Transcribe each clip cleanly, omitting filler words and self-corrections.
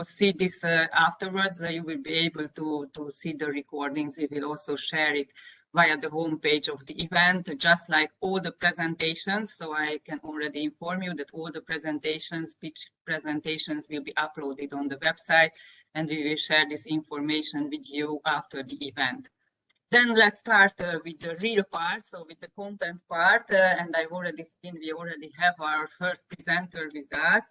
see this afterwards, you will be able to see the recordings. We will also share it via the homepage of the event, just like all the presentations. So I can already inform you that all the presentations, pitch presentations, will be uploaded on the website, and we will share this information with you after the event. Then let's start with the real part, so with the content part, and I've already seen we already have our first presenter with us,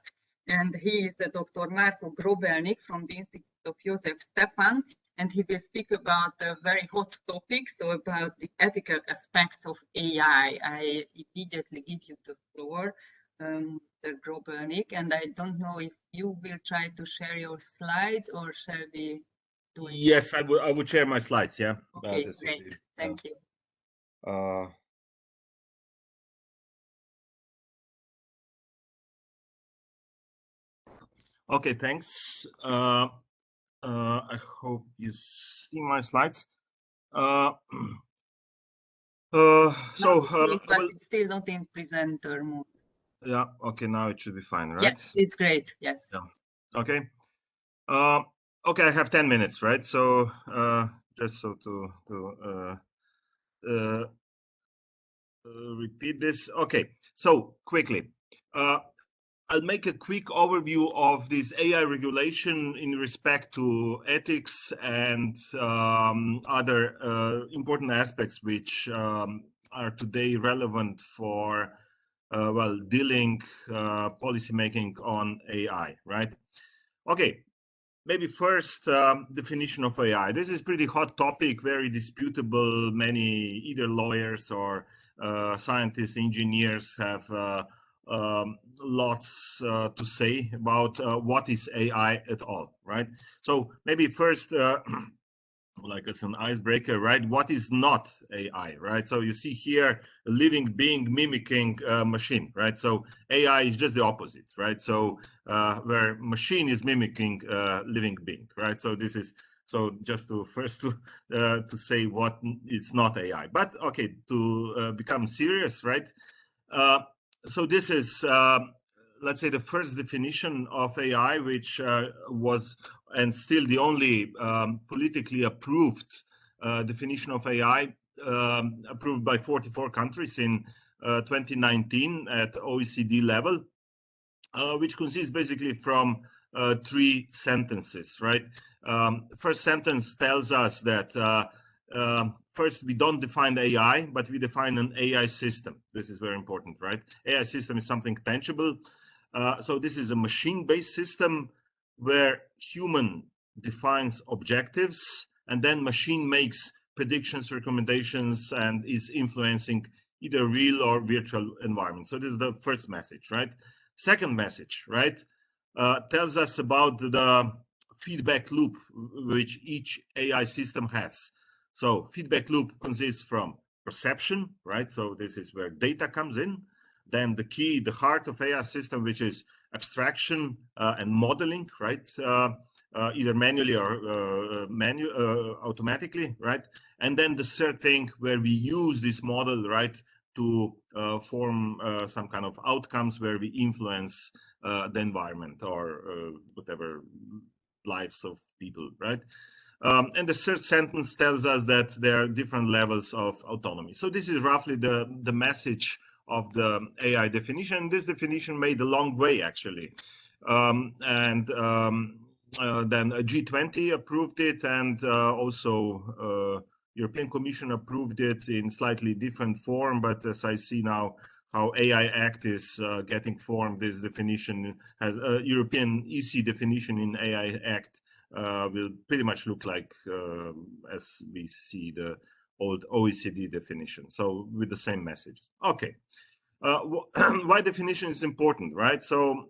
and he is the Dr. Marko Grobelnik from the Institute of Josef Stepan, and he will speak about a very hot topic, so about the ethical aspects of AI. I immediately give you the floor, Dr. Grobelnik, and I don't know if you will try to share your slides, or shall we? Yes, I would share my slides. Yeah. Okay, great. Thank you. Okay, thanks. I hope you see my slides. But it's still not in presenter mode. Yeah. Okay. Now it should be fine, right? Yes, it's great. Yes. Yeah. Okay. Okay, I have 10 minutes, right? So just so to repeat this. Okay, so quickly, I'll make a quick overview of this AI regulation in respect to ethics and other important aspects which are today relevant for dealing policy making on AI, right? Okay. Maybe first definition of AI. This is pretty hot topic, very disputable. Many either lawyers or scientists, engineers have lots to say about what is AI at all, right? So maybe first, like as an icebreaker, right? What is not AI, right? So you see here a living being mimicking a machine, right? So AI is just the opposite, right? So where machine is mimicking a living being, right? So this is just to first to say what is not AI. But okay, to become serious, right? So this is let's say the first definition of AI, which was and still the only politically approved definition of AI, approved by 44 countries in 2019 at OECD level, which consists basically from 3 sentences, right? First sentence tells us that first, we don't define AI, but we define an AI system. This is very important, right? AI system is something tangible. So this is a machine-based system where human defines objectives, and then machine makes predictions, recommendations, and is influencing either real or virtual environment. So this is the first message, right? Second message, right, tells us about the feedback loop which each AI system has. So feedback loop consists from perception, right? So this is where data comes in. Then the key, the heart of AI system, which is abstraction and modeling, right? Either manually or automatically, right? And then the third thing where we use this model, right, to form some kind of outcomes where we influence the environment or whatever lives of people, right? And the third sentence tells us that there are different levels of autonomy. So this is roughly the message of the AI definition. This definition made a long way, actually. Then a G20 approved it, and also European Commission approved it in slightly different form. But as I see now how AI Act is getting formed, this definition has a European EC definition in AI Act will pretty much look like as we see the old OECD definition, so with the same message. Okay, why definition is important, right? So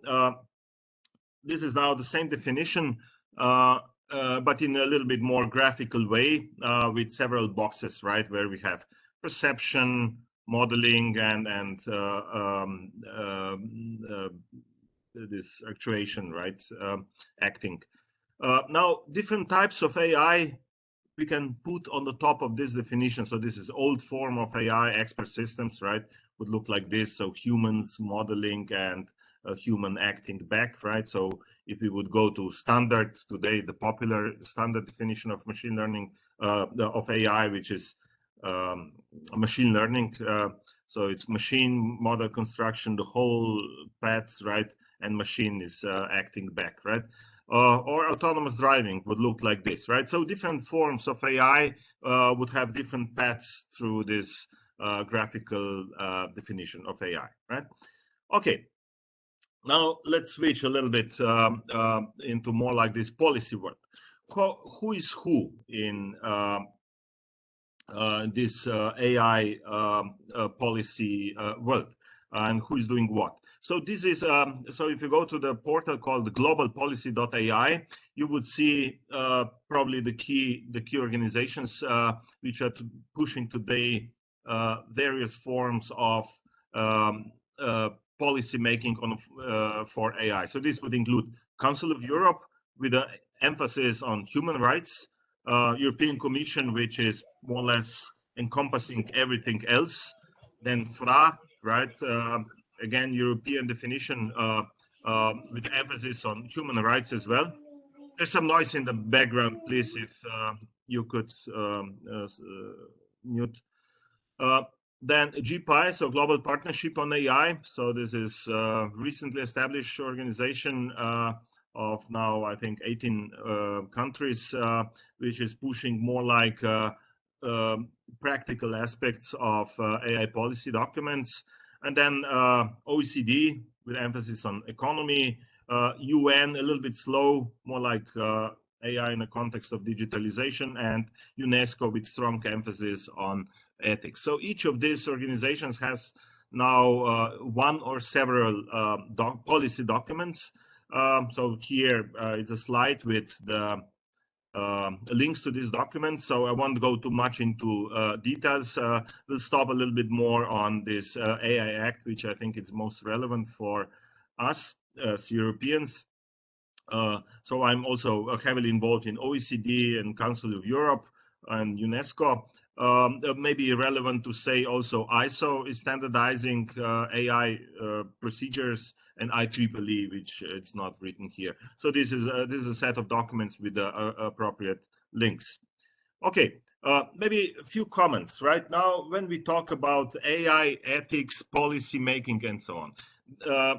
this is now the same definition, but in a little bit more graphical way, with several boxes, right, where we have perception, modeling, and this actuation, right, acting. Now, different types of AI we can put on the top of this definition. So this is old form of AI, expert systems, right, would look like this. So humans, modeling, and a human acting back, right? So if we would go to standard today, the popular standard definition of machine learning, of AI, which is machine learning. So it's machine model construction, the whole paths, right? And machine is acting back, right? Or autonomous driving would look like this, right? So different forms of AI would have different paths through this graphical definition of AI, right? Okay, now let's switch a little bit into more like this policy world. Who is who in this AI policy world, and who is doing what? So this is so if you go to the portal called globalpolicy.ai, you would see probably the key organizations which are pushing today various forms of policy making on for AI. So this would include Council of Europe with an emphasis on human rights, European Commission, which is more or less encompassing everything else, then FRA, right? Again, European definition with emphasis on human rights as well. There's some noise in the background, please, if you could mute. Then GPI, so Global Partnership on AI. So this is a recently established organization of now, I think, 18 countries, which is pushing more like practical aspects of AI policy documents. And then OECD with emphasis on economy, UN a little bit slow, more like AI in the context of digitalization, and UNESCO with strong emphasis on ethics. So each of these organizations has now one or several policy documents. So here it's a slide with the links to these documents. So I won't go too much into details. We'll stop a little bit more on this AI Act, which I think is most relevant for us as Europeans. So I'm also heavily involved in OECD and Council of Europe and UNESCO. Maybe relevant to say also ISO is standardizing AI procedures, and IEEE, which it's not written here. So this is a set of documents with appropriate links. Okay, maybe a few comments. Right now, when we talk about AI ethics, policy making, and so on.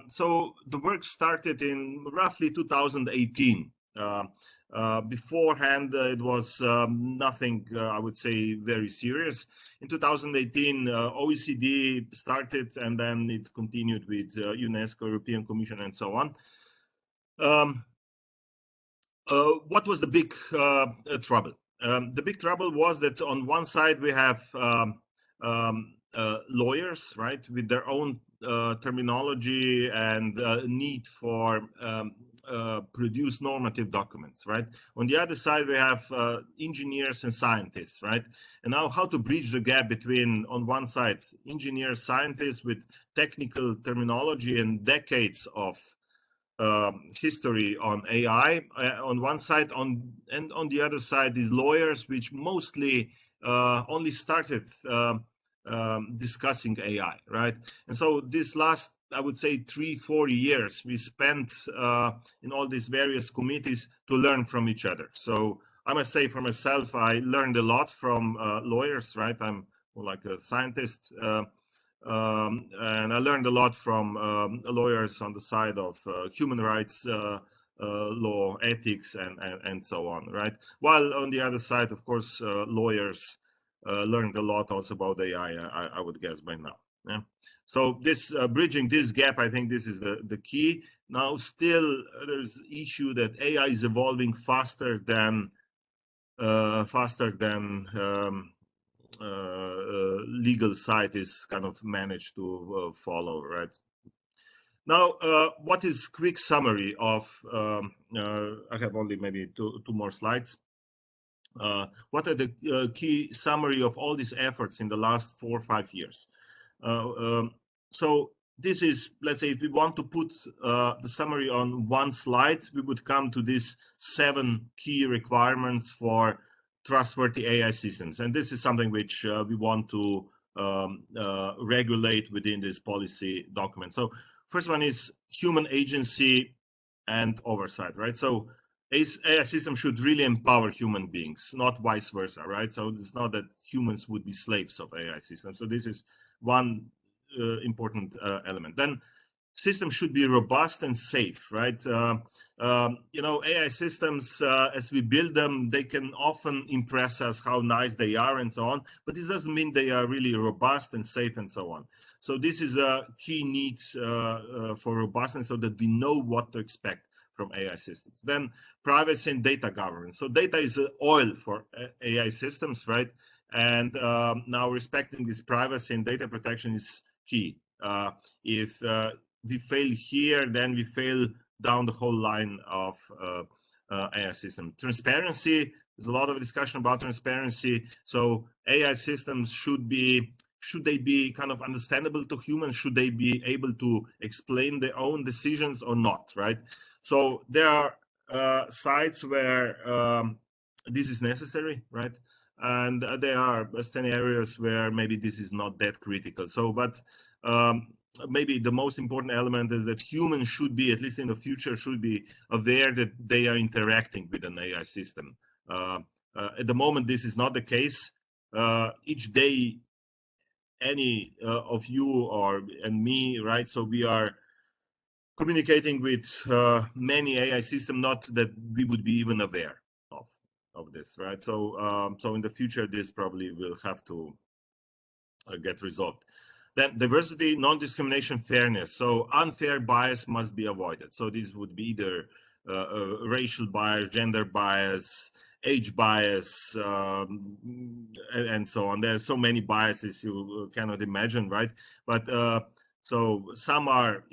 So the work started in roughly 2018. Beforehand, it was nothing, I would say, very serious. In 2018, OECD started, and then it continued with UNESCO, European Commission, and so on. What was the big trouble? The big trouble was that on one side we have lawyers, right, with their own terminology and need for produce normative documents, right? On the other side, we have engineers and scientists, right? And now how to bridge the gap between, on one side, engineers, scientists with technical terminology and decades of history on AI on one side, and on the other side, these lawyers, which mostly only started discussing AI, right? And so this last, I would say, 3-4 years, we spent in all these various committees to learn from each other. So I must say for myself, I learned a lot from lawyers, right? I'm more like a scientist, and I learned a lot from lawyers on the side of human rights law, ethics, and so on, right? While on the other side, of course, lawyers learned a lot also about AI, I would guess by now. Yeah. So this bridging this gap, I think this is the key. Now, still, there's issue that AI is evolving faster than legal side is kind of managed to follow, right? Now, what is quick summary of? I have only maybe two more slides. What are the key summary of all these efforts in the last 4 or 5 years? So this is, let's say, if we want to put the summary on one slide, we would come to these 7 key requirements for trustworthy AI systems. And this is something which we want to regulate within this policy document. So first one is human agency and oversight, right? So AI system should really empower human beings, not vice versa, right? So it's not that humans would be slaves of AI systems. So this is one important element. Then system should be robust and safe, right? AI systems, as we build them, they can often impress us how nice they are and so on, but this doesn't mean they are really robust and safe and so on. So this is a key need for robustness, so that we know what to expect from AI systems. Then privacy and data governance. So data is oil for AI systems, right? And now respecting this privacy and data protection is key. If we fail here, then we fail down the whole line of AI system. Transparency, there's a lot of discussion about transparency. So AI systems should they be kind of understandable to humans? Should they be able to explain their own decisions or not, right? So there are sites where this is necessary, right? And there are scenarios where maybe this is not that critical. So, but maybe the most important element is that humans should be, at least in the future, should be aware that they are interacting with an AI system. At the moment, this is not the case. Each day, any of you and me, right? So we are communicating with many AI systems, not that we would be even aware of this, right? So so in the future, this probably will have to get resolved. Then diversity, non-discrimination, fairness. So unfair bias must be avoided. So this would be either racial bias, gender bias, age bias, and so on. There are so many biases you cannot imagine, right? But so some are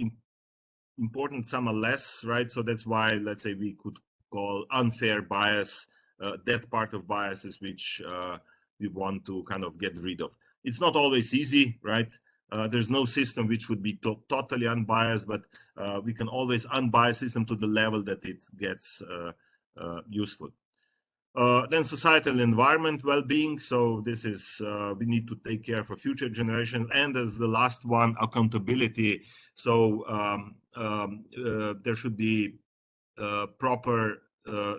important, some are less, right? So that's why, let's say, we could call unfair bias that part of biases which we want to kind of get rid of. It's not always easy, right? There's no system which would be totally unbiased, but we can always unbias system to the level that it gets useful. Then societal environment well-being. So this is we need to take care for future generations. And as the last one, accountability. So there should be proper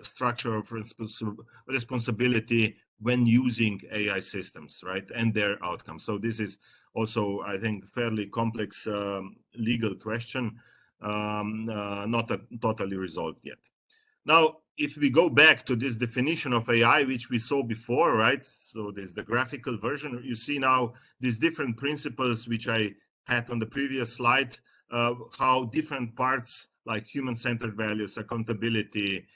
structure of responsibility when using AI systems, right, and their outcomes. So this is also, I think, fairly complex legal question, not totally resolved yet. Now, if we go back to this definition of AI, which we saw before, right? So there's the graphical version. You see now these different principles, which I had on the previous slide, how different parts like human-centered values, accountability,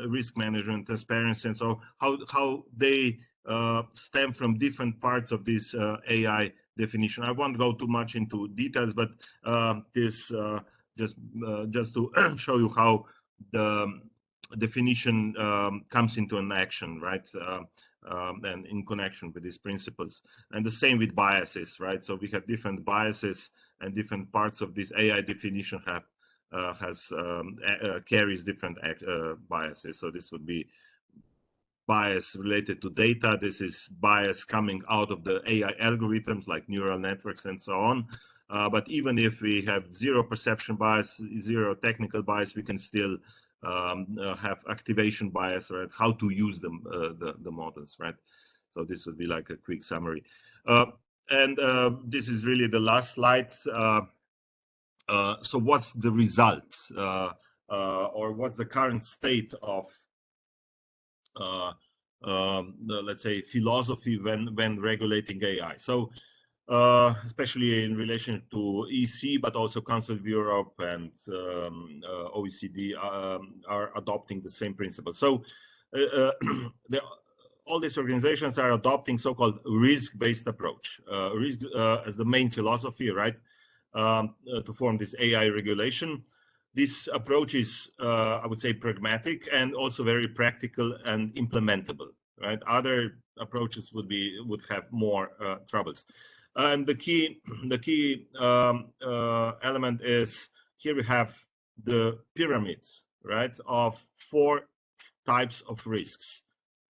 risk management, transparency, and so how they stem from different parts of this AI definition. I won't go too much into details, but this just to show you how the definition comes into an action, right? And in connection with these principles. And the same with biases, right? So we have different biases, and different parts of this AI definition have carries different biases. So this would be bias related to data. This is bias coming out of the AI algorithms like neural networks and so on. But even if we have zero perception bias, zero technical bias, we can still have activation bias, right? How to use them, the models, right? So this would be like a quick summary. And this is really the last slide. So what's the result, or what's the current state of let's say philosophy when regulating AI? So especially in relation to EC, but also Council of Europe and OECD are adopting the same principle. So all these organizations are adopting so-called risk-based approach, risk as the main philosophy, right, to form this AI regulation. This approach is, I would say, pragmatic and also very practical and implementable, right? Other approaches would have more troubles. And the key element is here we have the pyramids, right, of 4 types of risks: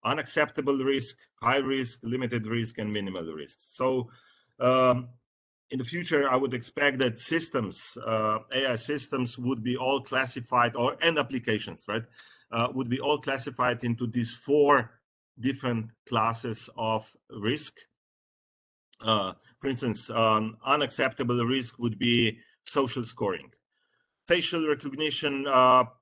unacceptable risk, high risk, limited risk, and minimal risk. So in the future, I would expect that systems, AI systems, would be all classified, and applications, right, would be all classified into these 4 different classes of risk. For instance, unacceptable risk would be social scoring. Facial recognition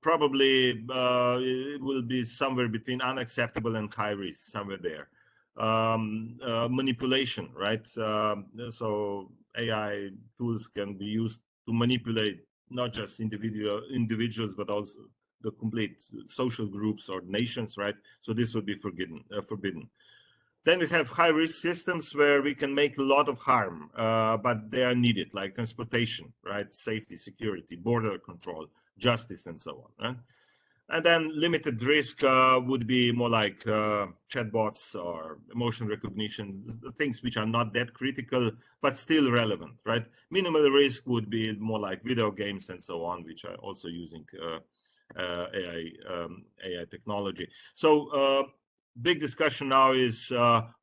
probably it will be somewhere between unacceptable and high risk, somewhere there. Manipulation, right? So AI tools can be used to manipulate not just individuals, but also the complete social groups or nations, right? So this would be forbidden. Then we have high-risk systems where we can make a lot of harm, but they are needed, like transportation, right? Safety, security, border control, justice, and so on. Right? And then limited risk would be more like chatbots or emotion recognition, things which are not that critical, but still relevant, right? Minimal risk would be more like video games and so on, which are also using AI technology. So big discussion now is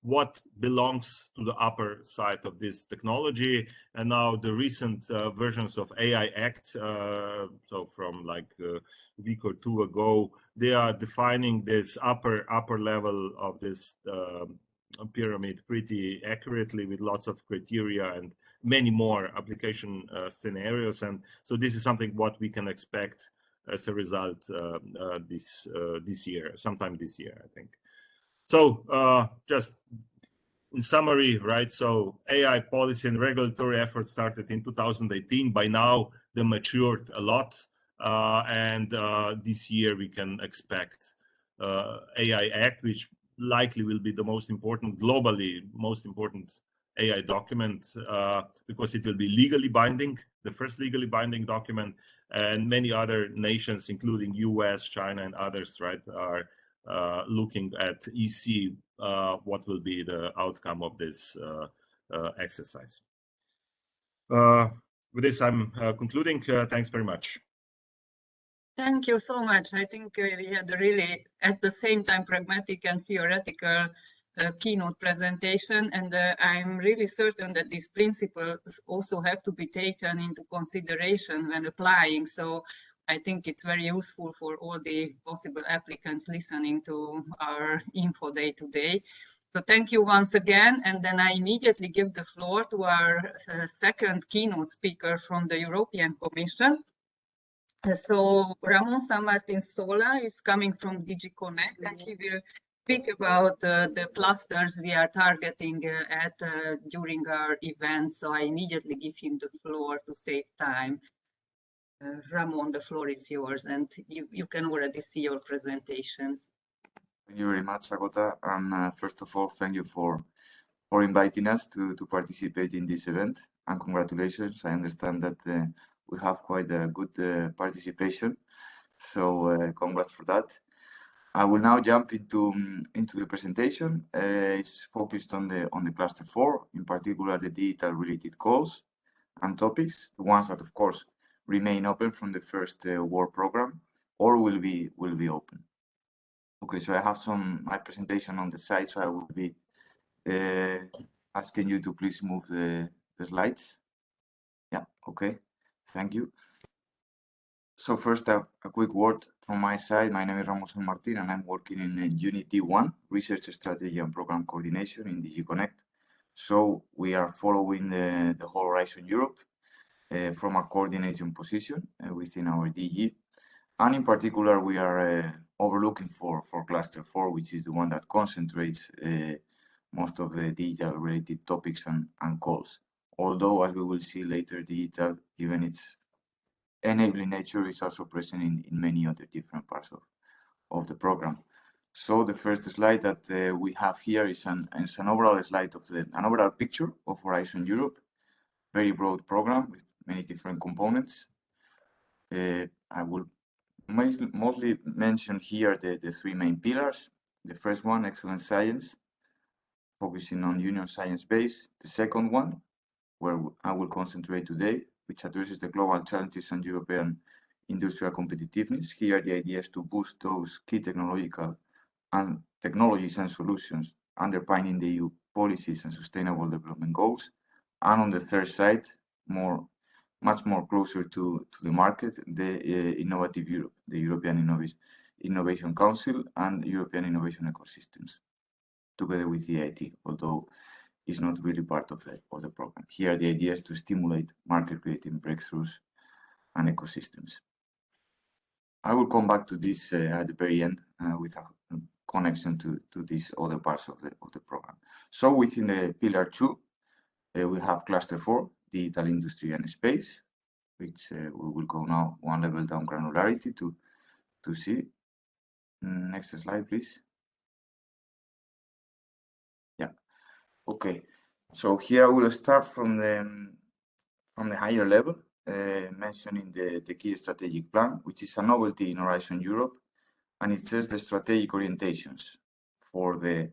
what belongs to the upper side of this technology. And now the recent versions of AI Act, so from like a week or 2 ago, they are defining this upper level of this pyramid pretty accurately, with lots of criteria and many more application scenarios. And so this is something what we can expect as a result this year, sometime this year, I think. So just in summary, right? So AI policy and regulatory efforts started in 2018. By now, they matured a lot. And this year, we can expect AI Act, which likely will be the most important, globally, most important AI document, because it will be legally binding, the first legally binding document. And many other nations, including US, China, and others, right, are looking at EC, what will be the outcome of this exercise. With this, I'm concluding. Thanks very much. Thank you so much. I think we had a really, at the same time, pragmatic and theoretical keynote presentation. And I'm really certain that these principles also have to be taken into consideration when applying. So I think it's very useful for all the possible applicants listening to our info day today. So thank you once again. And then I immediately give the floor to our second keynote speaker from the European Commission. So Ramon San Martin Sola is coming from DG Connect, and he will speak about the clusters we are targeting at during our event. So I immediately give him the floor to save time. Ramon, the floor is yours, and you can already see your presentations. Thank you very much, Agota. And first of all, thank you for inviting us to participate in this event. And congratulations. I understand that we have quite a good participation. So congrats for that. I will now jump into the presentation. It's focused on the cluster 4, in particular the digital related calls and topics, the ones that of course remain open from the first work program or will be open. Okay, so I have my presentation on the side, so I will be asking you to please move the slides. Yeah, okay, thank you. So first, a quick word from my side. My name is Ramon San Martin, and I'm working in Unit D1, Research Strategy and Program Coordination in DG Connect. So we are following the whole Horizon Europe from a coordination position within our DG. And in particular, we are overlooking for Cluster 4, which is the one that concentrates most of the digital-related topics and calls. Although, as we will see later, digital, given its enabling nature, is also present in many other different parts of the program. So the first slide that we have here is an overall slide of an overall picture of Horizon Europe, very broad program with many different components. I will mostly mention here the 3 main pillars. The first one, excellent science, focusing on union science base. The second one, where I will concentrate today, which addresses the global challenges and European industrial competitiveness. Here, the idea is to boost those key technologies and solutions underpinning the EU policies and sustainable development goals. And on the third side, much more closer to the market, the Innovative Europe, the European Innovation Council and European Innovation Ecosystems, together with the EIT, although it's not really part of the program. Here, the idea is to stimulate market-creating breakthroughs and ecosystems. I will come back to this at the very end with a connection to these other parts of the program. So within the Pillar 2, we have Cluster 4, Digital Industry and Space, which we will go now one level down granularity to see. Next slide, please. Yeah. Okay. So here I will start from the higher level, mentioning the key strategic plan, which is a novelty in Horizon Europe, and it says the strategic orientations for the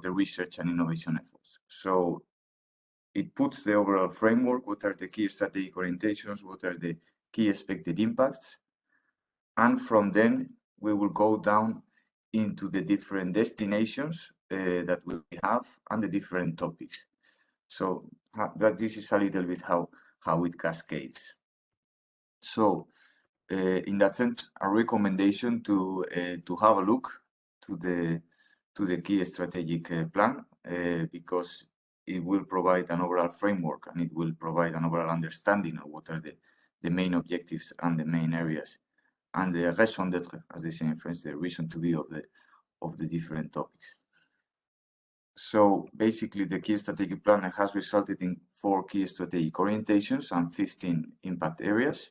research and innovation efforts. So it puts the overall framework, what are the key strategic orientations, what are the key expected impacts, and from then we will go down into the different destinations that we have and the different topics. So that this is a little bit how it cascades. So in that sense, a recommendation to have a look to the key strategic plan because it will provide an overall framework and it will provide an overall understanding of what are the main objectives and the main areas and the raison d'être, as they say in French, the reason to be of the different topics. So basically, the key strategic plan has resulted in 4 key strategic orientations and 15 impact areas.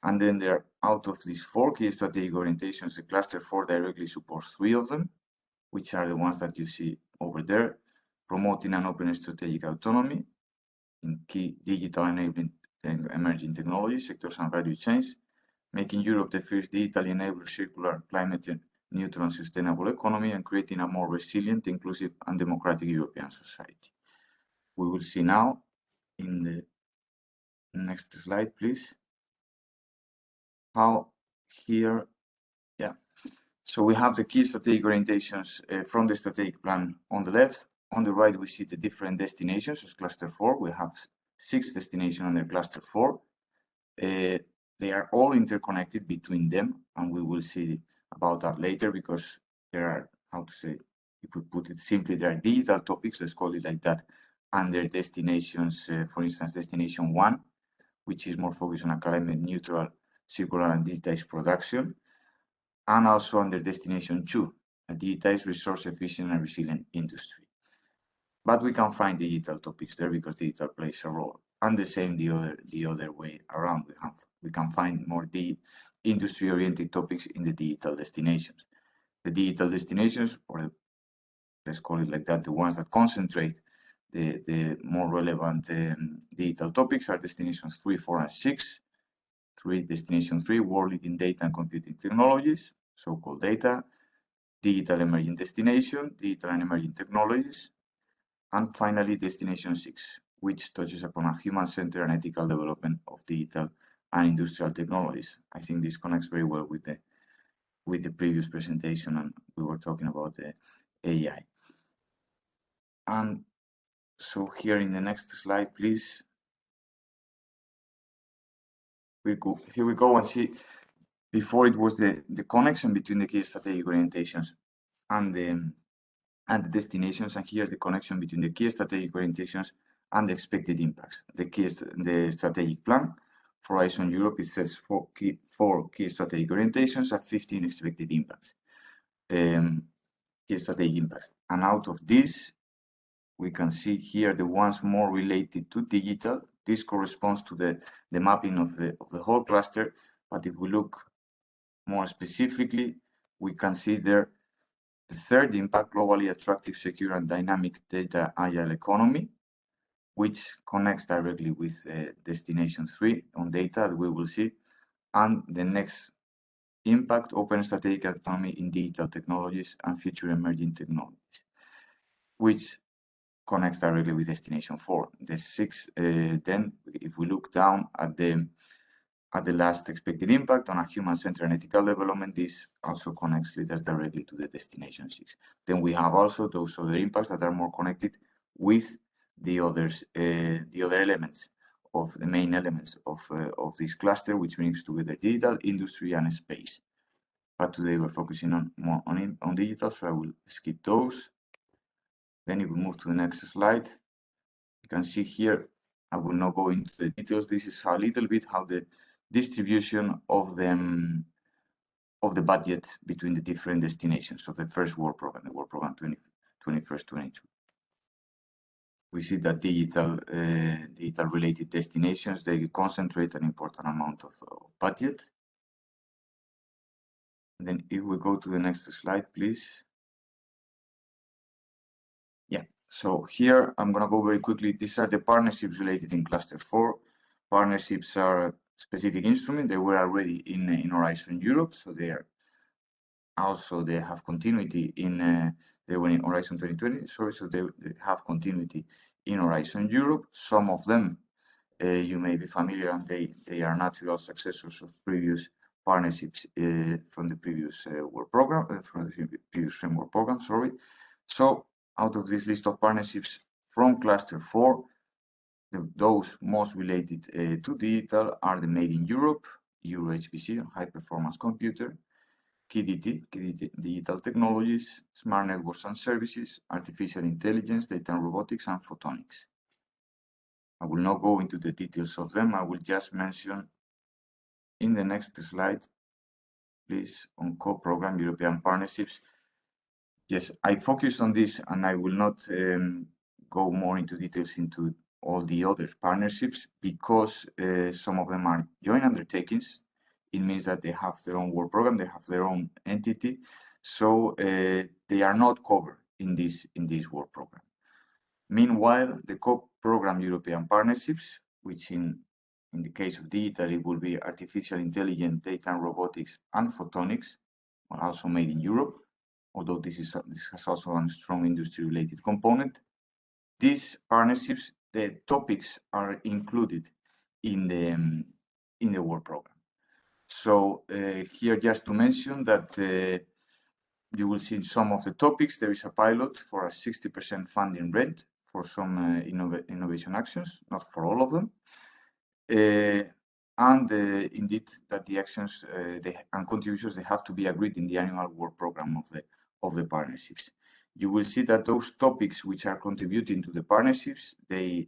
And then there, out of these 4 key strategic orientations, the Cluster 4 directly supports 3 of them, which are the ones that you see over there, promoting an open strategic autonomy in key digital enabling emerging technology sectors and value chains, making Europe the first digitally enabled circular, climate neutral and sustainable economy, and creating a more resilient, inclusive and democratic European society. We will see now in the next slide, please, how here, yeah. So we have the key strategic orientations from the strategic plan on the left. On the right, we see the different destinations as Cluster 4. We have 6 destinations under Cluster 4. They are all interconnected between them, and we will see about that later because there are, how to say, if we put it simply, there are digital topics, let's call it like that, under destinations, for instance, Destination 1, which is more focused on a climate neutral, circular and digitized production, and also under Destination 2, a digitized, resource efficient and resilient industry. But we can find digital topics there because digital plays a role, and the same the other way around. We can find more industry-oriented topics in the digital destinations. The digital destinations, or let's call it like that, the ones that concentrate the more relevant digital topics are destinations 3, 4, and 6. Destination 3, world leading data and computing technologies, so-called data, digital emerging destination, digital and emerging technologies, and finally Destination 6, which touches upon a human-centered and ethical development of digital and industrial technologies. I think this connects very well with the previous presentation, and we were talking about the AI. And so here in the next slide, please. Here we go and see. Before it was the connection between the key strategic orientations and the destinations, and here the connection between the key strategic orientations and the expected impacts. The strategic plan for Horizon Europe, it says 4 key strategic orientations and 15 expected impacts. Key strategic impacts, and out of this, we can see here the ones more related to digital. This corresponds to the mapping of the whole cluster. But if we look more specifically, we can see there the third impact, globally attractive, secure, and dynamic data agile economy, which connects directly with Destination 3 on data that we will see. And the next impact, open strategic autonomy in digital technologies and future emerging technologies, which connects directly with Destination 4. The 6, then, if we look down at the last expected impact on a human-centered and ethical development, this also connects leaders directly to the Destination 6. Then we have also those other impacts that are more connected with the other elements of the main elements of this cluster, which brings together digital, industry, and space. But today we're focusing more on digital, so I will skip those. Then if we move to the next slide, you can see here, I will not go into the details. This is a little bit how the distribution of the budget between the different destinations of the first work program, the work program 21st-22. We see that digital related destinations, they concentrate an important amount of budget. And then if we go to the next slide, please. Yeah, so here I'm gonna go very quickly. These are the partnerships related in cluster 4. Partnerships are a specific instrument. They were already in Horizon Europe, so they have continuity in they were in Horizon 2020, sorry, so they have continuity in Horizon Europe. Some of them you may be familiar, and they are natural successors of previous partnerships from the previous work program, from the previous framework program, sorry. So out of this list of partnerships from cluster 4, those most related to digital are the Made in Europe, Euro HPC, high performance computer, KDT, digital technologies, smart networks and services, artificial intelligence, data and robotics, and photonics. I will not go into the details of them. I will just mention in the next slide, please, on co-program European partnerships. Yes, I focused on this, and I will not go more into details into all the other partnerships because some of them are joint undertakings. It means that they have their own work program, they have their own entity, so they are not covered in this work program. Meanwhile, the co-program European partnerships, which in the case of digital, it will be artificial intelligence, data and robotics, and photonics, are also made in Europe, although this has also a strong industry-related component. These partnerships, the topics are included in the work program. So here, just to mention that you will see some of the topics. There is a pilot for a 60% funding rate for some innovation actions, not for all of them. And indeed, that the actions and contributions, they have to be agreed in the annual work program of the partnerships. You will see that those topics which are contributing to the partnerships, there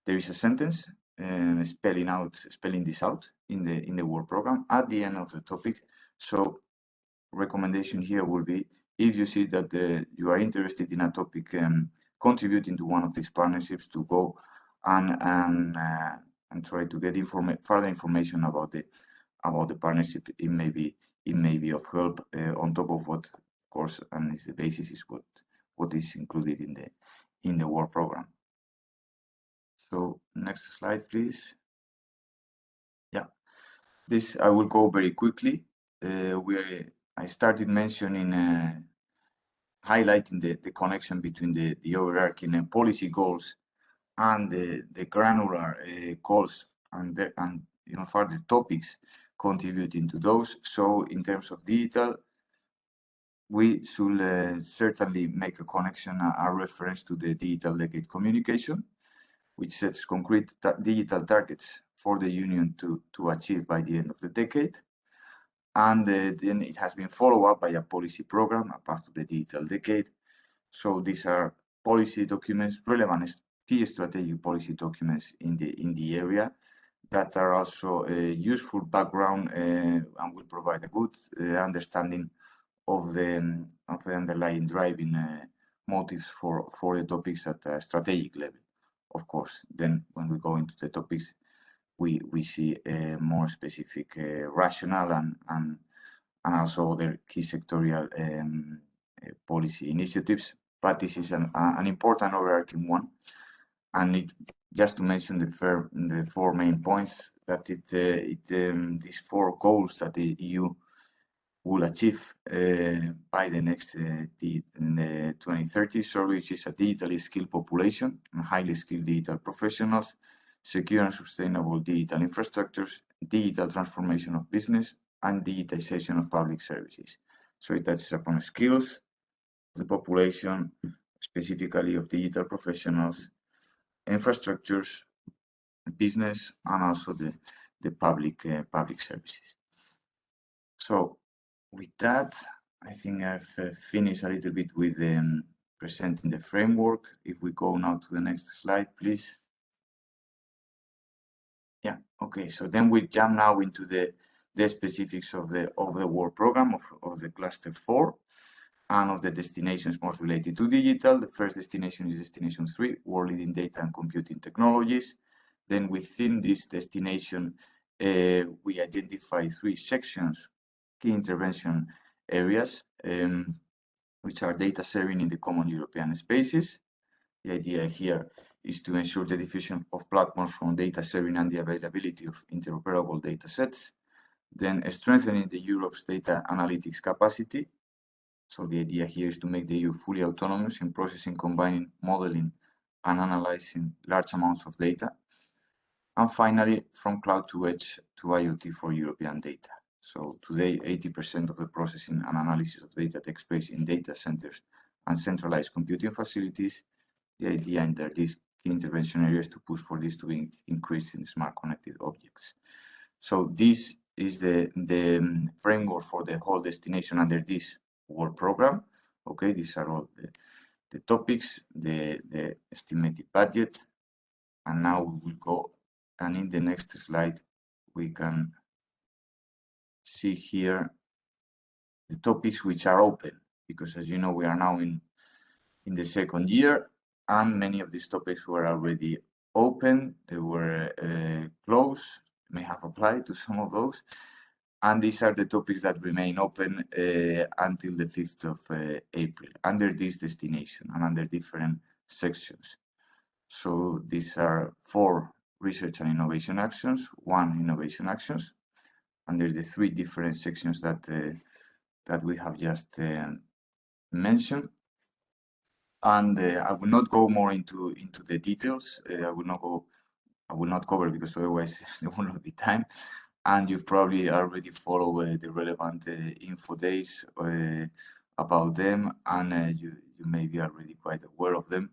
is a sentence spelling this out in the work program at the end of the topic. So recommendation here will be, if you see that you are interested in a topic contributing to one of these partnerships, to go and try to get further information about the partnership. It may be of help on top of what, of course, and is the basis is what is included in the work program. So next slide, please. Yeah, this I will go very quickly. I started mentioning highlighting the connection between the overarching policy goals and the granular goals and further topics contributing to those. So in terms of digital, we should certainly make a connection, a reference to the digital decade communication, which sets concrete digital targets for the Union to achieve by the end of the decade. And then it has been followed up by a policy program, a path to the digital decade. So these are policy documents, relevant key strategic policy documents in the area that are also a useful background and will provide a good understanding of the underlying driving motives for the topics at a strategic level. Of course, then when we go into the topics, we see a more specific rationale and also other key sectorial policy initiatives. But this is an important overarching one, and just to mention the four main points that these four goals that the EU will achieve by the next 2030, which is a digitally skilled population and highly skilled digital professionals, secure and sustainable digital infrastructures, digital transformation of business, and digitization of public services. So it touches upon skills, the population, specifically of digital professionals, infrastructures, business, and also the public services. So with that, I think I've finished a little bit with presenting the framework. If we go now to the next slide, please. Yeah, okay, so then we jump now into the specifics of the work program of the cluster 4 and of the destinations most related to digital. The first destination is destination 3, world leading data and computing technologies. Then within this destination, we identify 3 sections, key intervention areas, which are data sharing in the common European spaces. The idea here is to ensure the diffusion of platforms from data sharing and the availability of interoperable data sets. Then strengthening the Europe's data analytics capacity. So the idea here is to make the EU fully autonomous in processing, combining, modeling, and analyzing large amounts of data. And finally, from cloud to edge to IoT for European data. So today, 80% of the processing and analysis of data takes place in data centers and centralized computing facilities. The idea under these key intervention areas to push for this to be increased in smart connected objects. So this is the framework for the whole destination under this work program. Okay, these are all the topics, the estimated budget, and now we will go, and in the next slide we can see here the topics which are open, because as you know, we are now in the second year, and many of these topics were already open, they were closed, may have applied to some of those, and these are the topics that remain open until the 5th of April under this destination and under different sections. So these are 4 research and innovation actions, 1 innovation actions, under the 3 different sections that we have just mentioned. And I will not go more into the details. I will not cover, because otherwise there will not be time. And you've probably already followed the relevant info days about them, and you may be already quite aware of them.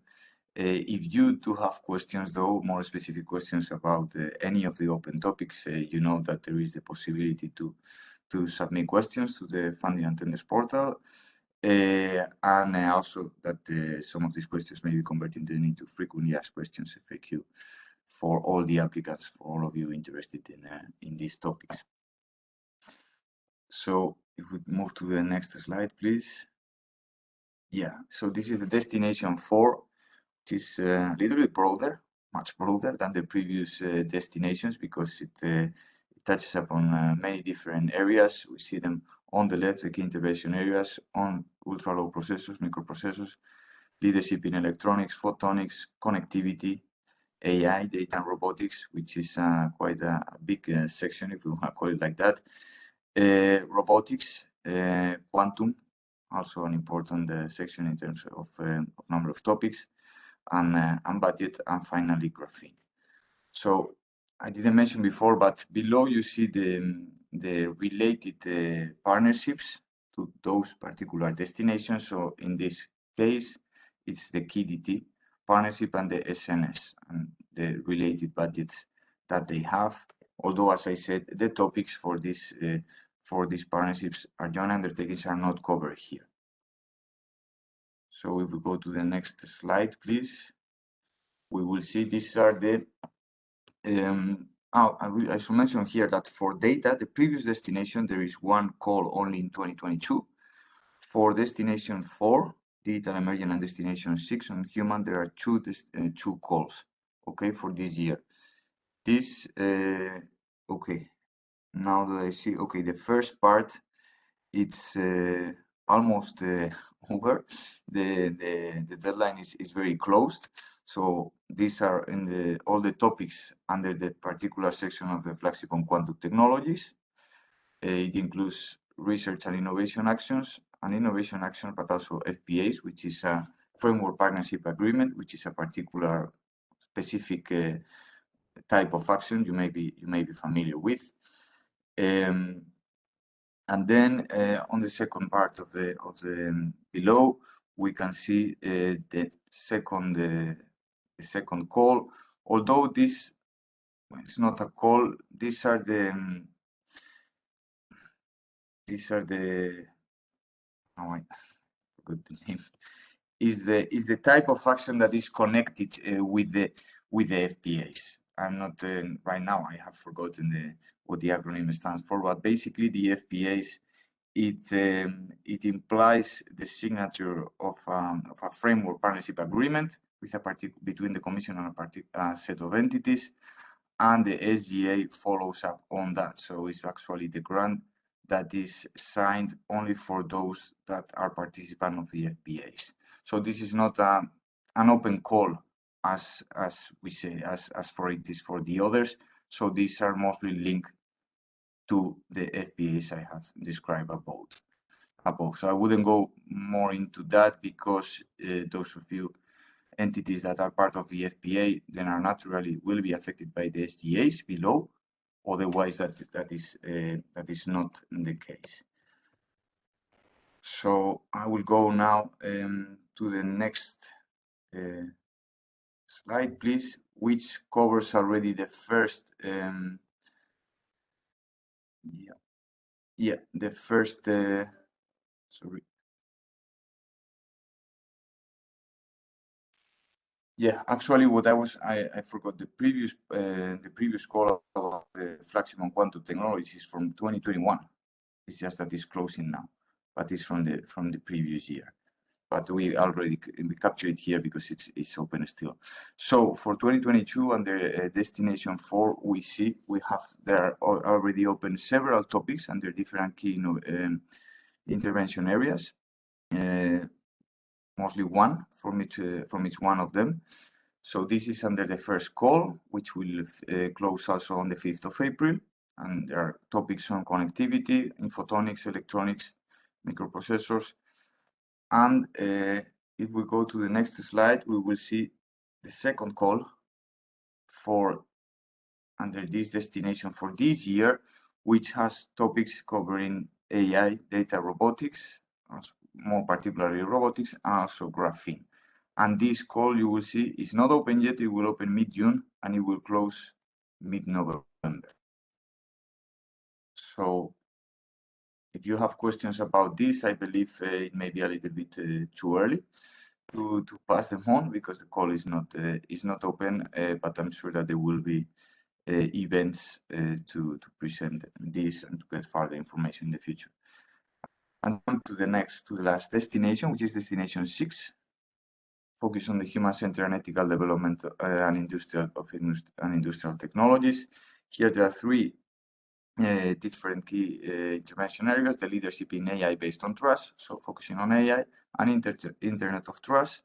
If you do have questions, though, more specific questions about any of the open topics, you know that there is the possibility to submit questions to the Funding and Tenders portal. And also that some of these questions may be converted into frequently asked questions, FAQ, for all the applicants, for all of you interested in these topics. So if we move to the next slide, please. Yeah, so this is the destination 4, which is a little bit broader, much broader than the previous destinations, because it touches upon many different areas. We see them on the left, the key intervention areas, on ultra-low processors, microprocessors, leadership in electronics, photonics, connectivity, AI, data and robotics, which is quite a big section, if we want to call it like that. Robotics, quantum, also an important section in terms of number of topics, and budget, and finally graphene. So I didn't mention before, but below you see the related partnerships to those particular destinations. So in this case, it's the KDT partnership and the SNS and the related budgets that they have. Although, as I said, the topics for these partnerships are joint undertakings are not covered here. So if we go to the next slide, please, we will see these are the I should mention here that for data, the previous destination, there is 1 call only in 2022. For destination 4, digital emerging, and destination 6 on human, there are 2 calls, okay, for this year. This, okay, now that I see, okay, the first part, it's almost over. The deadline is very closed. So these are in all the topics under the particular section of the flagship on quantum technologies. It includes research and innovation actions, but also FPAs, which is a framework partnership agreement, which is a particular specific type of action you may be familiar with. And then on the second part of the below, we can see the second second call. Although this is not a call, these are the oh, I forgot the name. Is the type of action that is connected with the FPAs. I'm not right now. I have forgotten what the acronym stands for, but basically the FPAs, it implies the signature of a framework partnership agreement with between the Commission and a particular set of entities, and the SGA follows up on that. So it's actually the grant that is signed only for those that are participants of the FPAs. So this is not an open call, as we say, as for it is for the others. So these are mostly linked to the FPAs I have described above. So I wouldn't go more into that, because those of you entities that are part of the FPA then are naturally will be affected by the SGAs below. Otherwise, that is not the case. So I will go now to the next slide, please, which covers already the first. The first. Sorry. Yeah, actually, what I forgot the previous call about the flagship on quantum technologies is from 2021. It's just that it's closing now, but it's from the previous year. But we capture it here because it's open still. So for 2022 under destination 4, we have there are already open several topics under different key intervention areas. Mostly one from each one of them. So this is under the first call, which will close also on the 5th of April. And there are topics on connectivity, photonics, electronics, microprocessors. And if we go to the next slide, we will see the second call for under this destination for this year, which has topics covering AI, data robotics, more particularly robotics, and also graphene. And this call, you will see, is not open yet. It will open mid-June and it will close mid-November. So if you have questions about this, I believe it may be a little bit too early to pass them on, because the call is not open, but I'm sure that there will be events to present this and to get further information in the future. And on to the last destination, which is destination 6, focus on the human-centered and ethical development and industrial technologies. Here there are 3 different key intervention areas: the leadership in AI based on trust, so focusing on AI, and Internet of Trust,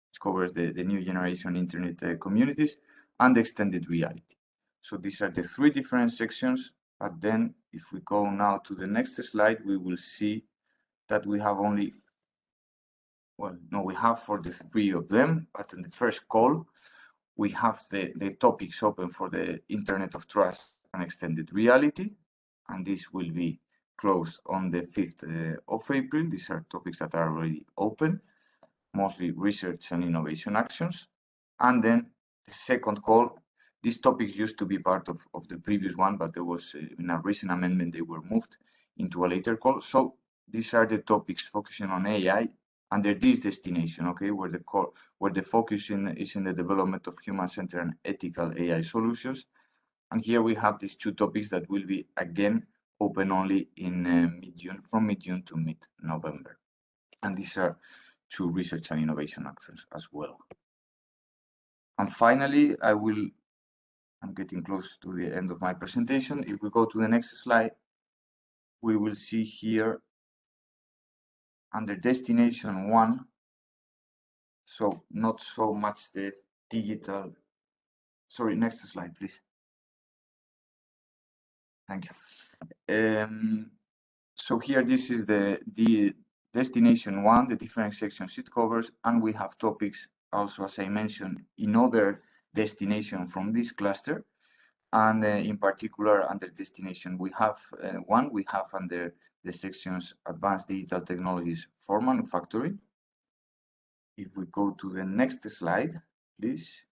which covers the new generation internet communities, and extended reality. So these are the 3 different sections. But then if we go now to the next slide, we will see that we have only, we have for the 3 of them, but in the first call, we have the topics open for the Internet of Trust and extended reality, and this will be closed on the 5th of April. These are topics that are already open, mostly research and innovation actions. And then the second call, these topics used to be part of the previous one, but there was in a recent amendment, they were moved into a later call. So these are the topics focusing on AI under this destination, okay, where the focus is in the development of human-centered and ethical AI solutions. And here we have these 2 topics that will be again open only in mid-June, from mid-June to mid-November. And these are 2 research and innovation actions as well. And finally, I'm getting close to the end of my presentation. If we go to the next slide, we will see here under destination 1, so not so much the digital. Sorry, next slide, please. Thank you. So here, this is the destination 1, the different sections it covers, and we have topics also, as I mentioned, in other destination from this cluster. And in particular, under destination, we have under the sections Advanced Digital Technologies for Manufacturing. If we go to the next slide, please.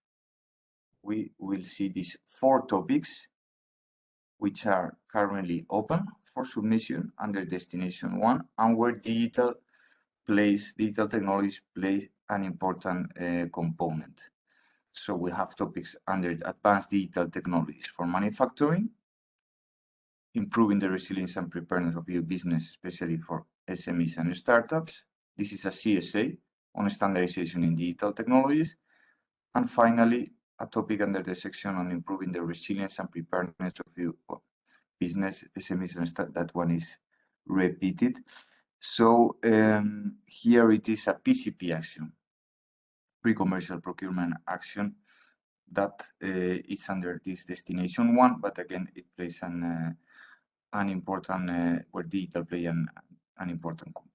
we will see these 4 topics, which are currently open for submission under Destination 1, and where digital technologies play an important component. So we have topics under advanced digital technologies for manufacturing, improving the resilience and preparedness of your business, especially for SMEs and startups. This is a CSA on standardization in digital technologies. And finally, a topic under the section on improving the resilience and preparedness of your business, SMEs and startups. That one is repeated. So here it is a PCP action, pre-commercial procurement action, that is under this Destination 1, but again, it plays an important, where digital play an important component.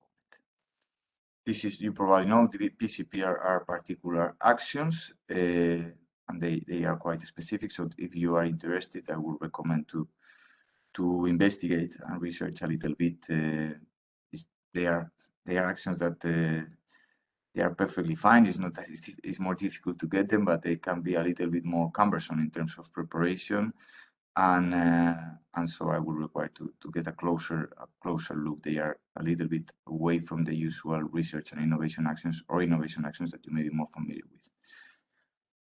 This is, you probably know, the PCP are particular actions, and they are quite specific. So if you are interested, I would recommend to investigate and research a little bit. They are actions that they are perfectly fine. It's not that it's more difficult to get them, but they can be a little bit more cumbersome in terms of preparation. And so I would require to get a closer look. They are a little bit away from the usual research and innovation actions, or innovation actions that you may be more familiar with.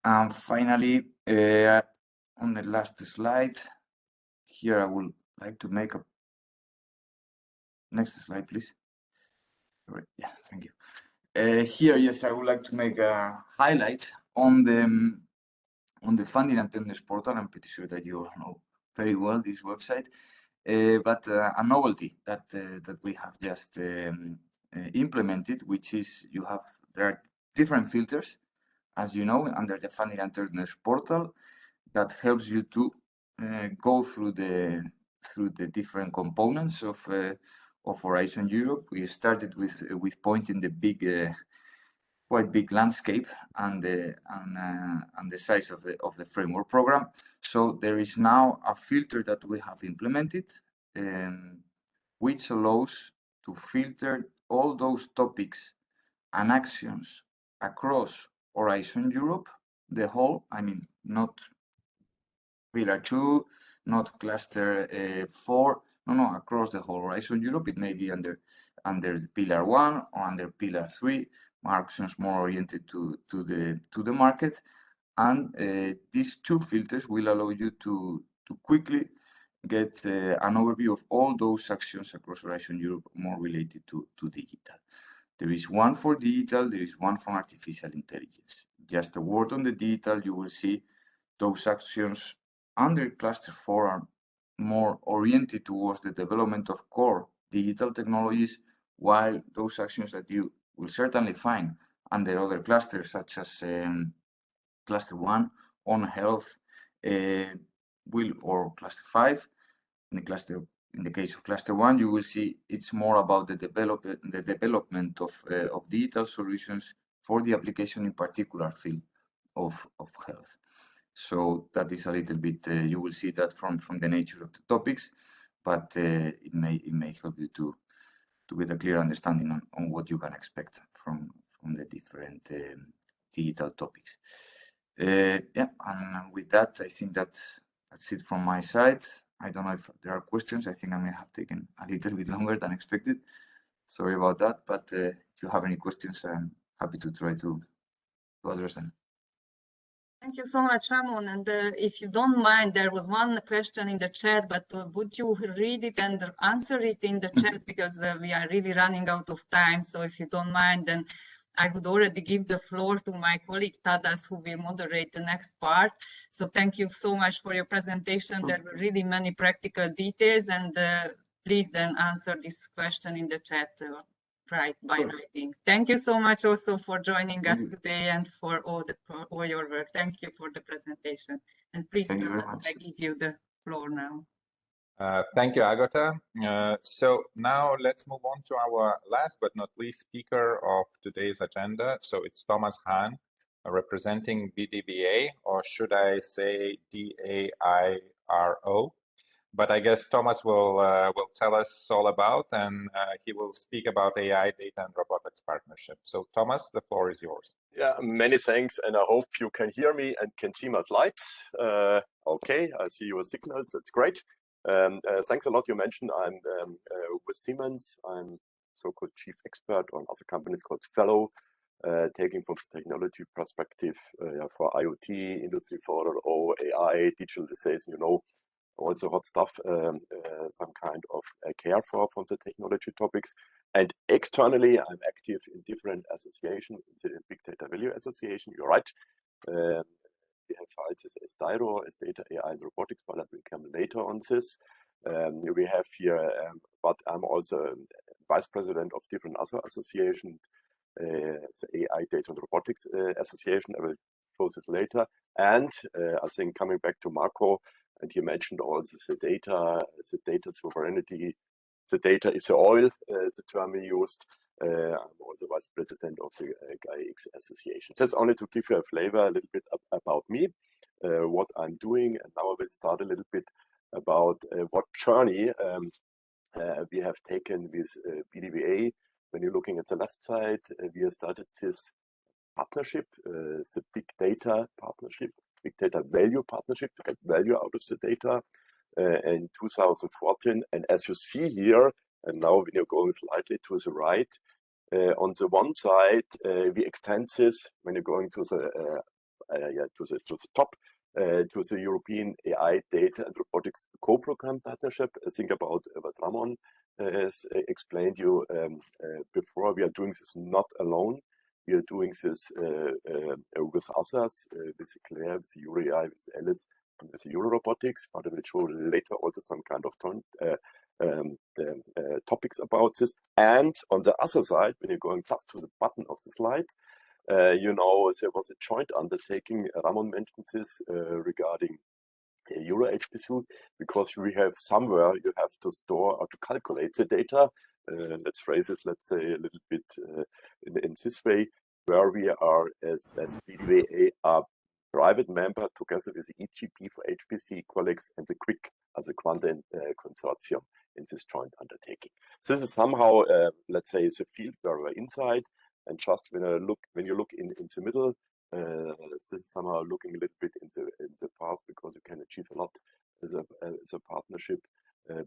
And finally, on the last slide, here I would like to make a next slide, please. Yeah, thank you. Here, yes, I would like to make a highlight on the funding and tenders portal. I'm pretty sure that you all know very well this website, but a novelty that we have just implemented, which is there are different filters, as you know, under the funding and tenders portal, that helps you to go through the different components of Horizon Europe. We started with pointing the quite big landscape and the size of the framework program. So there is now a filter that we have implemented, which allows to filter all those topics and actions across Horizon Europe, the whole. I mean, not Pillar 2, not Cluster 4. No, across the whole Horizon Europe. It may be under Pillar 1 or under Pillar 3. Actions more oriented to the market, and these 2 filters will allow you to quickly get an overview of all those actions across Horizon Europe more related to digital. There is one for digital, there is one for artificial intelligence. Just a word on the digital, you will see those actions under Cluster 4 are more oriented towards the development of core digital technologies, while those actions that you will certainly find under other clusters, such as Cluster 1 on health, or Cluster 5. In the case of Cluster 1, you will see it's more about the development of digital solutions for the application in particular field of health. So that is a little bit, you will see that from the nature of the topics, but it may help you to get a clear understanding on what you can expect from the different digital topics. Yeah, and with that, I think that's it from my side. I don't know if there are questions. I think I may have taken a little bit longer than expected. Sorry about that, but if you have any questions, I'm happy to try to address them. Thank you so much, Ramon. And if you don't mind, there was one question in the chat, but would you read it and answer it in the chat, because we are really running out of time. So if you don't mind, then I would already give the floor to my colleague Tadas, who will moderate the next part. So thank you so much for your presentation. There were really many practical details, and please then answer this question in the chat. By writing. Thank you so much also for joining us today and for all your work. Thank you for the presentation. And please, Tadas, I give you the floor now. Thank you, Agata. So now let's move on to our last but not least speaker of today's agenda. So it's Thomas Hahn, representing BDBA, or should I say DAIRO. but I guess Thomas will tell us all about, and he will speak about AI, data, and robotics partnership. So Thomas, the floor is yours. Yeah, many thanks, and I hope you can hear me and can see my slides. Okay, I see your signals. That's great. Thanks a lot. You mentioned I'm with Siemens. I'm so-called chief expert on other companies called Fellow, taking from the technology perspective for IoT, Industry 4.0, AI, digitalization, you know, also hot stuff, some kind of care for from the technology topics. And externally, I'm active in different associations, the Big Data Value Association, you're right. We have files as DIRO, as Data, AI, and Robotics, but I will come later on this. We have here, but I'm also vice president of different other associations, the AI, Data, and Robotics Association. I will show this later. And I think coming back to Marco, and he mentioned also the data sovereignty. The data is the oil, the term he used. I'm also vice president of the GAIA-X Association. That's only to give you a flavor a little bit about me, what I'm doing. And now I will start a little bit about what journey we have taken with BDVA. When you're looking at the left side, we have started this partnership, the big data partnership, big data value partnership to get value out of the data in 2014. And as you see here, and now when you're going slightly to the right, on the one side, we extend this when you're going to the top, to the European AI Data and Robotics Co-Program Partnership. Think about what Ramon has explained you before. We are doing this not alone. We are doing this with others, with Claire, with URI, with Alice, and with Eurorobotics. But I will show later also some kind of topics about this. And on the other side, when you're going just to the bottom of the slide, you know, there was a joint undertaking. Ramon mentioned this regarding Euro HPC, because we have somewhere you have to store or to calculate the data. Let's phrase it, let's say a little bit in this way, where we are as BDVA a private member together with the EGP for HPC colleagues and the QUIC as a quantum consortium in this joint undertaking. This is somehow, let's say, it's a field where we're inside. And just when you look in the middle, this is somehow looking a little bit in the past, because you can achieve a lot as a partnership.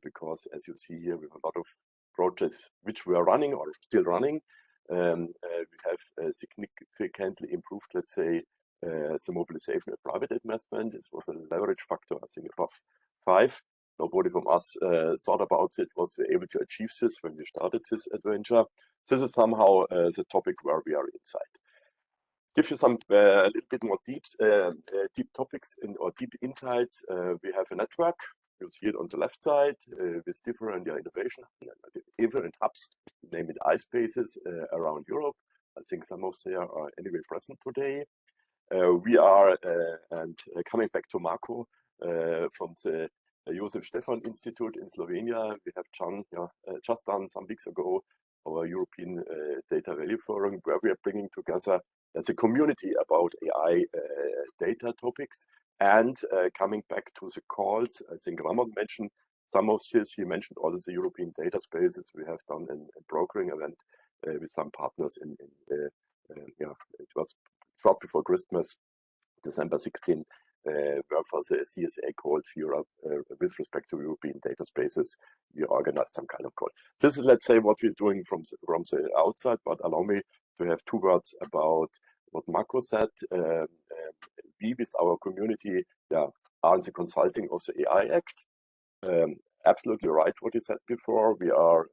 Because as you see here, we have a lot of projects which we are running or still running. We have significantly improved, let's say, the mobilization of private investment. This was a leverage factor, I think, above 5. Nobody from us thought about it, was able to achieve this when we started this adventure. This is somehow the topic where we are inside. Give you some a little bit more deep topics or deep insights. We have a network. You see it on the left side with different innovation, different hubs, name it iSpaces around Europe. I think some of them are anyway present today. We are, and coming back to Marco from the Josef Stefan Institute in Slovenia, we have just done some weeks ago our European Data Value Forum, where we are bringing together as a community about AI data topics. And coming back to the calls, I think Ramon mentioned some of this. He mentioned also the European data spaces we have done in brokering event with some partners it was short before Christmas, December 16, where for the CSA calls Europe with respect to European data spaces, we organized some kind of call. This is, let's say, what we're doing from the outside, but allow me to have 2 words about what Marco said. We, with our community, are in the consulting of the AI Act. Absolutely right what he said before. We are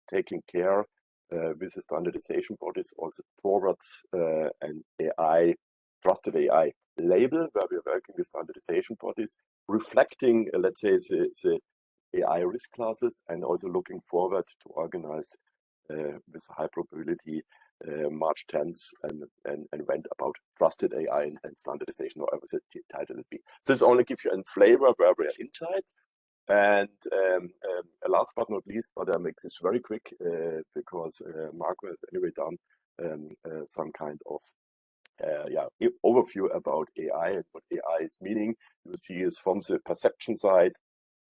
taking care with the standardization bodies also towards an AI, trusted AI label, where we are working with standardization bodies, reflecting, let's say, the AI risk classes, and also looking forward to organize with high probability March 10th and event about trusted AI and standardization, whatever the title will be. This only gives you a flavor where we are inside. And last but not least, but I make this very quick because Marco has anyway done some kind of overview about AI and what AI is meaning. You see is from the perception side,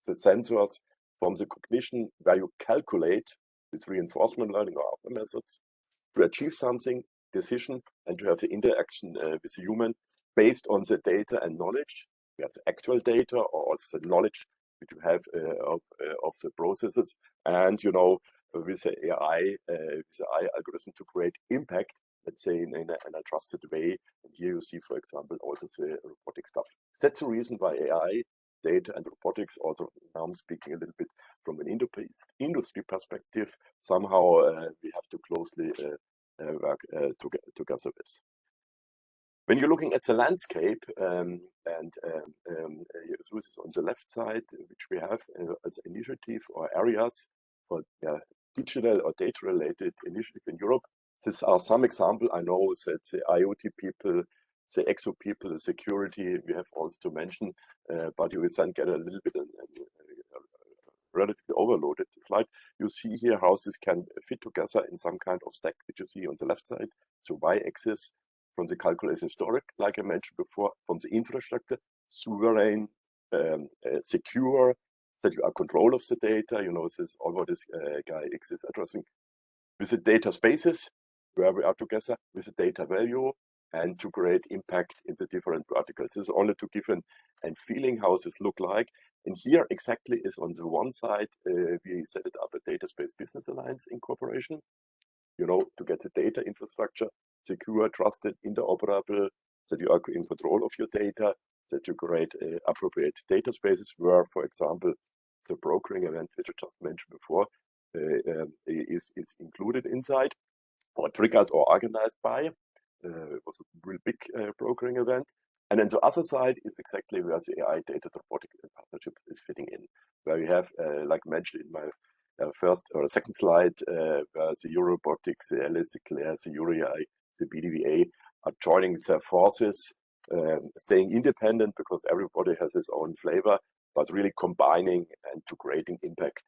the sensors, from the cognition where you calculate with reinforcement learning or other methods to achieve something, decision, and to have the interaction with the human based on the data and knowledge. We have the actual data or also the knowledge which you have of the processes, and with the AI algorithm to create impact, let's say in a trusted way. And here you see, for example, also the robotic stuff. That's the reason why AI, data, and robotics, also now I'm speaking a little bit from an industry perspective, somehow we have to closely work together with. When you're looking at the landscape, this is on the left side, which we have as initiative or areas for digital or data-related initiative in Europe. These are some examples. I know that the IoT people, the EXO people, the security, we have also to mention, but you will then get a little bit relatively overloaded slide. You see here how this can fit together in some kind of stack, which you see on the left side. So y-axis from the calculation storage, like I mentioned before, from the infrastructure, sovereign, secure, that you are control of the data. This is all what this guy X is addressing. With the data spaces, where we are together, with the data value, and to create impact in the different verticals. This is only to give a feeling how this look like. And here exactly is on the one side, we set it up a Data Space Business Alliance Incorporation, to get the data infrastructure secure, trusted, interoperable, that you are in control of your data, that you create appropriate data spaces where, for example, the brokering event, which I just mentioned before, is included inside or triggered or organized by. It was a real big brokering event. And then the other side is exactly where the AI data robotic partnerships is fitting in, where we have, like mentioned in my first or second slide, where the Eurobotics, the LS, the CLAIRE, the EURI, the BDVA are joining their forces, staying independent because everybody has his own flavor, but really combining and to creating impact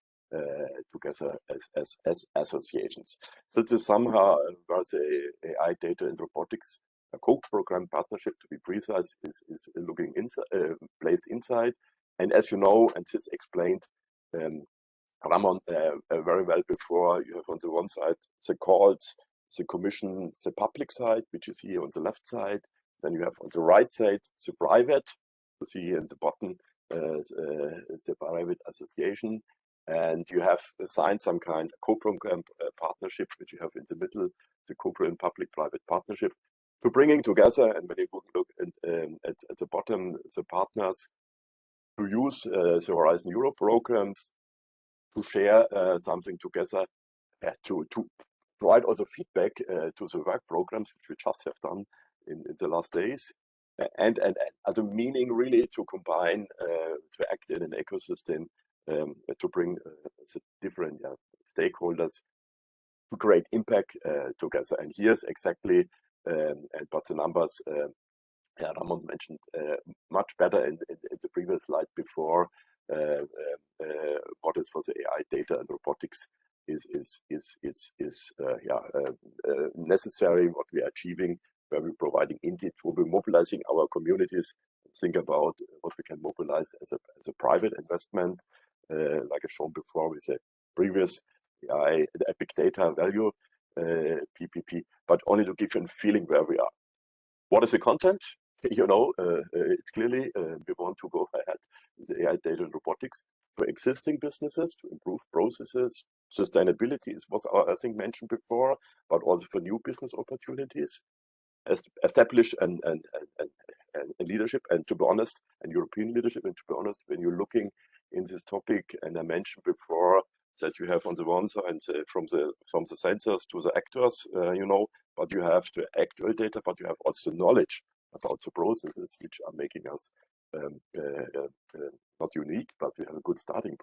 together as associations. So this is somehow where the AI data and robotics, a co-program partnership to be precise, is looking inside, placed inside. And as you know, and this explained Ramon very well before, you have on the one side the calls, the commission, the public side, which you see on the left side. Then you have on the right side the private, you see here in the bottom, the private association. And you have signed some kind of co-program partnership, which you have in the middle, the co-program public-private partnership, to bringing together, and when you look at the bottom, the partners to use the Horizon Europe programs to share something together, to provide also feedback to the work programs, which we just have done in the last days. And as a meaning really to combine, to act in an ecosystem, to bring the different stakeholders to create impact together. And here's exactly, but the numbers Ramon mentioned much better in the previous slide before, what is for the AI data and robotics is necessary, what we are achieving, where we're providing indeed, where we're mobilizing our communities, think about what we can mobilize as a private investment, like I shown before with the previous AI, the big data value, PPP, but only to give you a feeling where we are. What is the content? It's clearly we want to go ahead with AI data and robotics for existing businesses to improve processes. Sustainability is what I think mentioned before, but also for new business opportunities. Establish and leadership, and to be honest, and European leadership, and to be honest, when you're looking in this topic, and I mentioned before that you have on the one side from the sensors to the actors, but you have the actual data, but you have also knowledge about the processes which are making us not unique, but we have a good starting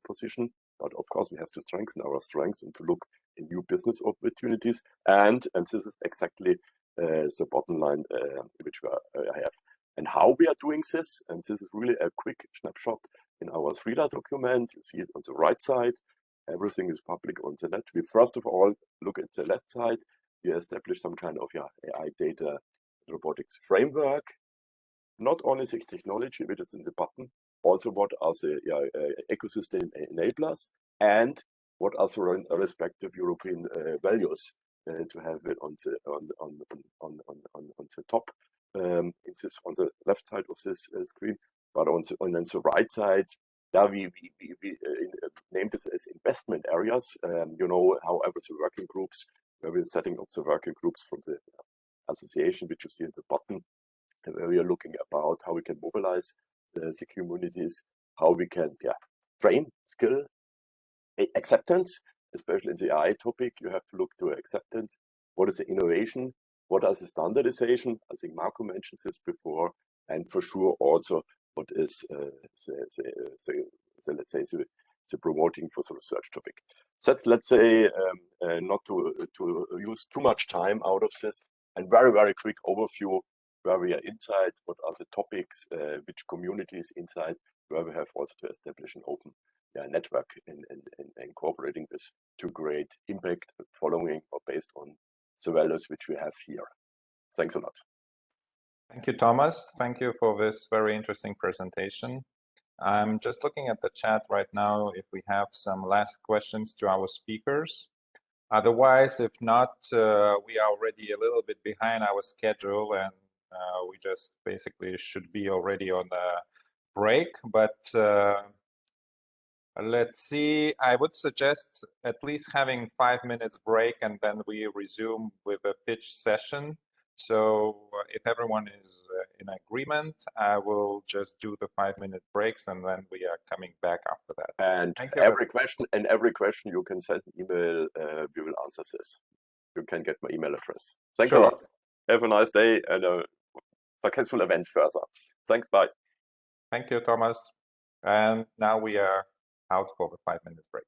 position. But of course, we have to strengthen our strengths and to look in new business opportunities. And this is exactly the bottom line which I have. And how we are doing this, and this is really a quick snapshot in our 3-layer document. You see it on the right side. Everything is public on the net. We first of all look at the left side. We establish some kind of AI data robotics framework. Not only the technology which is in the button, also what are the ecosystem enablers, and what are the respective European values to have it on the top. It is on the left side of this screen, but on the right side, we named it as investment areas. However, the working groups, where we're setting up the working groups from the association, which you see at the bottom, where we are looking about how we can mobilize the communities, how we can train skill acceptance, especially in the AI topic. You have to look to acceptance. What is the innovation? What is the standardization? I think Marco mentioned this before, and for sure also what is let's say the promoting for the research topic. So that's, let's say, not to use too much time out of this, and very quick overview where we are inside, what are the topics, which communities inside, where we have also to establish an open network and incorporating this to create impact following or based on the values which we have here. Thanks a lot. Thank you, Thomas. Thank you for this very interesting presentation. I'm just looking at the chat right now if we have some last questions to our speakers. Otherwise, if not, we are already a little bit behind our schedule, and we just basically should be already on the break. But let's see, I would suggest at least having 5 minutes break, and then we resume with a pitch session. So if everyone is in agreement, I will just do the 5-minute breaks, and then we are coming back after that. And every question you can send an email, we will answer this. You can get my email address. Thanks a lot. Have a nice day and a successful event further. Thanks, bye. Thank you, Thomas. And now we are out for the 5 minutes break.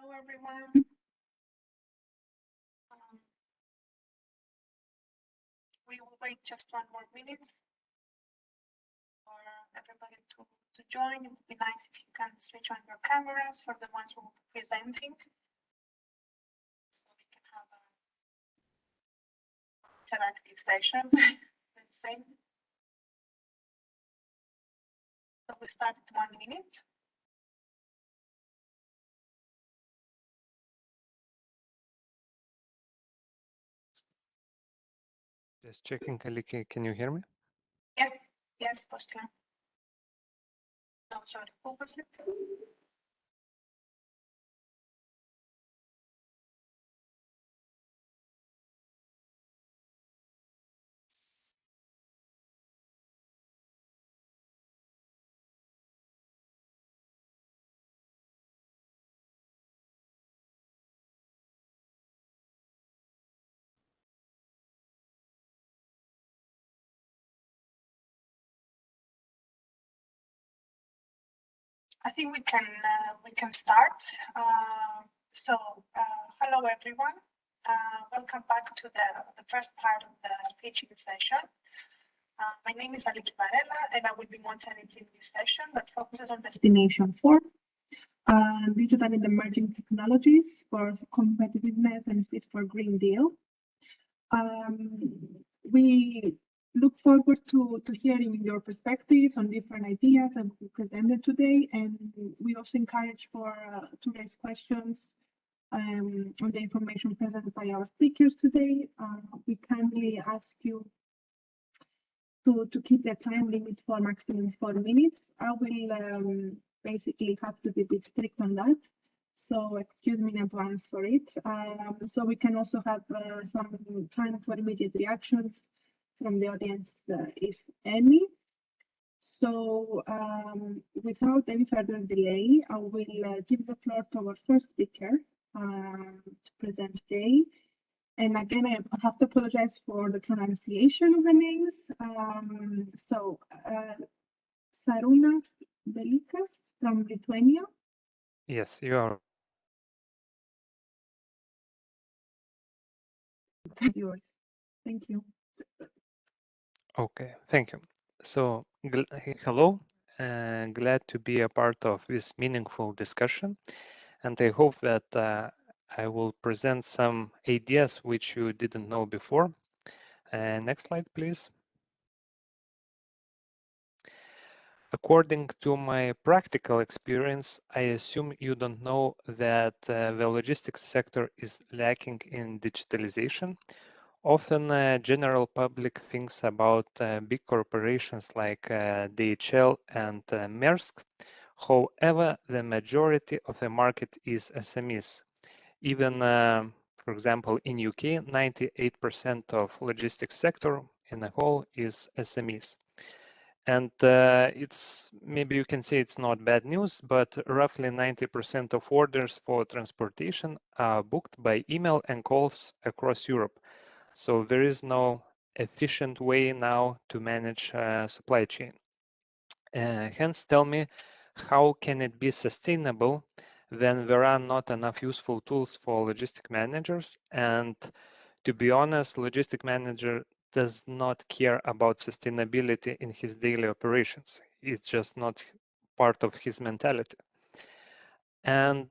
Hello, everyone. We will wait just 1 more minute for everybody to join. It would be nice if you can switch on your cameras for the ones who will be presenting, so we can have an interactive session, let's say. So we start at 1 minute. Just checking, Aliki, can you hear me? Yes, yes, Postla. No, sorry, who was it? I think we can start. Hello everyone. Welcome back to the first part of the pitching session. My name is Aliki Varela, and I will be moderating this session that focuses on Destination 4, digital and emerging technologies for competitiveness and fit for Green Deal. We look forward to hearing your perspectives on different ideas that we presented today, and we also encourage to raise questions on the information presented by our speakers today. We kindly ask you to keep the time limit for maximum 4 minutes. I will basically have to be a bit strict on that, so excuse me in advance for it. So we can also have some time for immediate reactions from the audience, if any. So without any further delay, I will give the floor to our first speaker to present today. And again, I have to apologize for the pronunciation of the names. Sarūnas Velykas from Lithuania. Yes, you are. It's yours. Thank you. Okay, thank you. So, hello, glad to be a part of this meaningful discussion. And I hope that I will present some ideas which you didn't know before. Next slide, please. According to my practical experience, I assume you don't know that the logistics sector is lacking in digitalization. Often, general public thinks about big corporations like DHL and Maersk. However, the majority of the market is SMEs. Even, for example, in UK, 98% of logistics sector in the whole is SMEs. And it's maybe you can say it's not bad news, but roughly 90% of orders for transportation are booked by email and calls across Europe. So there is no efficient way now to manage supply chain. Hence, tell me, how can it be sustainable when there are not enough useful tools for logistic managers? And to be honest, logistic manager does not care about sustainability in his daily operations. It's just not part of his mentality. And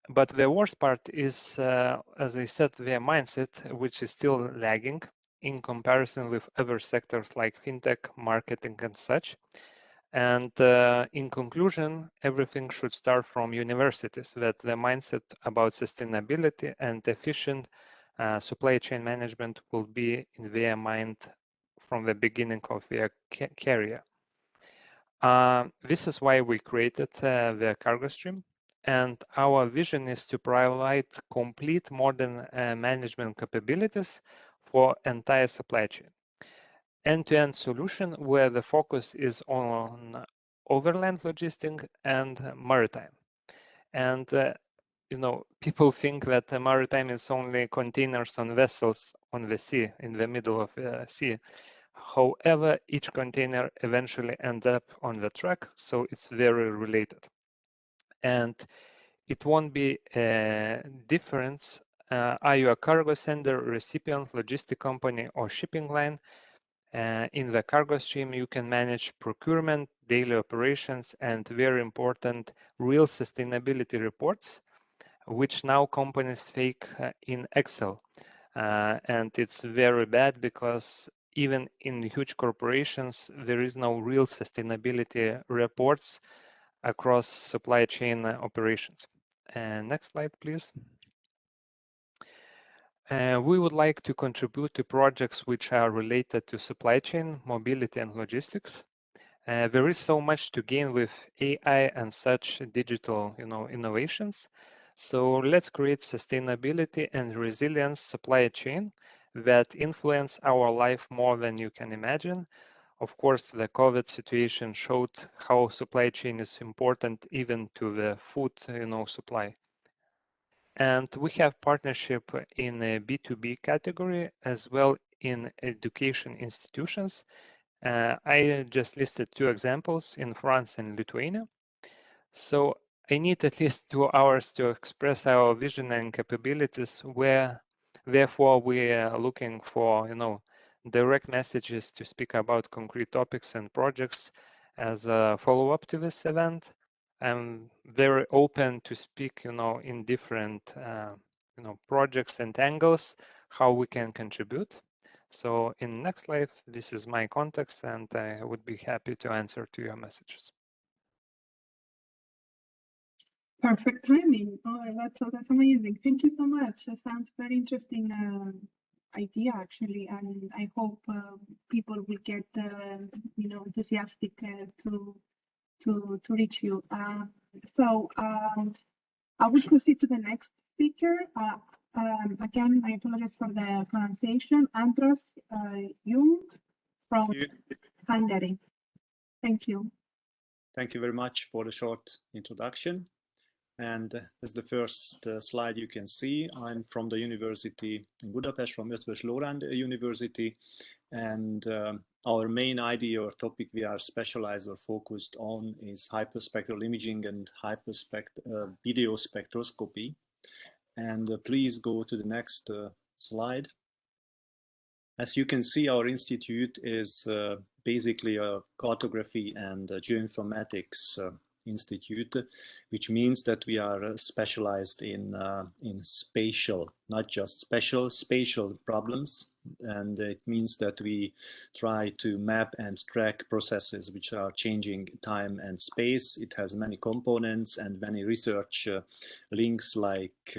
but the worst part is, as I said, their mindset, which is still lagging in comparison with other sectors like fintech, marketing, and such. And in conclusion, everything should start from universities, that the mindset about sustainability and efficient supply chain management will be in their mind from the beginning of their career. This is why we created the cargo stream. And our vision is to provide complete modern management capabilities for entire supply chain. End-to-end solution where the focus is on overland logistics and maritime. And you know, people think that maritime is only containers on vessels on the sea, in the middle of the sea. However, each container eventually ends up on the truck, so it's very related. And it won't be a difference. Are you a cargo sender, recipient, logistic company, or shipping line? In the cargo stream, you can manage procurement, daily operations, and very important real sustainability reports, which now companies fake in Excel. And it's very bad because even in huge corporations, there is no real sustainability reports across supply chain operations. Next slide, please. We would like to contribute to projects which are related to supply chain, mobility, and logistics. There is so much to gain with AI and such digital, innovations. So let's create sustainability and resilience supply chain that influence our life more than you can imagine. Of course, the COVID situation showed how supply chain is important even to the food, supply. And we have partnership in a B2B category as well in education institutions. I just listed 2 examples in France and Lithuania. So I need at least 2 hours to express our vision and capabilities, therefore we are looking for, direct messages to speak about concrete topics and projects as a follow-up to this event. I'm very open to speak, in different, projects and angles, how we can contribute. So in next slide, this is my context, and I would be happy to answer to your messages. Perfect timing. Oh, that's amazing. Thank you so much. That sounds very interesting idea actually, and I hope people will get enthusiastic to reach you. So I will proceed to the next speaker. Again, I apologize for the pronunciation. Andras Jung from Hungary. Thank you. Thank you very much for the short introduction. And as the first slide you can see, I'm from the university in Budapest, from Eötvös Loránd University. And our main idea or topic we are specialized or focused on is hyperspectral imaging and video spectroscopy. And please go to the next slide. As you can see, our institute is basically a cartography and geoinformatics institute, which means that we are specialized in spatial, not just spatial problems. And it means that we try to map and track processes which are changing time and space. It has many components and many research links like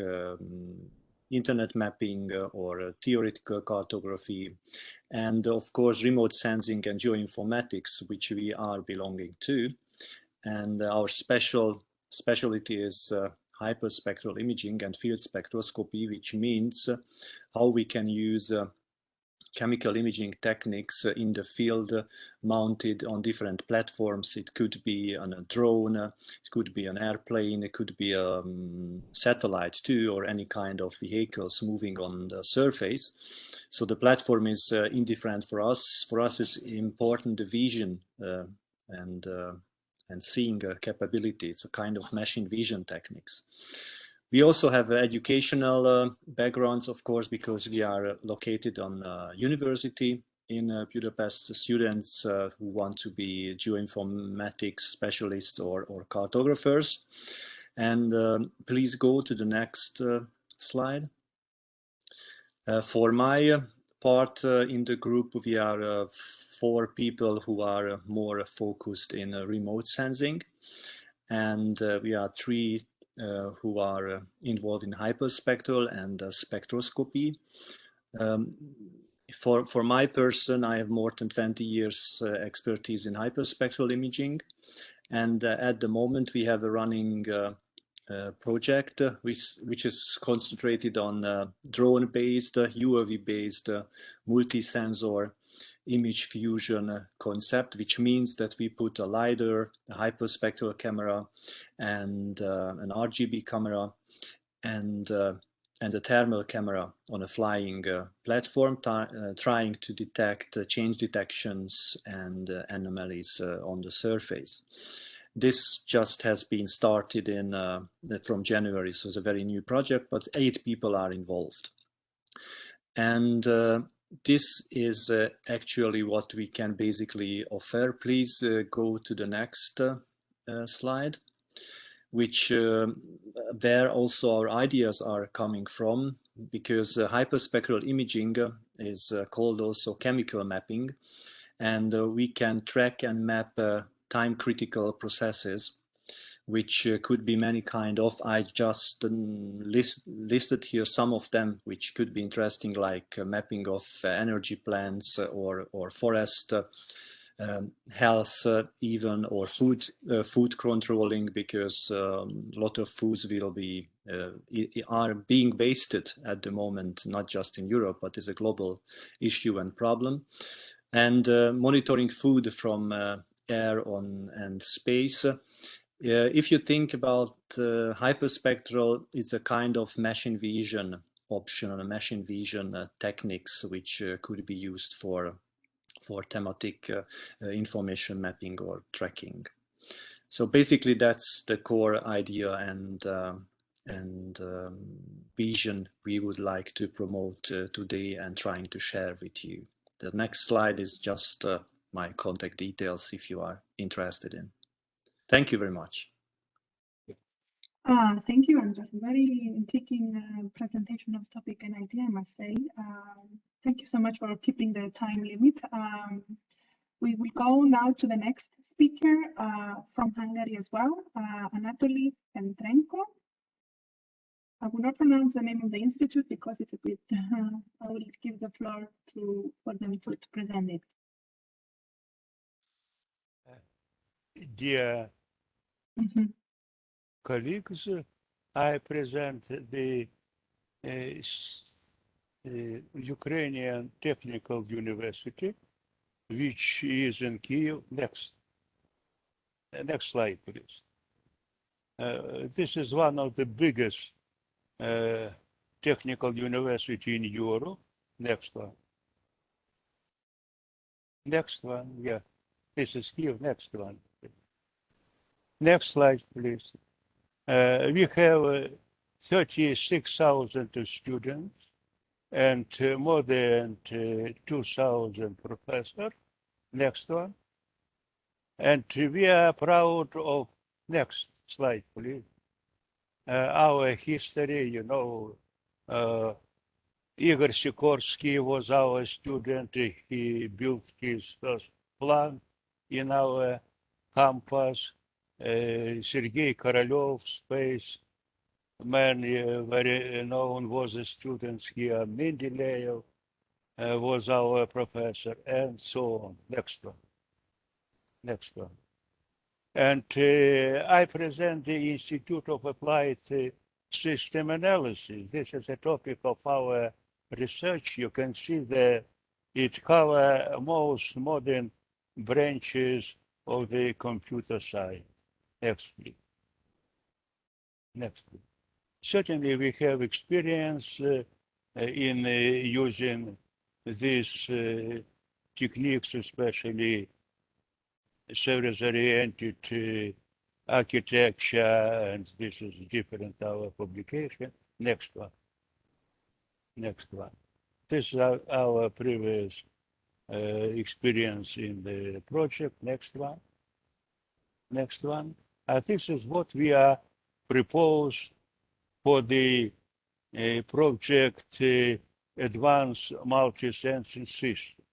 internet mapping or theoretical cartography, and of course remote sensing and geoinformatics, which we are belonging to. And our specialty is hyperspectral imaging and field spectroscopy, which means how we can use chemical imaging techniques in the field mounted on different platforms. It could be on a drone, it could be an airplane, it could be a satellite too, or any kind of vehicles moving on the surface. So the platform is indifferent for us. For us is important the vision and seeing capability. It's a kind of machine vision techniques. We also have educational backgrounds, of course, because we are located on university in Budapest. Students who want to be geoinformatics specialists or cartographers. And please go to the next slide. For my part in the group, we are 4 people who are more focused in remote sensing, and we are 3 who are involved in hyperspectral and spectroscopy. For my person, I have more than 20 years expertise in hyperspectral imaging, and at the moment we have a running project which is concentrated on drone-based, UAV-based, multi-sensor image fusion concept, which means that we put a LiDAR, a hyperspectral camera, and an RGB camera, and a thermal camera on a flying platform, trying to detect change detections and anomalies on the surface. This just has been started from January, so it's a very new project, but 8 people are involved. And this is actually what we can basically offer. Please go to the next slide, which where also our ideas are coming from, because hyperspectral imaging is called also chemical mapping, and we can track and map time critical processes, which could be many kind of. I just listed here some of them, which could be interesting, like mapping of energy plants or forest health, even, or food controlling, because a lot of foods will be are being wasted at the moment, not just in Europe, but is a global issue and problem. And monitoring food from air and space. If you think about hyperspectral, it's a kind of machine vision option, or machine vision techniques, which could be used for thematic information mapping or tracking. So basically, that's the core idea and vision we would like to promote today and trying to share with you. The next slide is just my contact details if you are interested in. Thank you very much. Thank you, and just a very intriguing presentation of topic and idea, I must say. Thank you so much for keeping the time limit. We will go now to the next speaker from Hungary as well, Anatoly Petrenko. I will not pronounce the name of the institute because it's a bit, I will give the floor for them to present it. Dear colleagues, I present the Ukrainian Technical University, which is in Kyiv. Next slide, please. This is one of the biggest technical university in Europe. Next one. Next one, yeah. This is Kyiv. Next one. Next slide, please. We have 36,000 students and more than 2,000 professors. Next one. And we are proud of, next slide, please. Our history, you know, Igor Sikorsky was our student. He built his first plant in our campus. Sergei Korolev, space man, very known, was a student here. Mendeleev was our professor, and so on. Next one. Next one. And I present the Institute of Applied System Analysis. This is a topic of our research. You can see that it covers most modern branches of the computer science. Next, please. Next, please. Certainly, we have experience in using these techniques, especially service-oriented architecture, and this is different our publication. Next one. Next one. This is our previous experience in the project. Next one. Next one. This is what we are proposed for the project Advanced Multi-Sensing System.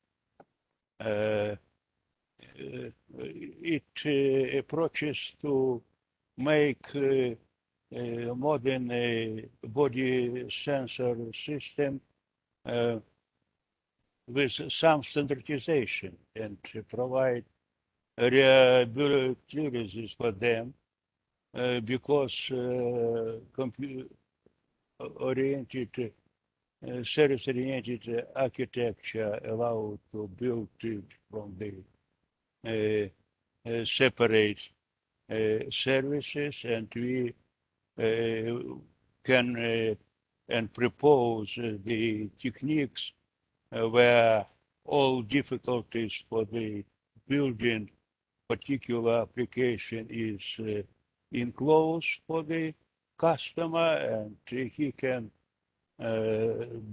It approaches to make modern body sensor system with some standardization and provide reliability for them because service-oriented architecture allowed to build it from the separate services, and we can and propose the techniques where all difficulties for the building particular application is enclosed for the customer, and he can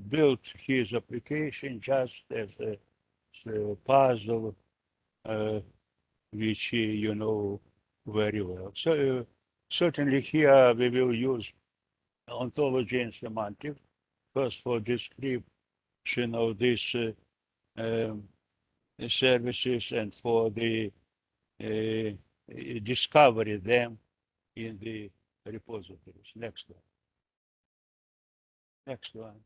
build his application just as a puzzle, which you know very well. So certainly here we will use ontology and semantics first for description of these services and for the discovery them in the repositories. Next one. Next one.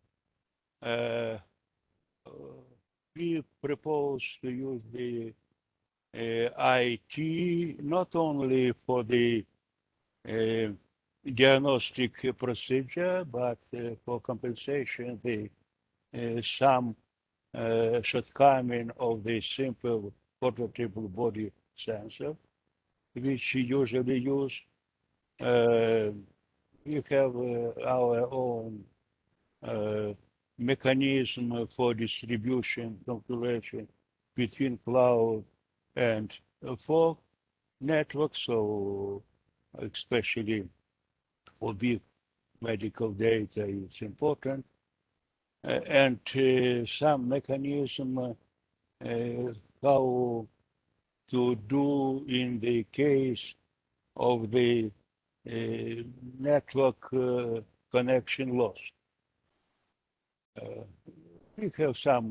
We propose to use the IT not only for the diagnostic procedure, but for compensation the some shortcoming of the simple portable body sensor, which usually use. We have our own mechanism for distribution calculation between cloud and fog network, so especially for big medical data it's important, and some mechanism how to do in the case of the network connection loss. We have some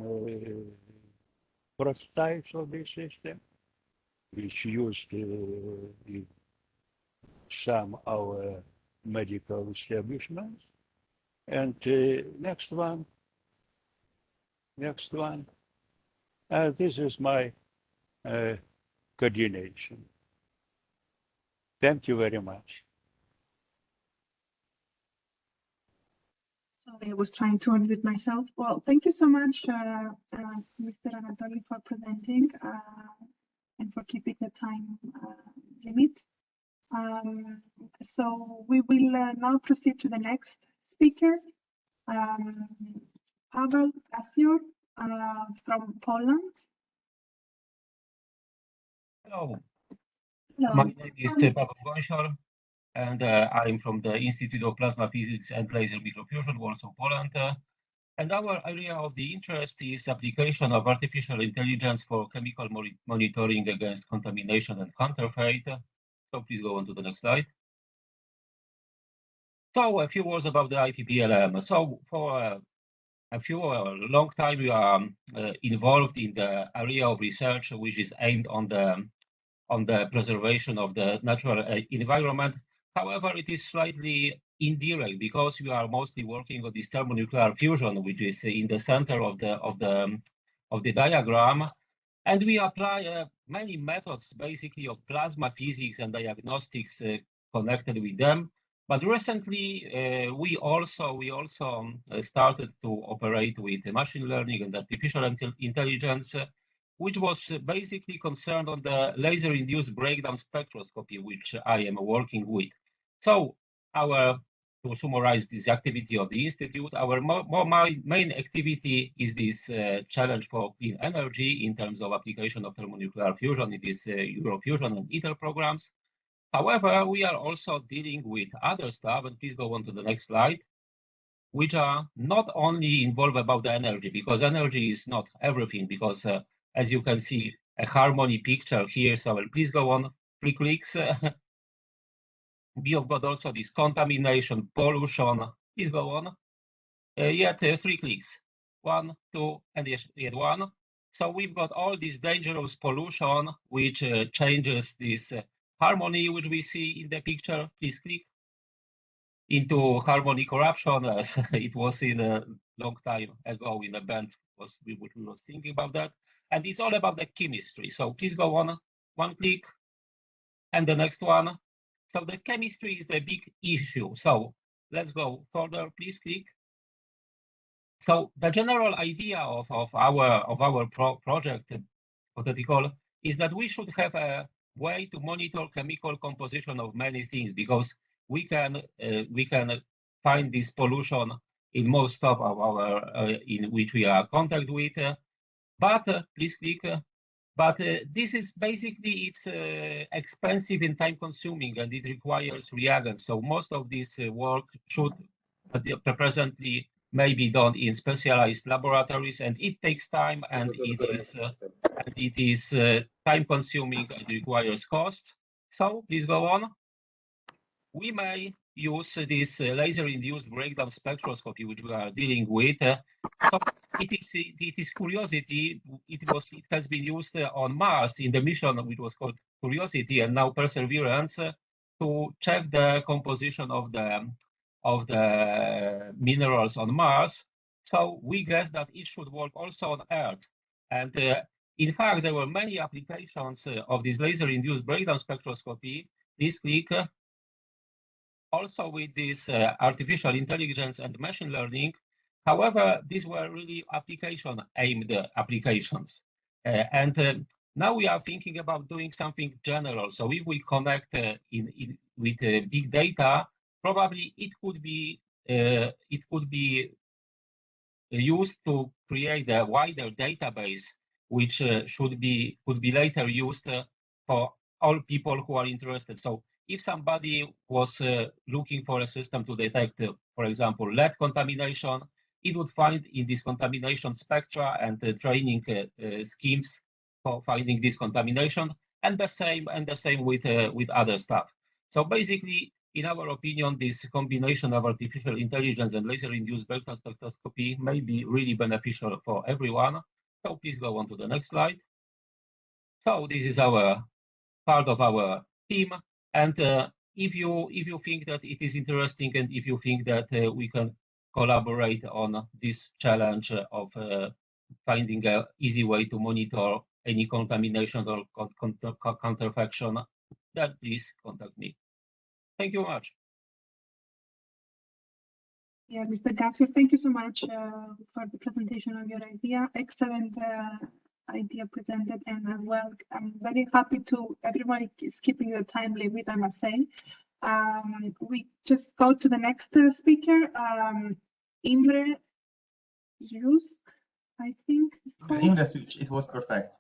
prototypes of this system, which used in some our medical establishments. And next one. This is my coordination. Thank you very much. Sorry, I was trying to unmute myself. Well, thank you so much, Mr. Anatoly, for presenting and for keeping the time limit. So we will now proceed to the next speaker, Paweł Kasior from Poland. Hello. Hello. My name is Paweł Kasior, and I'm from the Institute of Plasma Physics and Laser Microfusion, Warsaw, Poland. And our area of the interest is application of artificial intelligence for chemical monitoring against contamination and counterfeit. So please go on to the next slide. So a few words about the IPPLM. So for a long time, we are involved in the area of research which is aimed on the preservation of the natural environment. However, it is slightly indirect because we are mostly working on this thermonuclear fusion, which is in the center of the diagram, and we apply many methods basically of plasma physics and diagnostics connected with them. But recently, we also started to operate with machine learning and artificial intelligence, which was basically concerned on the laser-induced breakdown spectroscopy, which I am working with. So to summarize this activity of the Institute, our main activity is this challenge for clean energy in terms of application of thermonuclear fusion. It is Eurofusion and ITER programs. However, we are also dealing with other stuff, and please go on to the next slide, which are not only involved about the energy, because energy is not everything, because as you can see, a harmony picture here, so please go on, 3 clicks. We have got also this contamination, pollution, please go on, yet 3 clicks, 1, 2, and yet 1. So we've got all this dangerous pollution, which changes this harmony, which we see in the picture, please click, into harmony corruption, as it was in a long time ago in a band, we was thinking about that. And it's all about the chemistry. So please go on, 1 click, and the next one. So the chemistry is the big issue. So let's go further, please click. So the general idea of our project, hypothetical, is that we should have a way to monitor chemical composition of many things, because we can find this pollution in most of our in which we are in contact with. But please click. But this is basically, it's expensive and time consuming, and it requires reagents. So most of this work should presently may be done in specialized laboratories, and it takes time, and it is time consuming and requires costs. So please go on. We may use this laser-induced breakdown spectroscopy, which we are dealing with. So it is Curiosity. It has been used on Mars in the mission which was called Curiosity, and now Perseverance, to check the composition of the minerals on Mars. So we guess that it should work also on Earth. And in fact, there were many applications of this laser-induced breakdown spectroscopy. Please click. Also with this artificial intelligence and machine learning. However, these were really application-aimed applications. Now we are thinking about doing something general. So if we connect with big data, probably it could be used to create a wider database, which could be later used for all people who are interested. So if somebody was looking for a system to detect, for example, lead contamination, it would find in this contamination spectra and training schemes for finding this contamination, and the same with other stuff. So basically, in our opinion, this combination of artificial intelligence and laser-induced breakdown spectroscopy may be really beneficial for everyone. So please go on to the next slide. So this is our part of our team. And if you think that it is interesting, and if you think that we can collaborate on this challenge of finding an easy way to monitor any contamination or counterfection, then please contact me. Thank you much. Yeah, Mr. Gassio, thank you so much for the presentation of your idea. Excellent idea presented, and as well, I'm very happy to everybody is keeping the time limit, I must say. We just go to the next speaker, Imre Zhusk, I think it's called. Imre switch, it was perfect.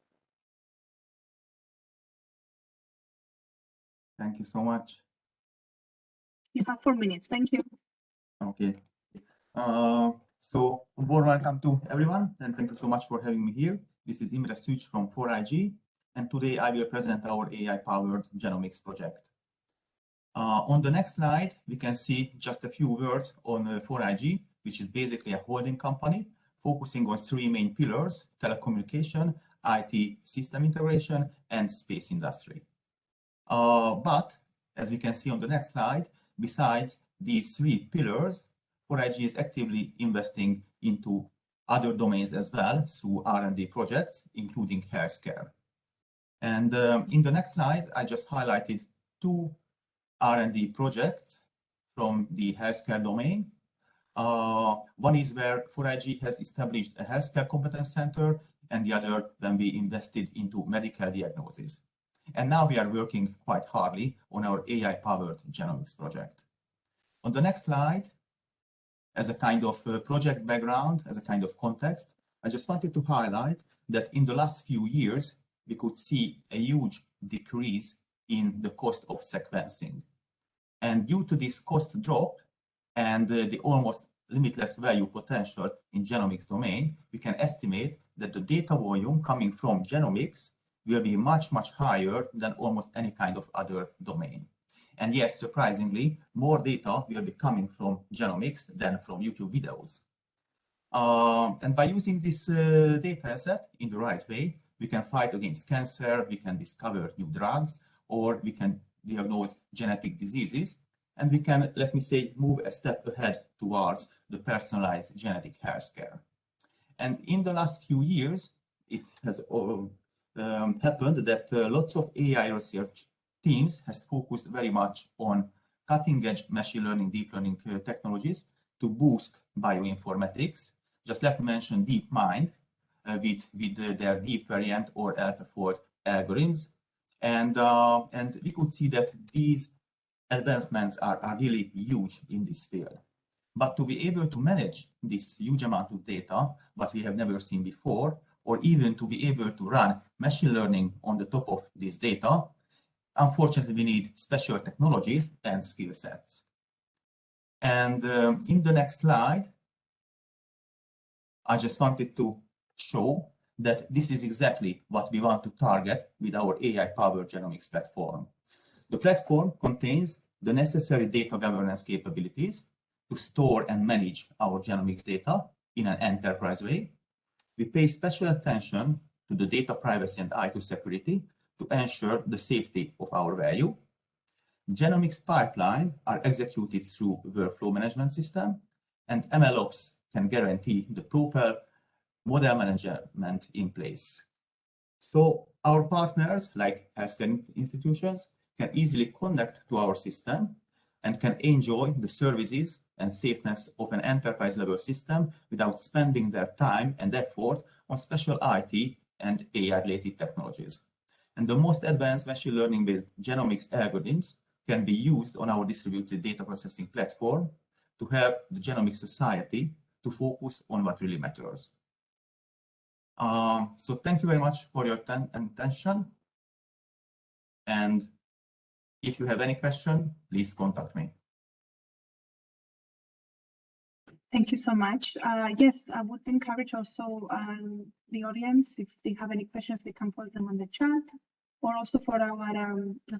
Thank you so much. You have 4 minutes. Thank you. Okay. So warm welcome to everyone, and thank you so much for having me here. This is Imre Switch from 4IG, and today I will present our AI-powered genomics project. On the next slide, we can see just a few words on 4IG, which is basically a holding company focusing on 3 main pillars: telecommunication, IT system integration, and space industry. But as you can see on the next slide, besides these 3 pillars, 4IG is actively investing into other domains as well through R&D projects, including healthcare. And in the next slide, I just highlighted 2 R&D projects from the healthcare domain. One is where 4IG has established a healthcare competence center, and the other when we invested into medical diagnosis. And now we are working quite hardly on our AI-powered genomics project. On the next slide, as a kind of project background, as a kind of context, I just wanted to highlight that in the last few years, we could see a huge decrease in the cost of sequencing. And due to this cost drop and the almost limitless value potential in genomics domain, we can estimate that the data volume coming from genomics will be much, much higher than almost any kind of other domain. And yes, surprisingly, more data will be coming from genomics than from YouTube videos. And by using this data set in the right way, we can fight against cancer, we can discover new drugs, or we can diagnose genetic diseases, and we can, let me say, move a step ahead towards the personalized genetic healthcare. And in the last few years, it has happened that lots of AI research teams has focused very much on cutting-edge machine learning, deep learning technologies to boost bioinformatics. Just let me mention DeepMind with their deep variant or AlphaFold algorithms. And we could see that these advancements are really huge in this field. But to be able to manage this huge amount of data, what we have never seen before, or even to be able to run machine learning on the top of this data, unfortunately, we need special technologies and skill sets. And in the next slide, I just wanted to show that this is exactly what we want to target with our AI-powered genomics platform. The platform contains the necessary data governance capabilities to store and manage our genomics data in an enterprise way. We pay special attention to the data privacy and IT security to ensure the safety of our value. Genomics pipelines are executed through workflow management system, and MLOps can guarantee the proper model management in place. So our partners, like healthcare institutions, can easily connect to our system and can enjoy the services and safeness of an enterprise-level system without spending their time and effort on special IT and AI-related technologies. And the most advanced machine learning-based genomics algorithms can be used on our distributed data processing platform to help the genomic society to focus on what really matters. So thank you very much for your attention. And if you have any question, please contact me. Thank you so much. Yes, I would encourage also the audience, if they have any questions, they can post them on the chat, or also for our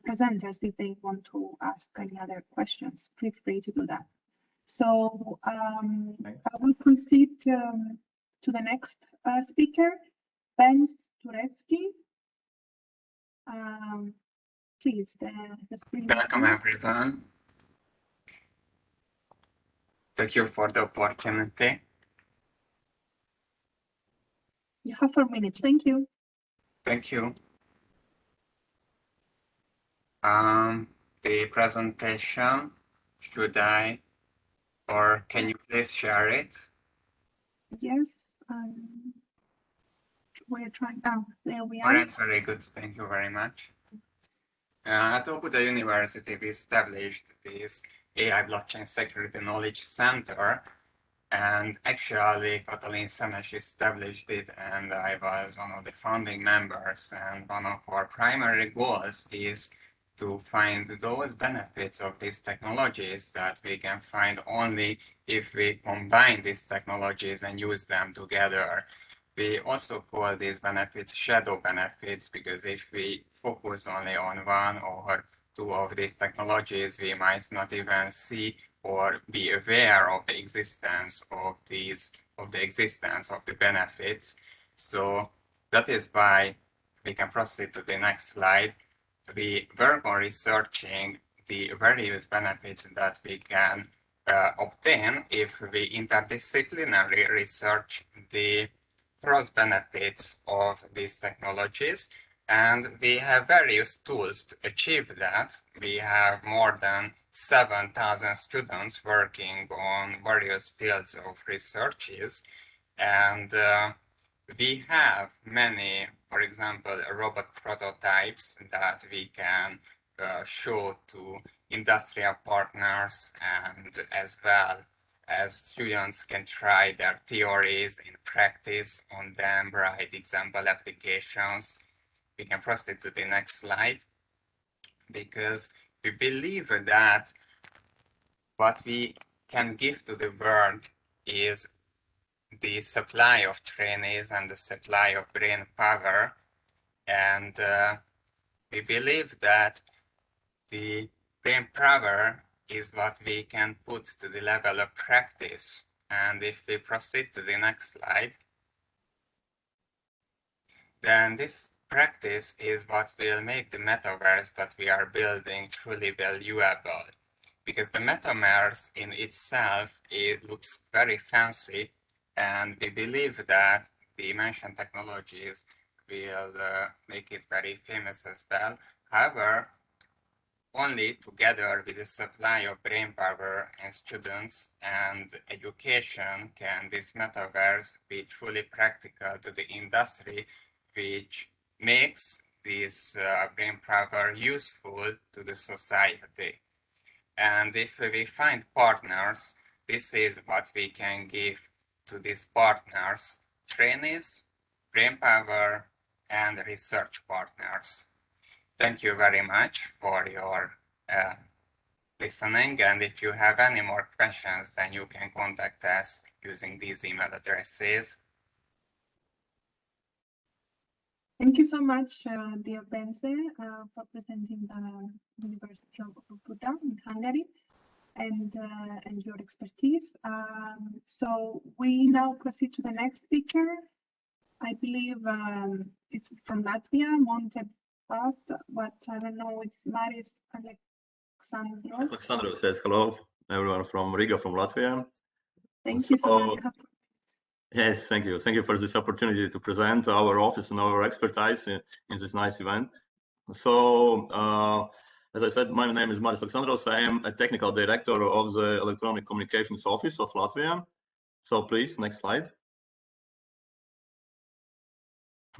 presenters, if they want to ask any other questions, feel free to do that. So I will proceed to the next speaker, Ben Sturecki. Please, the screen. Welcome, everyone. Thank you for the opportunity. You have 4 minutes. Thank you. Thank you. The presentation, should I, or can you please share it? Yes. We're trying. Oh, there we are. All right, very good. Thank you very much. At Okuda University, we established this AI Blockchain Security Knowledge Center, and actually Katalin Szemes established it, and I was one of the founding members, and one of our primary goals is to find those benefits of these technologies that we can find only if we combine these technologies and use them together. We also call these benefits shadow benefits, because if we focus only on one or two of these technologies, we might not even see or be aware of the existence of the benefits. So that is why we can proceed to the next slide. We work on researching the various benefits that we can obtain if we interdisciplinarily research the cross benefits of these technologies, and we have various tools to achieve that. We have more than 7,000 students working on various fields of researches, and we have many, for example, robot prototypes that we can show to industrial partners, and as well as students can try their theories in practice on them, write example applications. We can proceed to the next slide, because we believe that what we can give to the world is the supply of trainees and the supply of brain power. And we believe that the brain power is what we can put to the level of practice. And if we proceed to the next slide, then this practice is what will make the metaverse that we are building truly valuable. Because the metaverse in itself, it looks very fancy, and we believe that the mentioned technologies will make it very famous as well. However, only together with the supply of brain power and students and education can this metaverse be truly practical to the industry, which makes this brain power useful to the society. And if we find partners, this is what we can give to these partners: trainees brainpower, and research partners. Thank you very much for your listening, and if you have any more questions, then you can contact us using these email addresses. Thank you so much, dear Bence, for presenting the University of Buda in Hungary and your expertise. So we now proceed to the next speaker. I believe it's from Latvia, Monte Palt, but I don't know, it's Maris Alexandros. Alexandros says hello, everyone from Riga, from Latvia. Thank you so much. Yes, thank you. Thank you for this opportunity to present our office and our expertise in this nice event. So, as I said, my name is Maris Alexandros. I am a technical director of the Electronic Communications Office of Latvia. So please, next slide.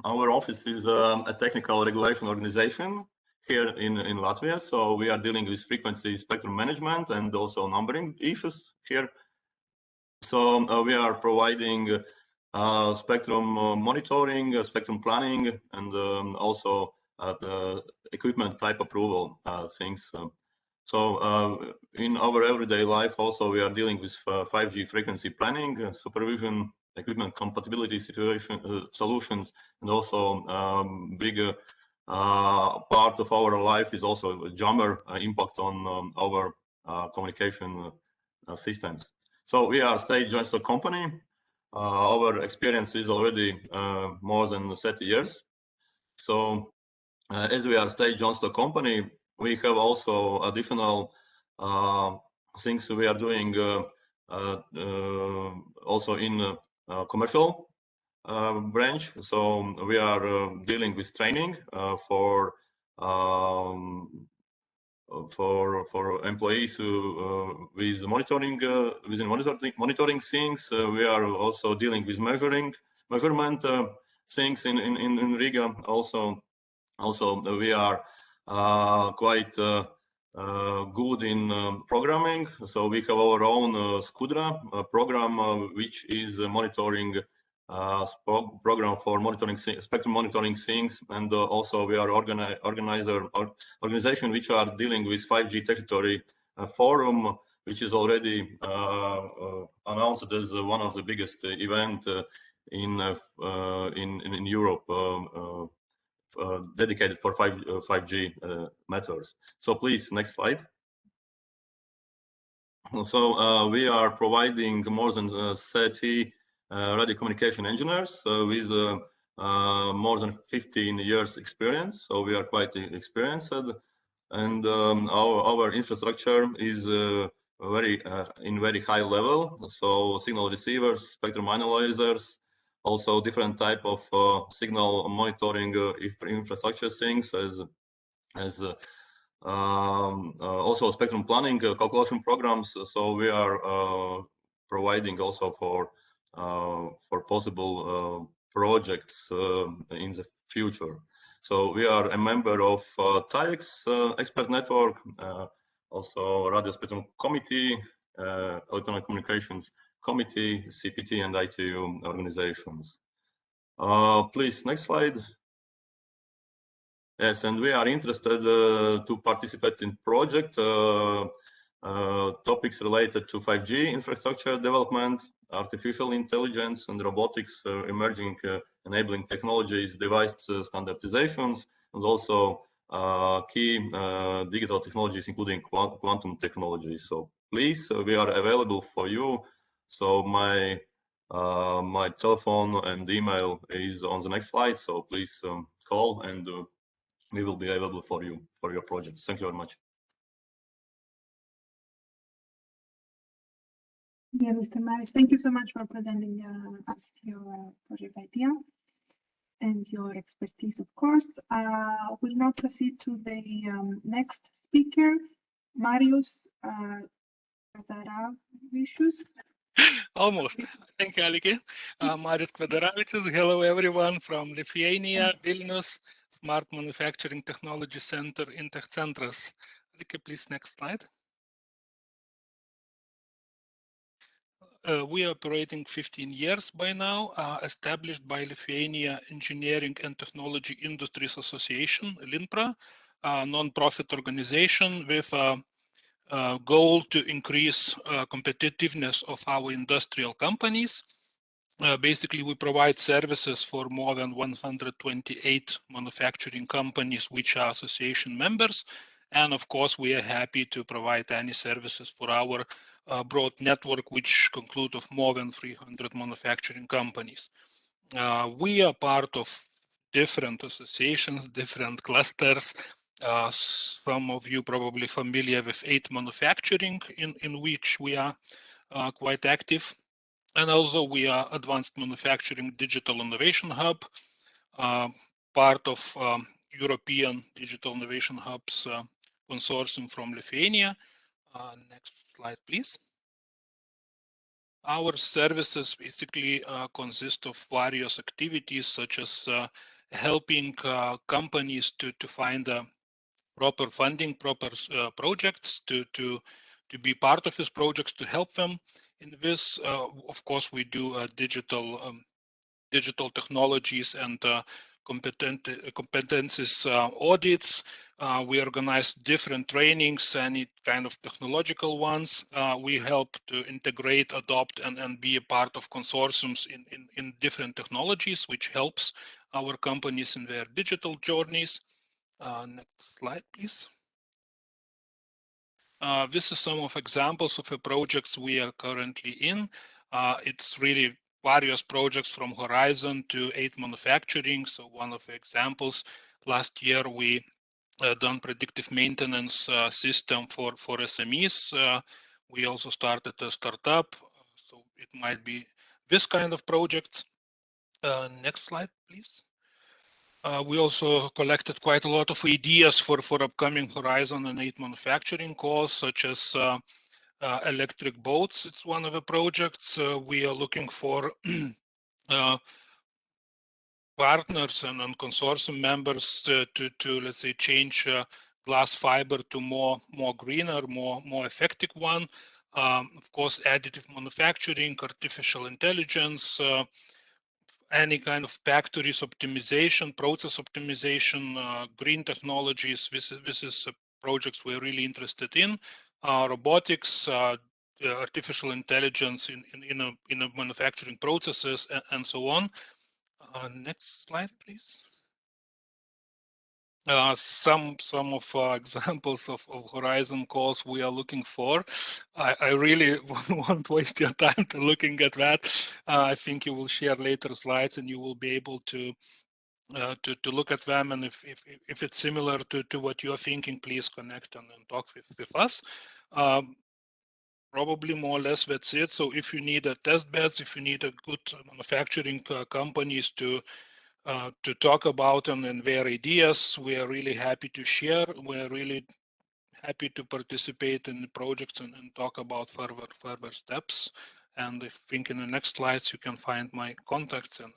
Our office is a technical regulation organization here in Latvia. So we are dealing with frequency spectrum management and also numbering issues here. So we are providing spectrum monitoring, spectrum planning, and also the equipment type approval things. So in our everyday life also we are dealing with 5G frequency planning, supervision, equipment compatibility solutions, and also bigger part of our life is also a jammer impact on our communication systems. So we are state-joint stock company. Our experience is already more than 30 years. So as we are state-joint stock company, we have also additional things we are doing also in commercial branch. So we are dealing with training for employees who with monitoring monitoring things. We are also dealing with measurement things in Riga. Also we are quite good in programming. So we have our own Skudra program, which is monitoring program for monitoring spectrum monitoring things, and also we are organization which are dealing with 5G territory forum, which is already announced as one of the biggest event in Europe dedicated for 5G matters. So please, next slide. So we are providing more than 30 radio communication engineers with more than 15 years experience. So we are quite experienced, and our infrastructure is very high level. So signal receivers, spectrum analyzers, also different type of signal monitoring infrastructure things as also spectrum planning calculation programs. So we are providing also for possible projects in the future. So we are a member of TAEX expert network, also Radio Spectrum Committee, Electronic Communications Committee, CPT, and ITU organizations. Please, next slide. Yes, and we are interested to participate in project topics related to 5G infrastructure development, artificial intelligence and robotics, emerging enabling technologies, device standardizations, and also key digital technologies, including quantum technology. So please, we are available for you. So my telephone and email is on the next slide. So please call, and we will be available for you for your projects. Thank you very much. Yeah, Mr. Maris, thank you so much for presenting us your project idea and your expertise, of course. We'll now proceed to the next speaker, Marius Kvedaravičius. Almost. Thank you, Aliki. Marius Kvedaravičius. Hello, everyone from Lithuania, Vilnius, Smart Manufacturing Technology Center in Techcentras. Aliki, please, next slide. we are operating 15 years by now, established by Lithuania Engineering and Technology Industries Association, LINPRA, a non-profit organization with a goal to increase competitiveness of our industrial companies. Basically, we provide services for more than 128 manufacturing companies which are association members. And of course, we are happy to provide any services for our broad network, which concludes of more than 300 manufacturing companies. We are part of different associations, different clusters. Some of you probably familiar with 8 manufacturing, in which we are quite active. And also we are Advanced Manufacturing Digital Innovation Hub, part of European Digital Innovation Hubs consortium from Lithuania. Next slide, please. Our services basically consist of various activities, such as helping companies to find proper funding, proper projects, to be part of these projects, to help them in this. Of course, we do digital technologies and competencies audits. We organize different trainings, any kind of technological ones. We help to integrate, adopt, and be a part of consortiums in different technologies, which helps our companies in their digital journeys. Next slide, please. This is some of examples of the projects we are currently in. It's really various projects from Horizon to 8 Manufacturing. So one of the examples, last year we done predictive maintenance system for SMEs. We also started a startup, so it might be this kind of projects. Next slide, please. We also collected quite a lot of ideas for upcoming Horizon and 8 Manufacturing calls, such as electric boats. It's one of the projects. We are looking for partners and consortium members to let's say change glass fiber to more greener, more effective one. Of course, additive manufacturing, artificial intelligence, any kind of factories optimization, process optimization, green technologies. This is projects we're really interested in. Robotics, artificial intelligence in a manufacturing processes, and so on. Next slide, please. Some of examples of Horizon calls we are looking for. I really won't waste your time to looking at that. I think you will share later slides and you will be able to look at them, and if it's similar to what you're thinking, please connect and talk with us. Probably more or less that's it. So if you need a test beds, if you need a good manufacturing companies to talk about and their ideas, we are really happy to share. We're really happy to participate in the projects and talk about further steps. And I think in the next slides you can find my contacts, and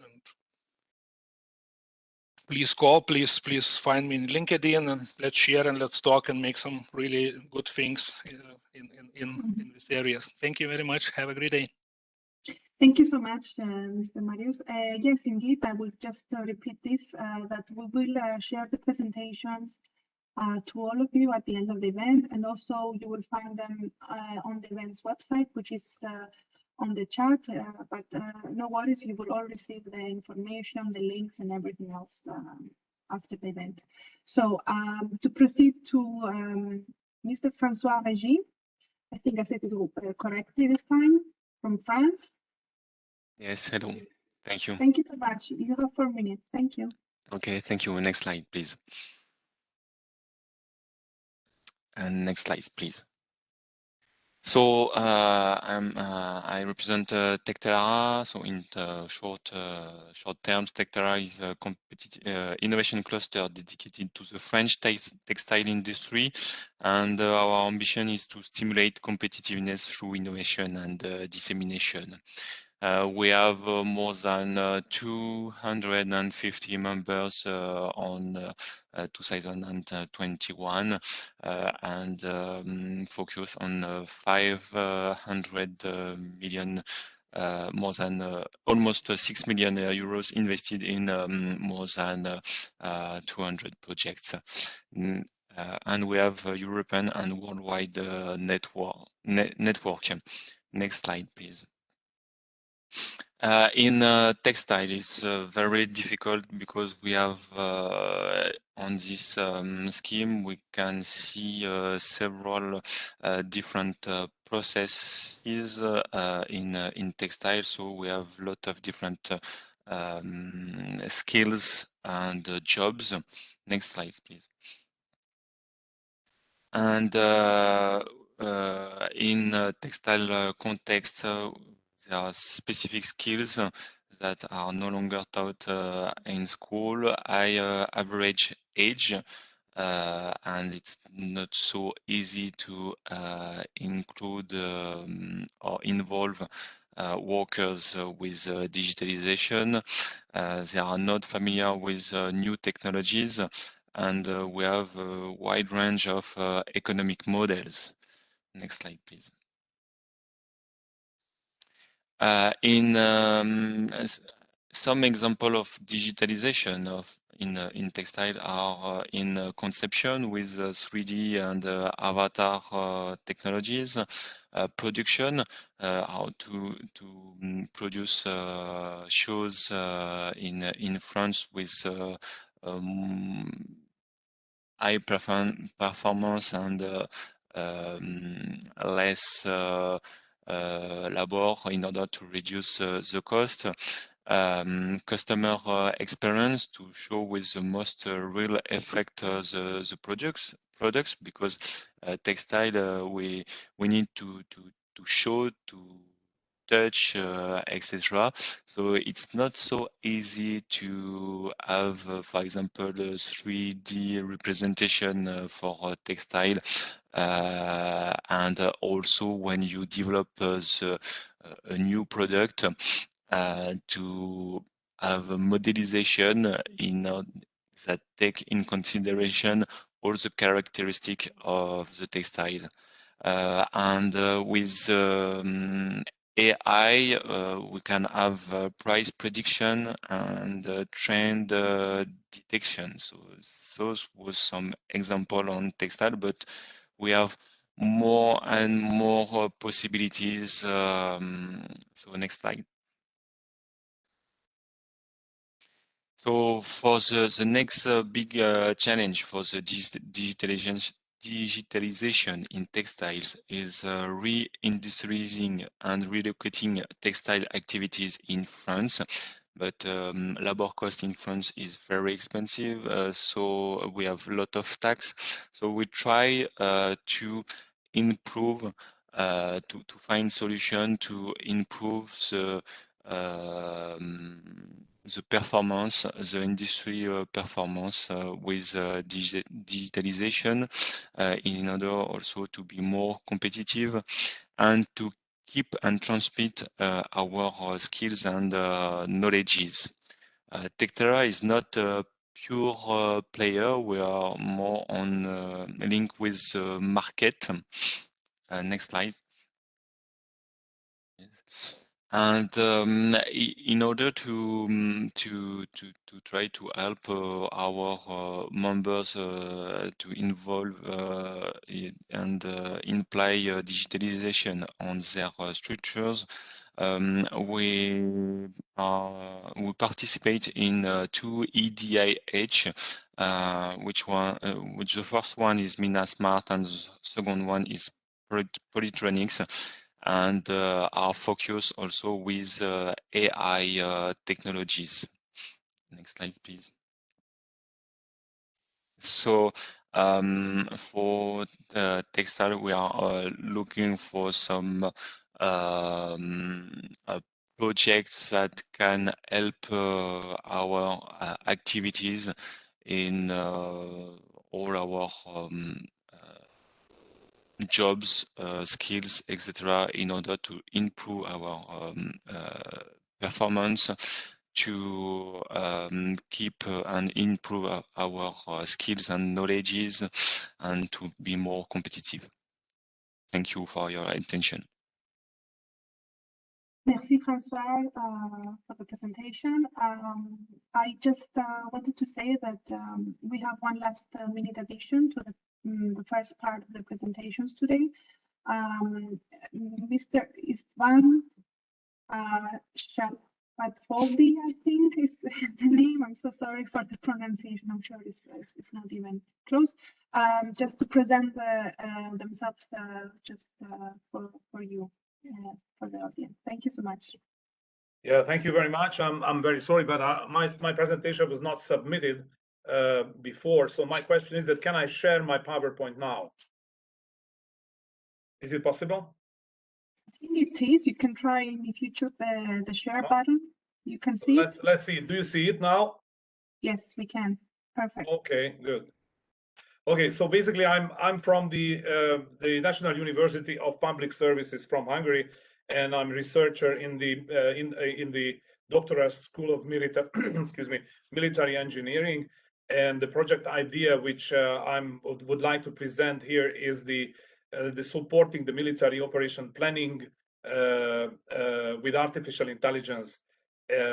please call, please find me in LinkedIn, and let's share and let's talk and make some really good things in these areas. Thank you very much. Have a great day. Thank you so much, Mr. Marius. Yes, indeed, I will just repeat this, that we will share the presentations to all of you at the end of the event, and also you will find them on the event's website, which is on the chat, but no worries, you will all receive the information, the links, and everything else after the event. So to proceed to Mr. Francois Régis, I think I said it correctly this time, from France. Yes, hello. Thank you. Thank you so much. You have 4 minutes. Thank you. Okay, thank you. Next slide, please. And next slide, please. So I represent Tectera. So in the short terms, Tectera is a competitive innovation cluster dedicated to the French textile industry, and our ambition is to stimulate competitiveness through innovation and dissemination. We have more than 250 members on 2021 and focus on 500 million, more than almost 6 million euros invested in more than 200 projects. And we have a European and worldwide network. Next slide, please. In textile, it's very difficult because we have on this scheme, we can see several different processes in textile. So we have a lot of different skills and jobs. Next slide, please. And in textile context, there are specific skills that are no longer taught in school. High average age, and it's not so easy to include or involve workers with digitalization. They are not familiar with new technologies, and we have a wide range of economic models. Next slide, please. In some example of digitalization in textile are in conception with 3D and avatar technologies, production, how to produce shows in France with high performance and less labor in order to reduce the cost. Customer experience to show with the most real effect the products, because textile we need to show, to touch, etc. So it's not so easy to have, for example, a 3D representation for textile, and also when you develop a new product, to have a modelization that take in consideration all the characteristics of the textile. And with AI, we can have price prediction and trend detection. So those was some example on textile, but we have more and more possibilities. So next slide. So for the next big challenge for the digitalization in textiles is re-industrializing and relocating textile activities in France. But labor cost in France is very expensive, so we have a lot of tax. So we try to improve, to find solution to improve the performance, the industry performance with digitalization in order also to be more competitive and to keep and transmit our skills and knowledges. Tectera is not a pure player. We are more on link with the market. Next slide. Yes. And in order to try to help our members to involve and imply digitalization on their structures, we participate in 2 EDIH, which the first one is Mina Smart and the second one is Polytronics, and our focus also with AI technologies. Next slide, please. So for the textile, we are looking for some projects that can help our activities in all our jobs, skills, etc., in order to improve our performance, to keep and improve our skills and knowledges, and to be more competitive. Thank you for your attention. Merci, François, for the presentation. I just wanted to say that we have one last minute addition to the first part of the presentations today. Mr. Istvan Shatfoldi, I think is the name. I'm so sorry for the pronunciation. I'm sure it's not even close. Just to present themselves just for you, for the audience. Thank you so much. Yeah, thank you very much. I'm very sorry, but my presentation was not submitted before. So my question is that can I share my PowerPoint now? Is it possible? I think it is. You can try, and if you choose the share button, you can see it. Let's see. Do you see it now? Yes, we can. Perfect. Okay, good. Okay, so basically, I'm from the National University of Public Services from Hungary, and I'm a researcher in the doctoral school of military engineering. And the project idea which I would like to present here is the supporting the military operation planning with artificial intelligence.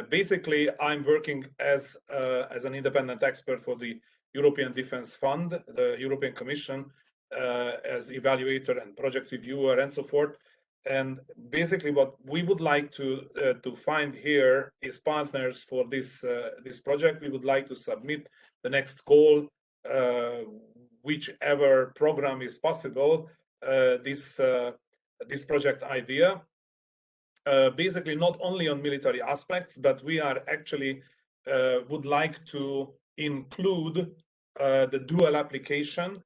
Basically, I'm working as an independent expert for the European Defence Fund, the European Commission, as evaluator and project reviewer and so forth. And basically, what we would like to find here is partners for this project. We would like to submit the next call, whichever program is possible. This project idea, basically not only on military aspects, but we are actually would like to include the dual application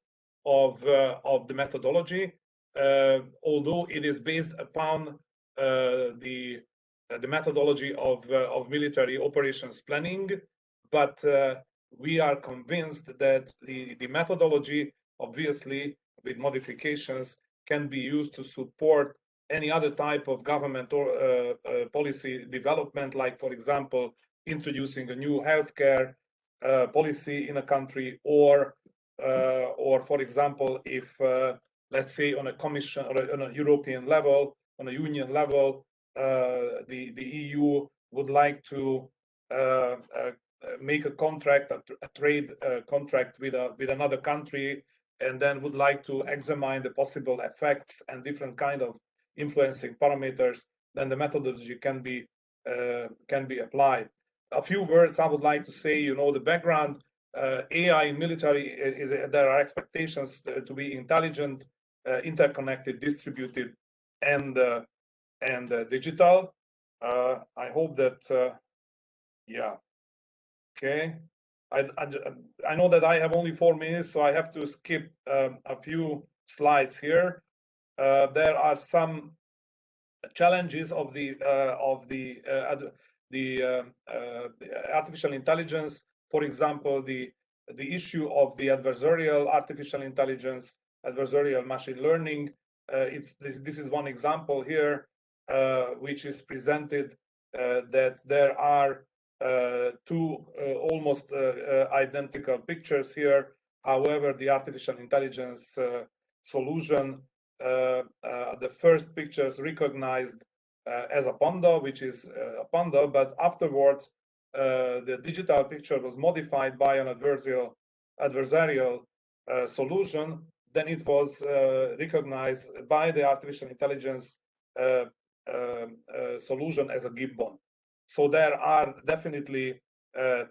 of the methodology, although it is based upon the methodology of military operations planning, but we are convinced that the methodology, obviously with modifications, can be used to support any other type of government or policy development, like, for example, introducing a new healthcare policy in a country, or for example, if let's say on a commission or on a European level, on a union level, the EU would like to make a contract, a trade contract with another country, and then would like to examine the possible effects and different kind of influencing parameters, then the methodology can be applied. A few words I would like to say. You know, the background, AI in military is there are expectations to be intelligent, interconnected, distributed, and digital. I hope that yeah. Okay. I know that I have only 4 minutes, so I have to skip a few slides here. There are some challenges of the artificial intelligence. For example, the issue of the adversarial artificial intelligence, adversarial machine learning. This is one example here, which is presented that there are two almost identical pictures here. However, the artificial intelligence solution, the first pictures recognized as a panda, which is a panda, but afterwards the digital picture was modified by an adversarial solution. Then it was recognized by the artificial intelligence solution as a gibbon. So there are definitely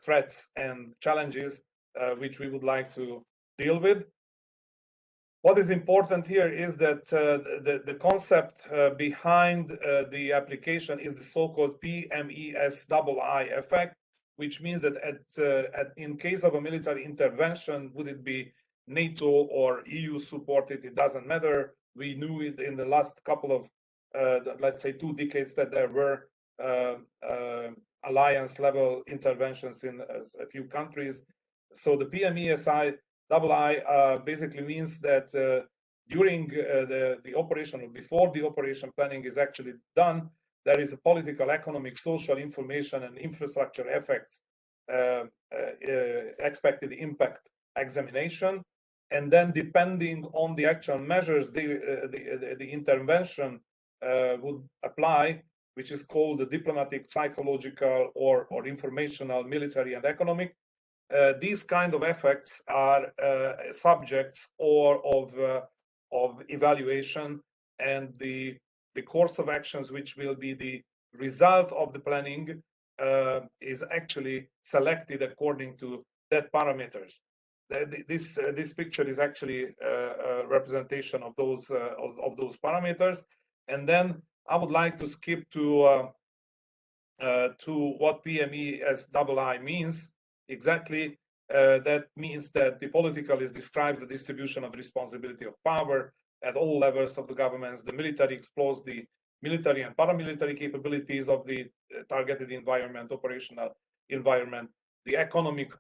threats and challenges which we would like to deal with. What is important here is that the concept behind the application is the so-called PMESII effect, which means that in case of a military intervention, would it be NATO or EU supported, it doesn't matter. We knew it in the last couple of, let's say, 2 decades that there were alliance level interventions in a few countries. So the PMESII basically means that during the operation or before the operation planning is actually done, there is a political, economic, social, information, and infrastructure effects expected impact examination, and then depending on the actual measures the intervention would apply, which is called the diplomatic, psychological, or informational, military, and economic. These kind of effects are subjects of evaluation, and the course of actions which will be the result of the planning is actually selected according to that parameters. This picture is actually a representation of those parameters, and then I would like to skip to what PME-SII means exactly. That means that the political is describes the distribution of responsibility of power at all levels of the governments. The military explores the military and paramilitary capabilities of the targeted environment, operational environment. The economic,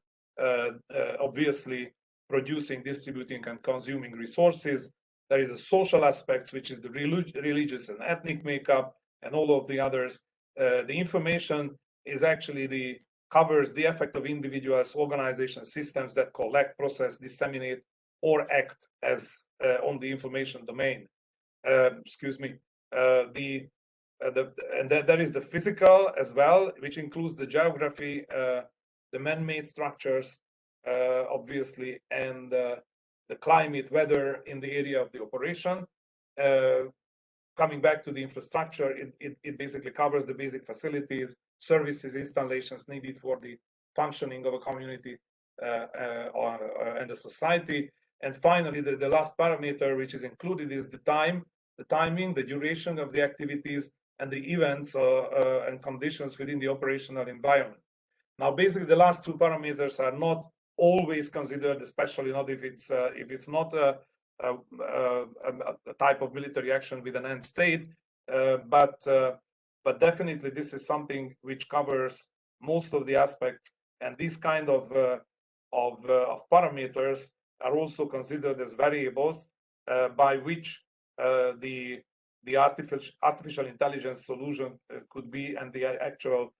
obviously, producing, distributing, and consuming resources. There is a social aspect, which is the religious and ethnic makeup, and all of the others. The information is actually covers the effect of individuals, organizations, systems that collect, process, disseminate, or act as on the information domain. Excuse me. And there is the physical as well, which includes the geography, the man-made structures, obviously, and the climate, weather in the area of the operation. Coming back to the infrastructure, it basically covers the basic facilities, services, installations needed for the functioning of a community and a society. And finally, the last parameter which is included is the timing, the duration of the activities, and the events and conditions within the operational environment. Now, basically, the last two parameters are not always considered, especially not if it's not a type of military action with an end state, but definitely this is something which covers most of the aspects, and these kind of parameters are also considered as variables by which the artificial intelligence solution could be, and the actual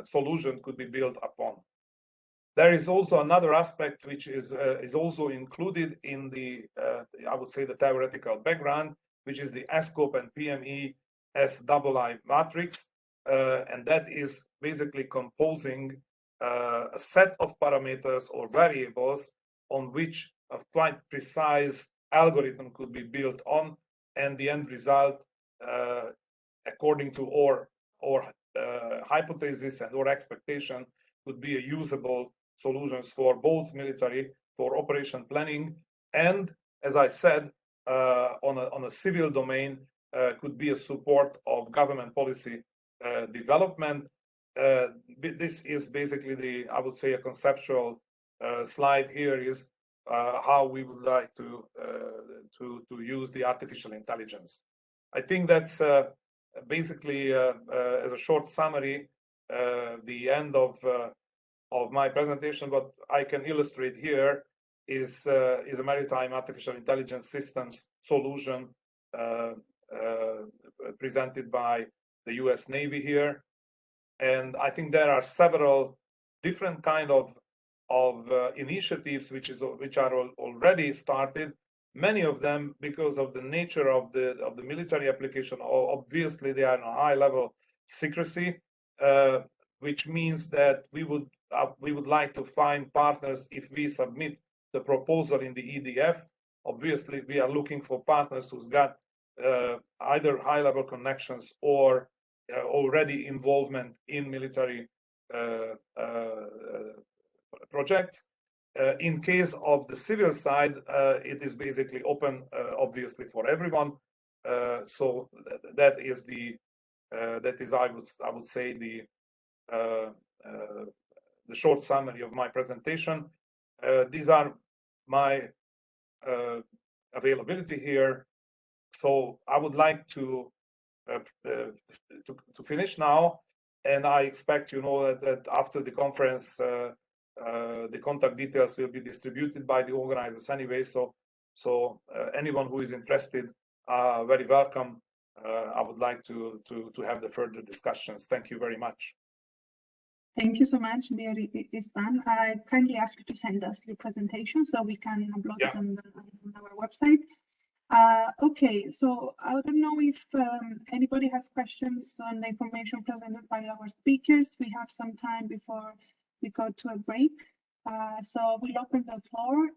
solution could be built upon. There is also another aspect which is also included in the I would say the theoretical background, which is the SCOPE and PME-SII matrix, and that is basically composing a set of parameters or variables on which a quite precise algorithm could be built on, and the end result, according to our hypothesis and our expectation, could be a usable solutions for both military, for operation planning, and as I said, on a civil domain, could be a support of government policy development. This is basically I would say, a conceptual slide here is how we would like to use the artificial intelligence. I think that's basically, as a short summary, the end of my presentation. What I can illustrate here is a maritime artificial intelligence systems solution presented by the U.S. Navy here, and I think there are several different kind of initiatives which are already started. Many of them, because of the nature of the military application, obviously they are in a high level secrecy, which means that we would like to find partners if we submit the proposal in the EDF. Obviously, we are looking for partners who's got either high level connections or already involvement in military projects. In case of the civil side, it is basically open, obviously, for everyone. So that is I would say the short summary of my presentation. These are my availability here. So I would like to finish now, and I expect that after the conference The contact details will be distributed by the organizers anyway. So anyone who is interested, very welcome. I would like to have the further discussions. Thank you very much. Thank you so much, dear Istvan. I kindly ask you to send us your presentation so we can upload it on our website. Okay, so I don't know if anybody has questions on the information presented by our speakers. We have some time before we go to a break. So we'll open the floor.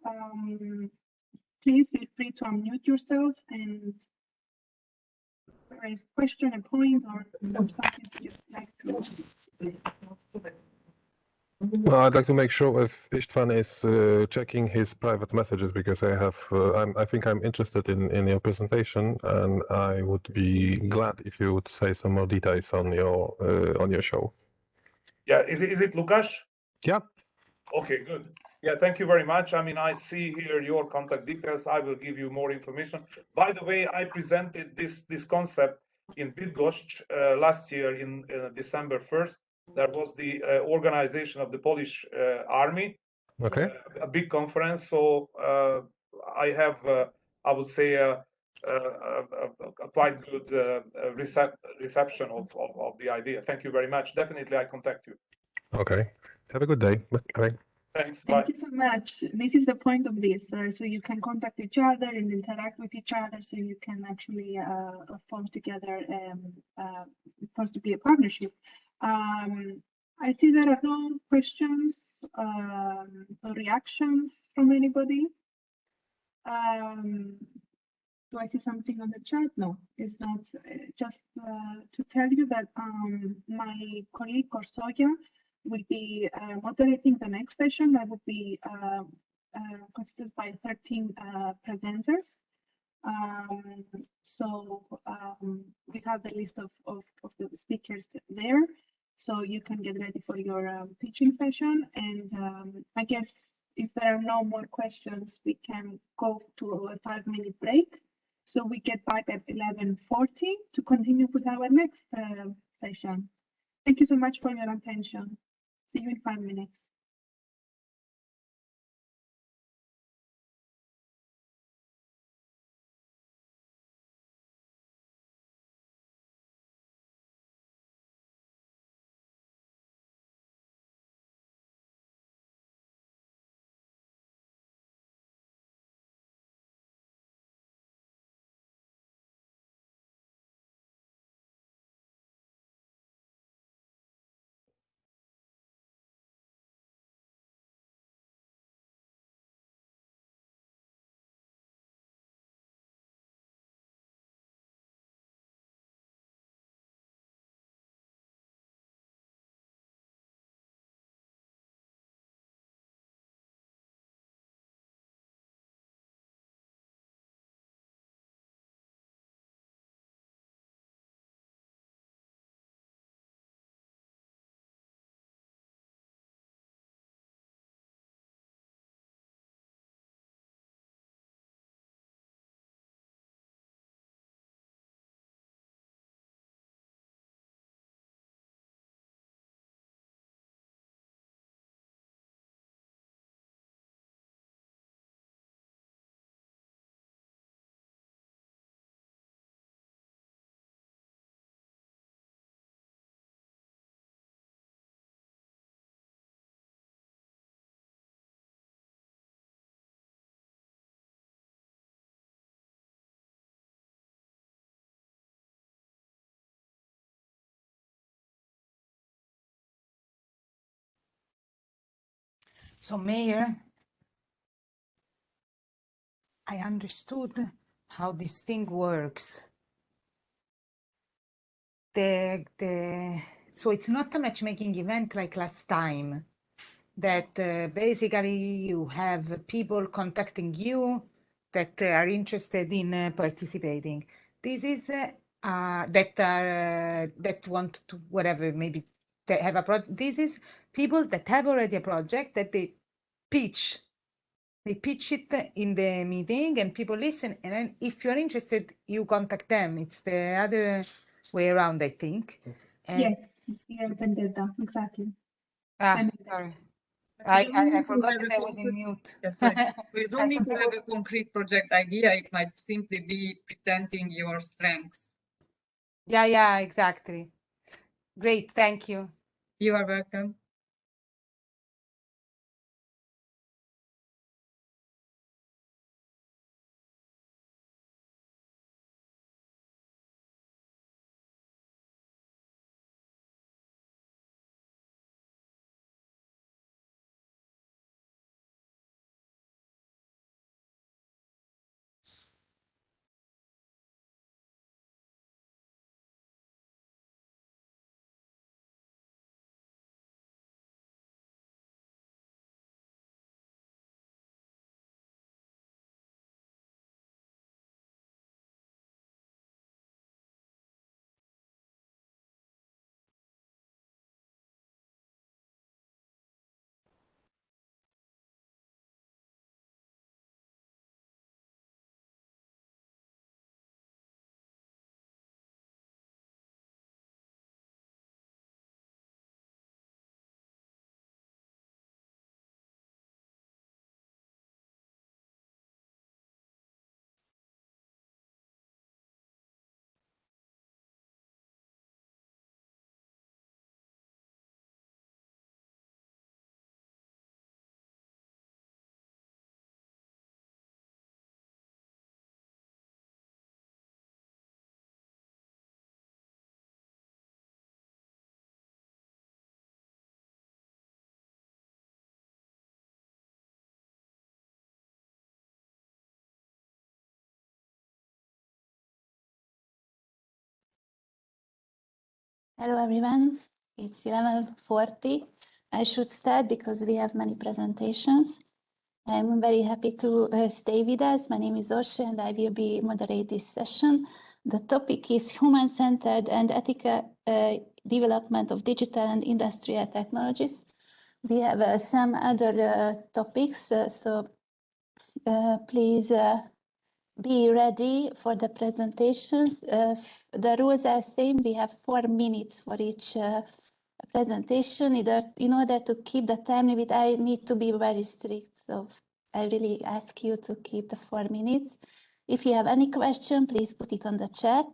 Please feel free to unmute yourself and raise a question, a point, or something you'd like to say. Well, I'd like to make sure if Istvan is checking his private messages, because I think I'm interested in your presentation, and I would be glad if you would say some more details on your show. Yeah, is it Lukasz? Yeah. Okay, good. Yeah, thank you very much. I mean, I see here your contact details. I will give you more information. By the way, I presented this concept in Bydgoszcz last year in December 1st. There was the organization of the Polish army, a big conference. So I have, I would say, a quite good reception of the idea. Thank you very much. Definitely, I contact you. Okay. Have a good day. Bye. Thanks. Thank you so much. This is the point of this. So you can contact each other and interact with each other, so you can actually form together possibly a partnership. I see there are no questions or reactions from anybody. Do I see something on the chat? No, it's not. Just to tell you that my colleague Korsoya will be moderating the next session. That will be consisted by 13 presenters. So we have the list of the speakers there, so you can get ready for your pitching session. And I guess if there are no more questions, we can go to a 5-minute break. So we get back at 11:40 to continue with our next session. Thank you so much for your attention. See you in 5 minutes. So, Mayor, I understood how this thing works. So it's not a matchmaking event like last time, that basically you have people contacting you that are interested in participating. This is that want to whatever, maybe they have a project. This is people that have already a project that they pitch. They pitch it in the meeting and people listen. And then if you're interested, you contact them. It's the other way around, I think. Yes, yeah, vendetta, exactly. Sorry. I forgot that I was in mute. Yes, so you don't need to have a concrete project idea. It might simply be presenting your strengths. Yeah, exactly. Great, thank you. You are welcome. Hello everyone, it's 11:40. I should start because we have many presentations. I'm very happy to stay with us. My name is Orse and I will be moderate this session. The topic is human-centered and ethical development of digital and industrial technologies. We have some other topics, so please be ready for the presentations. The rules are same. We have 4 minutes for each presentation. In order to keep the time limit, I need to be very strict. So I really ask you to keep the 4 minutes. If you have any question, please put it on the chat.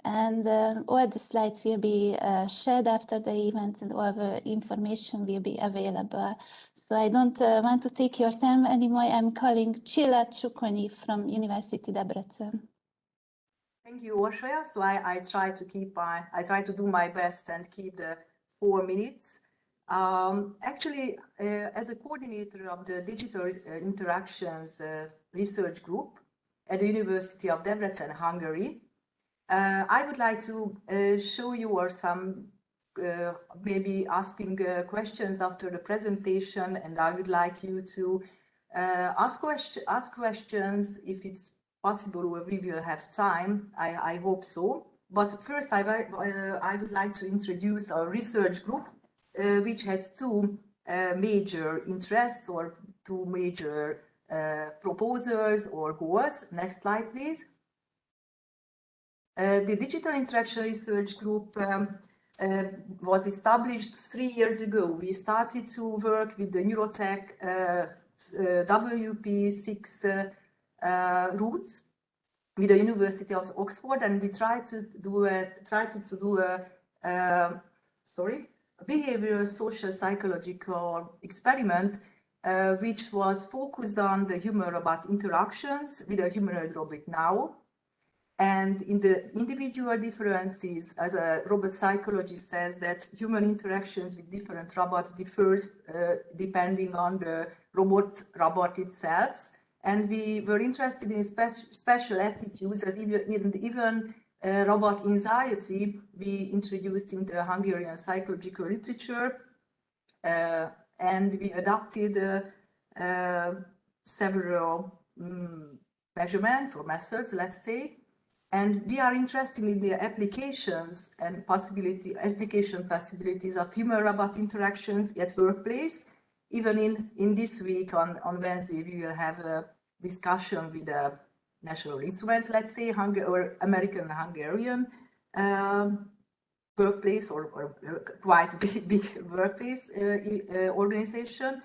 And all the slides will be shared after the event and all the information will be available. So I don't want to take your time anymore. I'm calling Csilla Csukonyi from University Debrecen. Thank you, Orse. So I try to do my best and keep the 4 minutes. Actually, as a coordinator of the Digital Interactions Research Group at the University of Debrecen, Hungary, I would like to show you or some maybe asking questions after the presentation, and I would like you to ask questions if it's possible, or we will have time. I hope so. But first, I would like to introduce our research group, which has 2 major interests or 2 major proposals or goals. Next slide, please. The Digital Interaction Research Group was established 3 years ago. We started to work with the Neurotech WP6 routes with the University of Oxford, and we tried to do a behavioral social psychological experiment which was focused on the human-robot interactions with a humanoid robot now. And in the individual differences, as a robot psychologist says, that human interactions with different robots differs depending on the robot itself. And we were interested in special attitudes, as even robot anxiety we introduced in the Hungarian psychological literature. And we adopted several measurements or methods, let's say. And we are interested in the applications and application possibilities of human-robot interactions at workplace. Even in this week on Wednesday, we will have a discussion with the National Instruments, let's say, or American and Hungarian workplace or quite big workplace organization.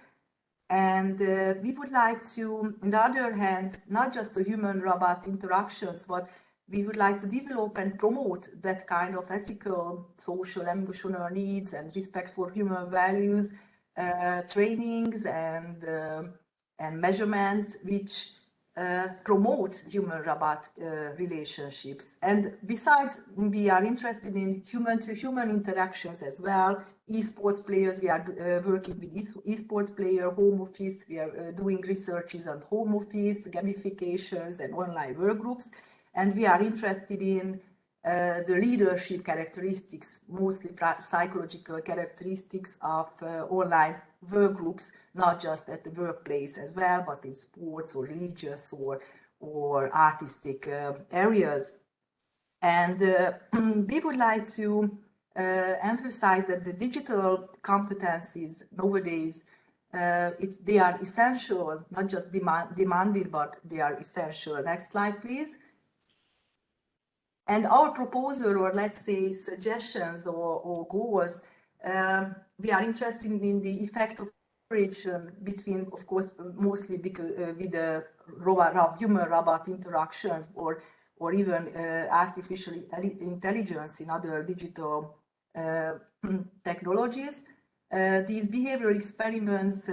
And we would like to, on the other hand, not just the human-robot interactions, but we would like to develop and promote that kind of ethical, social, emotional needs and respect for human values, trainings and measurements which promote human-robot relationships. And besides, we are interested in human-to-human interactions as well. Esports players, we are working with esports player, home office, we are doing researches on home office, gamifications and online work groups. And we are interested in the leadership characteristics, mostly psychological characteristics of online work groups, not just at the workplace as well, but in sports or religious or artistic areas. And we would like to emphasize that the digital competencies nowadays, they are essential, not just demanded, but they are essential. Next slide, please. And our proposal, or let's say suggestions or goals, we are interested in the effect of cooperation between, of course, mostly because, with the human-robot interactions or even artificial intelligence in other digital technologies. These behavioral experiments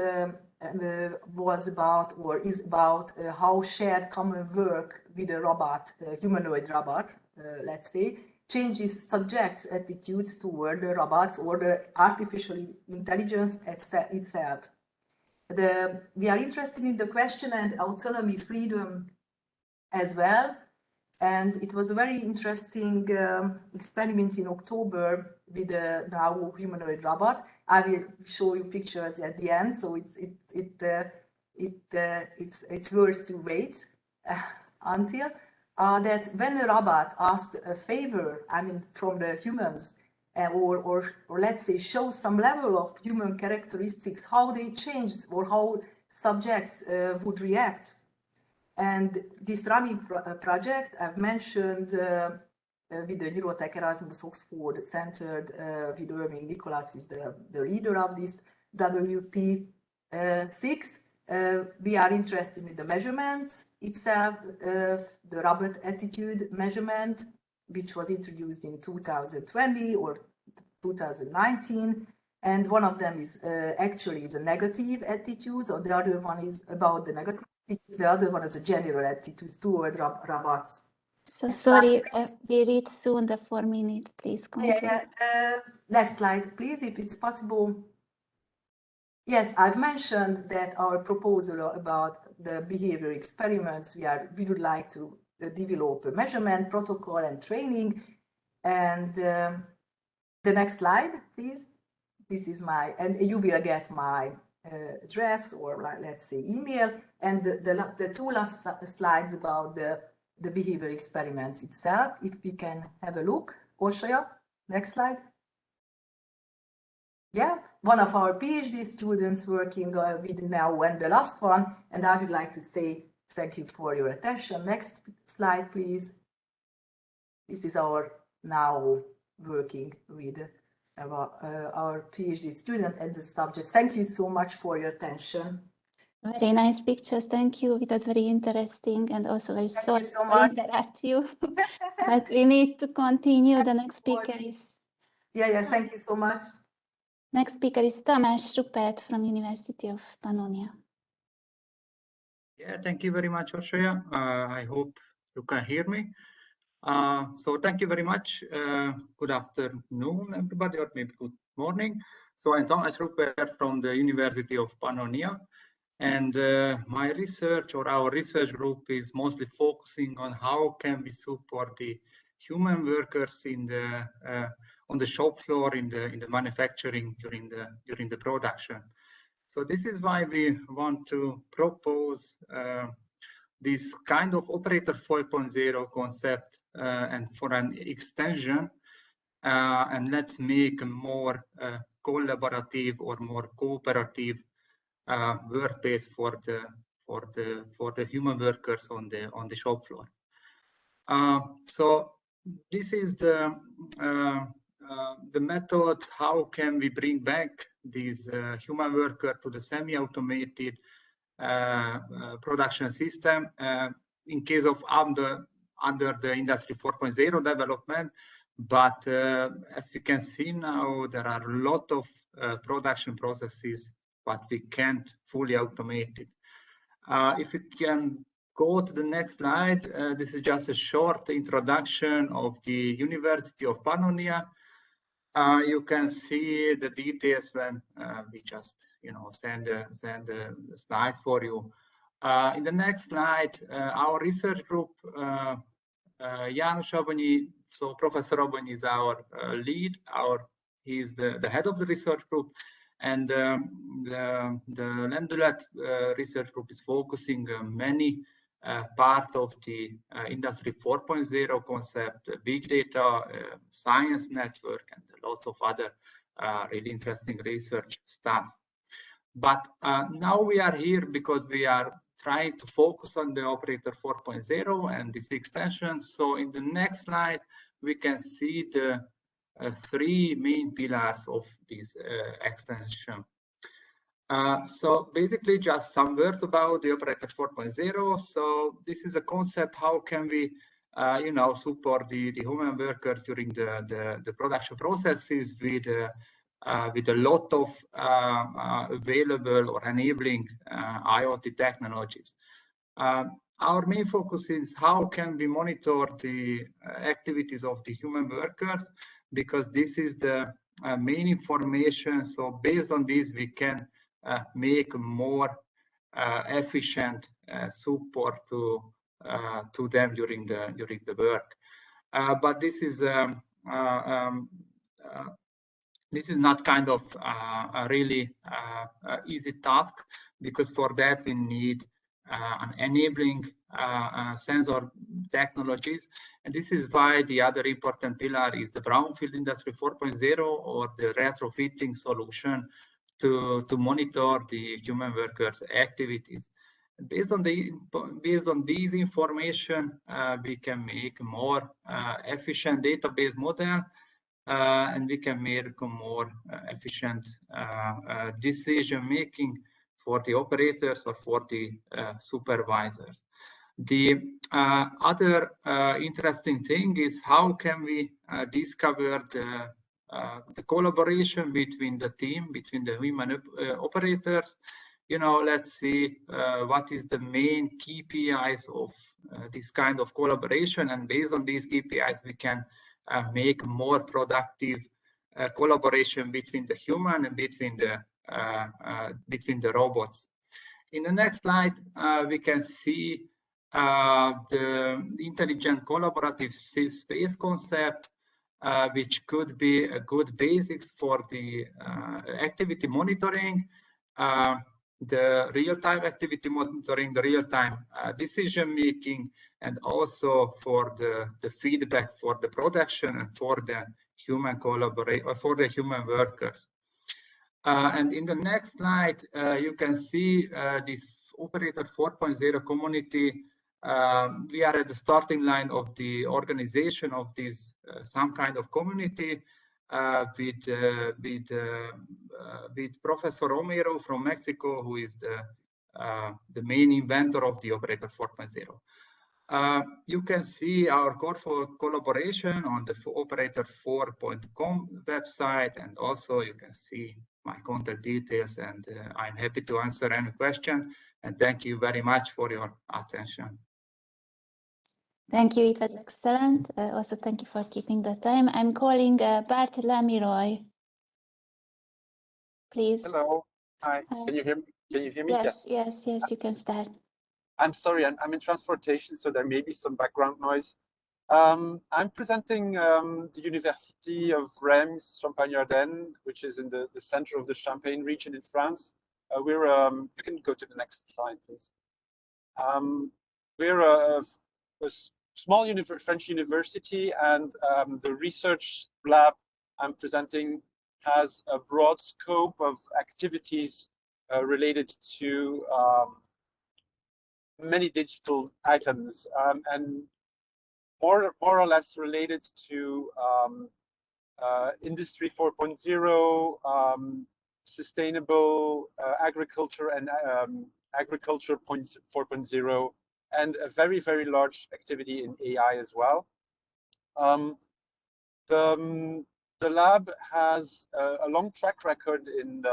was about or is about how shared common work with a robot, humanoid robot, let's say, changes subjects' attitudes toward the robots or the artificial intelligence itself. We are interested in the question and autonomy, freedom as well. And it was a very interesting experiment in October with the now humanoid robot. I will show you pictures at the end, so it's worth to wait until that when a robot asked a favor, I mean, from the humans, or let's say show some level of human characteristics, how they changed or how subjects would react. And this running project I've mentioned with the Neurotech Erasmus Oxford centered with Irving Nicholas is the leader of this WP6. We are interested in the measurements itself, the robot attitude measurement, which was introduced in 2020 or 2019. And one of them is actually the negative attitudes, or the other one is about the negative. The other one is the general attitudes toward robots. So sorry, we reach soon the 4 minutes, please conclude. Yeah. Next slide, please, if it's possible. Yes, I've mentioned that our proposal about the behavior experiments, we would like to develop a measurement protocol and training. And the next slide, please. This is and you will get my address or let's say email, and the two last slides about the behavior experiments itself, if we can have a look. Orsolya, next slide. Yeah, one of our PhD students working with now and the last one, and I would like to say thank you for your attention. Next slide, please. This is our now working with our PhD student and the subject. Thank you so much for your attention. Very nice pictures. Thank you. It was very interesting and also very sorry to interrupt you. But we need to continue. The next speaker is... Yeah, thank you so much. Next speaker is Tamás Rupert from University of Pannonia. Yeah, thank you very much, Orsolya. I hope you can hear me. So thank you very much. Good afternoon, everybody, or maybe good morning. So I'm Tamás Rupert from the University of Pannonia, and my research or our research group is mostly focusing on how can we support the human workers in the on the shop floor in the manufacturing during the production. So this is why we want to propose this kind of operator 4.0 concept and for an extension, and let's make a more collaborative or more cooperative workplace for the human workers on the shop floor. So this is the the method, how can we bring back these human worker to the semi-automated production system in case of under the Industry 4.0 development. But as we can see now, there are a lot of production processes, but we can't fully automate it. If we can go to the next slide, this is just a short introduction of the University of Pannonia. You can see the details when we just, send the slides for you. In the next slide, our research group, János Abonyi, so Professor Abonyi is our lead. He's the head of the research group, and the Lendület research group is focusing many part of the Industry 4.0 concept, big data, science network, and lots of other really interesting research stuff. But now we are here because we are trying to focus on the operator 4.0 and this extension. So in the next slide, we can see the three main pillars of this extension. So basically just some words about the operator 4.0. So this is a concept, how can we support the human worker during the production processes with a lot of available or enabling IoT technologies. Our main focus is how can we monitor the activities of the human workers, because this is the main information. So based on this, we can make more efficient support to them during the work. But this is not kind of a really easy task, because for that we need an enabling sensor technologies. And this is why the other important pillar is the brownfield Industry 4.0 or the retrofitting solution to monitor the human workers' activities. Based on these information, we can make more efficient database model, and we can make a more efficient decision making for the operators or for the supervisors. The other interesting thing is how can we discover the collaboration between the team, between the human operators. Let's see what is the main KPIs of this kind of collaboration, and based on these KPIs, we can make more productive collaboration between the human and between the robots. In the next slide, we can see the intelligent collaborative space concept, which could be a good basics for the activity monitoring, the real-time activity monitoring, the real-time decision making, and also for the feedback for the production and for the human for the human workers. And in the next slide, you can see this operator 4.0 community. We are at the starting line of the organization of this some kind of community with Professor Romero from Mexico, who is the main inventor of the operator 4.0. You can see our core for collaboration on the operator4.com website, and also you can see my contact details, and I'm happy to answer any question. And thank you very much for your attention. Thank you, it was excellent. Also, thank you for keeping the time. I'm calling Bart Lamiroy. Please. Hello. Hi. Hi. Can you hear me? Can you hear me? Yes, you can start. I'm sorry, I'm in transportation, so there may be some background noise. I'm presenting the University of Reims, Champagne-Ardenne, which is in the center of the Champagne region in France. You can go to the next slide, please. We're a small French university, and the research lab I'm presenting has a broad scope of activities related to many digital items, and more or less related to Industry 4.0, sustainable agriculture and agriculture 4.0, and a very, very large activity in AI as well. The lab has a long track record in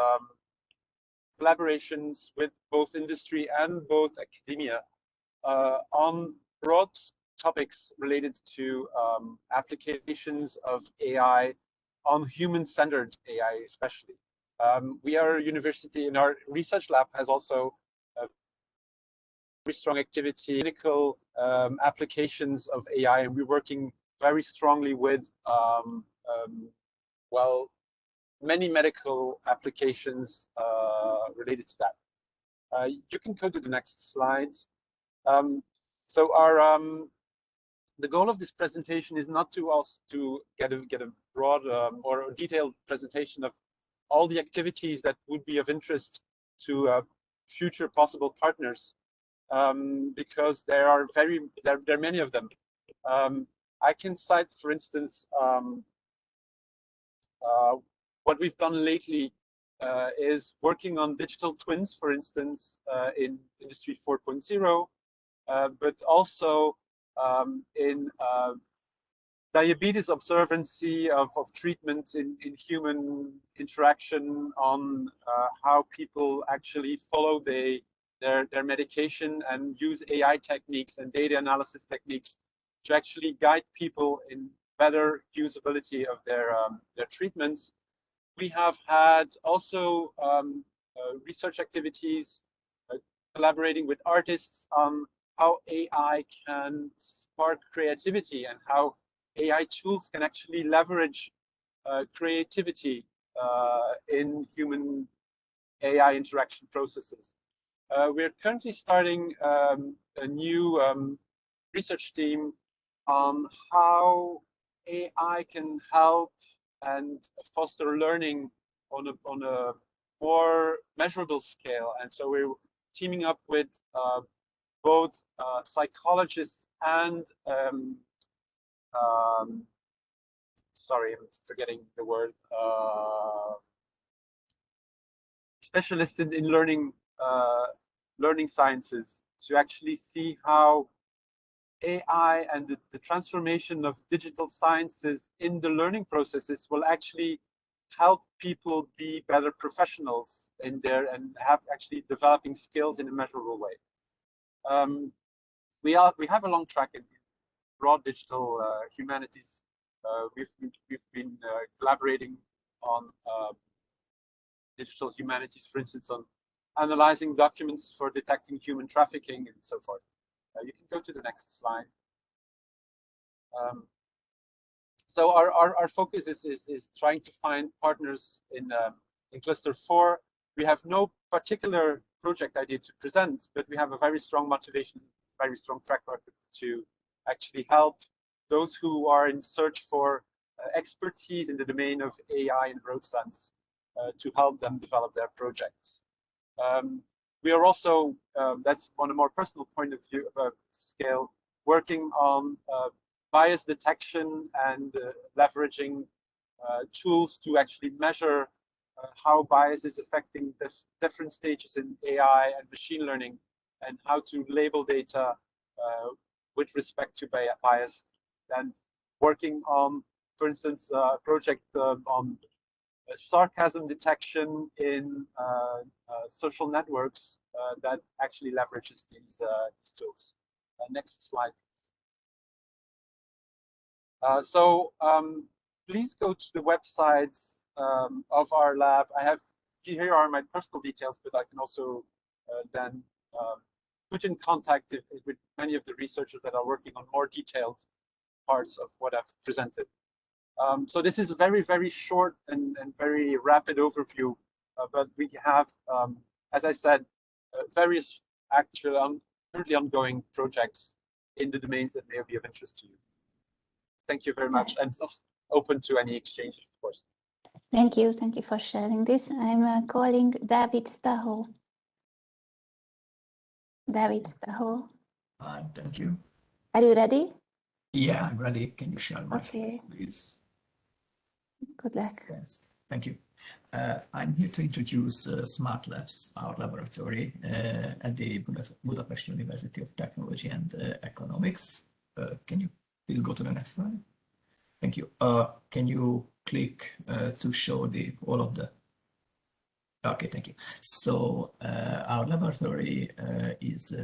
collaborations with both industry and both academia on broad topics related to applications of AI on human-centered AI especially. We are a university, and our research lab has also a very strong activity in clinical applications of AI, and we're working very strongly with well, many medical applications related to that. You can go to the next slide. So our the goal of this presentation is not to us to get a broad or a detailed presentation of all the activities that would be of interest to future possible partners, because there are many of them. I can cite, for instance, what we've done lately is working on digital twins, for instance, in Industry 4.0, but also in diabetes observancy of treatments in human interaction, on how people actually follow their medication and use AI techniques and data analysis techniques to actually guide people in better usability of their treatments. We have had also research activities collaborating with artists on how AI can spark creativity and how AI tools can actually leverage creativity in human AI interaction processes. We're currently starting a new research team on how AI can help and foster learning on a more measurable scale. And so we're teaming up with both psychologists and sorry, I'm forgetting the word, specialists in learning sciences, to actually see how AI and the transformation of digital sciences in the learning processes will actually help people be better professionals in there and have actually developing skills in a measurable way. We have a long track in broad digital humanities. We've been collaborating on digital humanities, for instance, on analyzing documents for detecting human trafficking and so forth. You can go to the next slide. So our focus is trying to find partners in cluster 4. We have no particular project idea to present, but we have a very strong motivation, very strong track record to actually help those who are in search for expertise in the domain of AI and road sense to help them develop their projects. We are also, that's on a more personal point of view, scale, working on bias detection and leveraging tools to actually measure how bias is affecting different stages in AI and machine learning, and how to label data with respect to bias. And working on, for instance, a project on sarcasm detection in social networks that actually leverages these tools. Next slide, please. So please go to the websites of our lab. Here are my personal details, but I can also then put in contact with many of the researchers that are working on more detailed parts of what I've presented. So this is a very, very short and very rapid overview, but we have, as I said, various actual currently ongoing projects in the domains that may be of interest to you. Thank you very much, and open to any exchanges, of course. Thank you for sharing this. I'm calling David Staho. David Staho. Thank you. Are you ready? Yeah, I'm ready. Can you share my slides, please? Good luck. Yes, thank you. I'm here to introduce Smart Labs, our laboratory at the Budapest University of Technology and Economics. Can you please go to the next slide? Thank you. Can you click to show all of the... Okay, thank you. So our laboratory is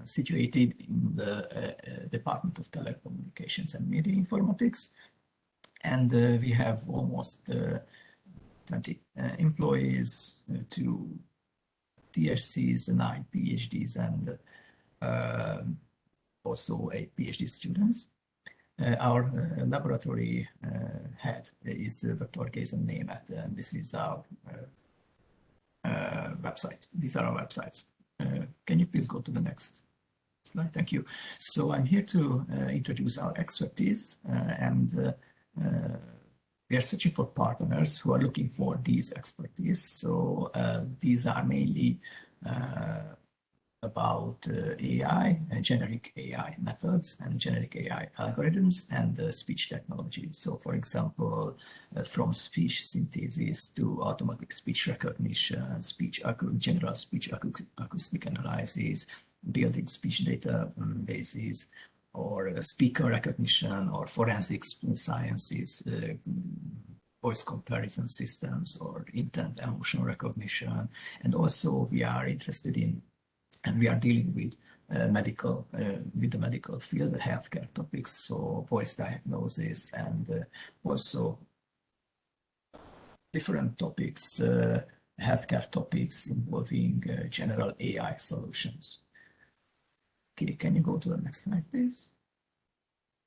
situated in the Department of Telecommunications and Media Informatics. And we have almost 20 employees, 2 THCs, 9 PhDs, and also 8 PhD students. Our laboratory head is Dr. Jason Nemeth, and this is our website. These are our websites. Can you please go to the next slide? Thank you. So I'm here to introduce our expertise, and we are searching for partners who are looking for these expertise. So these are mainly about AI, generic AI methods and generic AI algorithms and speech technology. So for example, from speech synthesis to automatic speech recognition, general speech acoustic analysis, building speech databases, or speaker recognition, or forensic sciences, voice comparison systems, or intent emotion recognition. And also we are interested in, and we are dealing with the medical field, the healthcare topics, so voice diagnosis, and also different topics, healthcare topics involving general AI solutions. Okay, can you go to the next slide, please?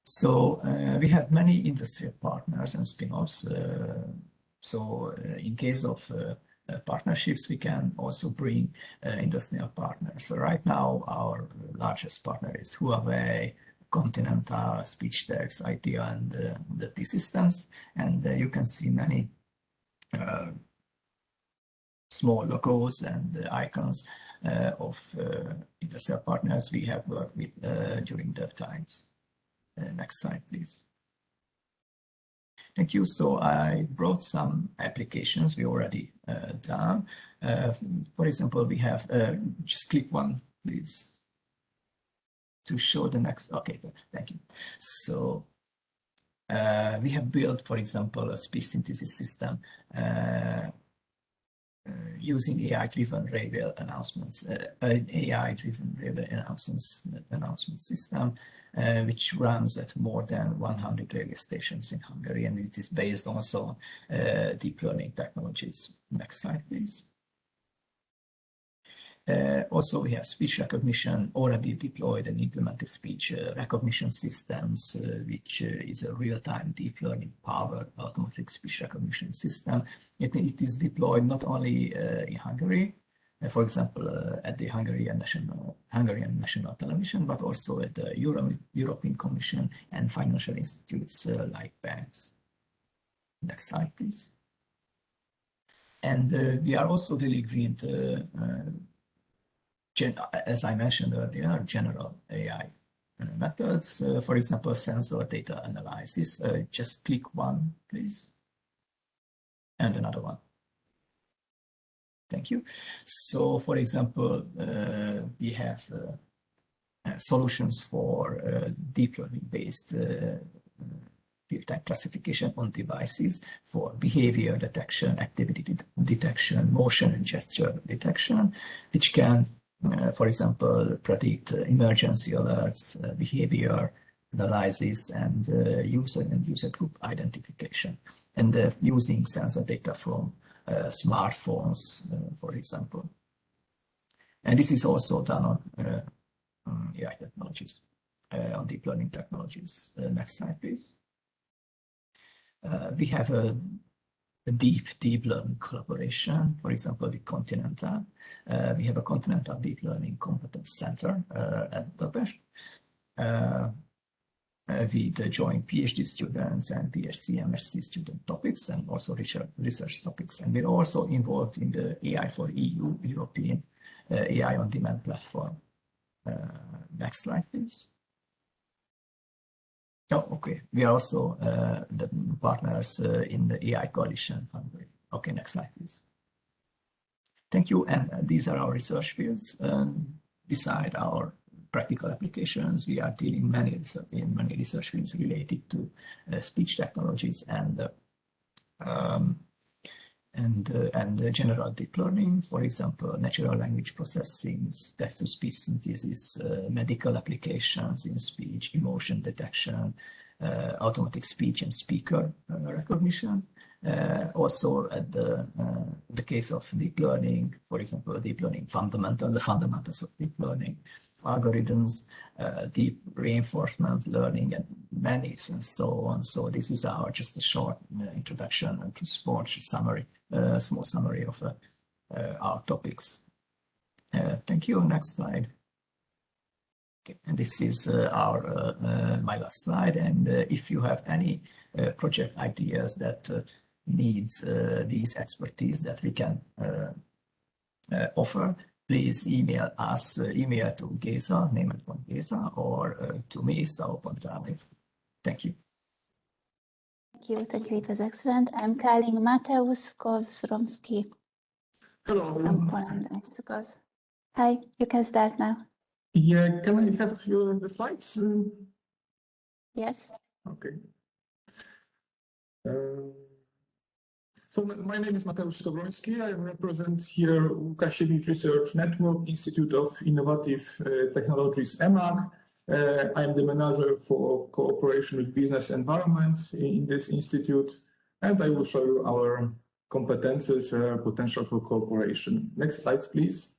So we have many industrial partners and spin-offs. In case of partnerships, we can also bring industrial partners. So right now, our largest partner is Huawei, Continental, SpeechText, ITEA, and the T-Systems. And you can see many small logos and icons of industrial partners we have worked with during the times. Next slide, please. Thank you. So I brought some applications we already done. For example, we have, just click one, please, to show the next. Okay, thank you. So we have built, for example, a speech synthesis system using AI-driven railway announcements, an AI-driven railway announcement system, which runs at more than 100 railway stations in Hungary, and it is based also on deep learning technologies. Next slide, please. Also, we have speech recognition, already deployed and implemented speech recognition systems, which is a real-time deep learning powered automatic speech recognition system. It is deployed not only in Hungary, for example, at the Hungarian National Television, but also at the European Commission and financial institutes like banks. Next slide, please. And we are also dealing with as I mentioned earlier, general AI methods, for example, sensor data analysis. Just click one, please, and another one. Thank you. So, for example, we have solutions for deep learning-based real-time classification on devices for behavior detection, activity detection, motion and gesture detection, which can for example, predict emergency alerts, behavior analysis, and user group identification, and using sensor data from smartphones, for example. And this is also done on AI technologies, on deep learning technologies. Next slide, please. We have a deep learning collaboration, for example, with Continental. We have a Continental Deep Learning Competence Center at Budapest with joint PhD students and PhD, MSc student topics, and also research topics. And we're also involved in the AI for EU, European AI on Demand platform. Next slide, please. Oh, okay. We are also the partners in the AI Coalition Hungary. Okay, next slide, please. Thank you. And these are our research fields. Beside our practical applications, we are dealing in many research fields related to speech technologies and general deep learning, for example, natural language processing, text-to-speech synthesis, medical applications in speech, emotion detection, automatic speech and speaker recognition. Also, at the case of deep learning, for example, deep learning the fundamentals of deep learning, algorithms, deep reinforcement learning, and many, and so on. So this is just a short introduction and small summary of our topics. Thank you. Next slide. Okay. And this is my last slide. And if you have any project ideas that needs these expertise that we can offer, please email us, email to Géza, Német.Géza, or to me, Stavo.Dávid. Thank you. Thank you. It was excellent. I'm calling Mateusz Kozromski. Hello. From Poland, I suppose. Hi, you can start now. Yeah, can I have the slides? Yes. Okay. So my name is Mateusz Kozromski. I represent here Łukasiewicz Research Network, Institute of Innovative Technologies, EMAG. I am the manager for cooperation with business environment in this institute, and I will show you our competences, potential for cooperation. Next slides, please.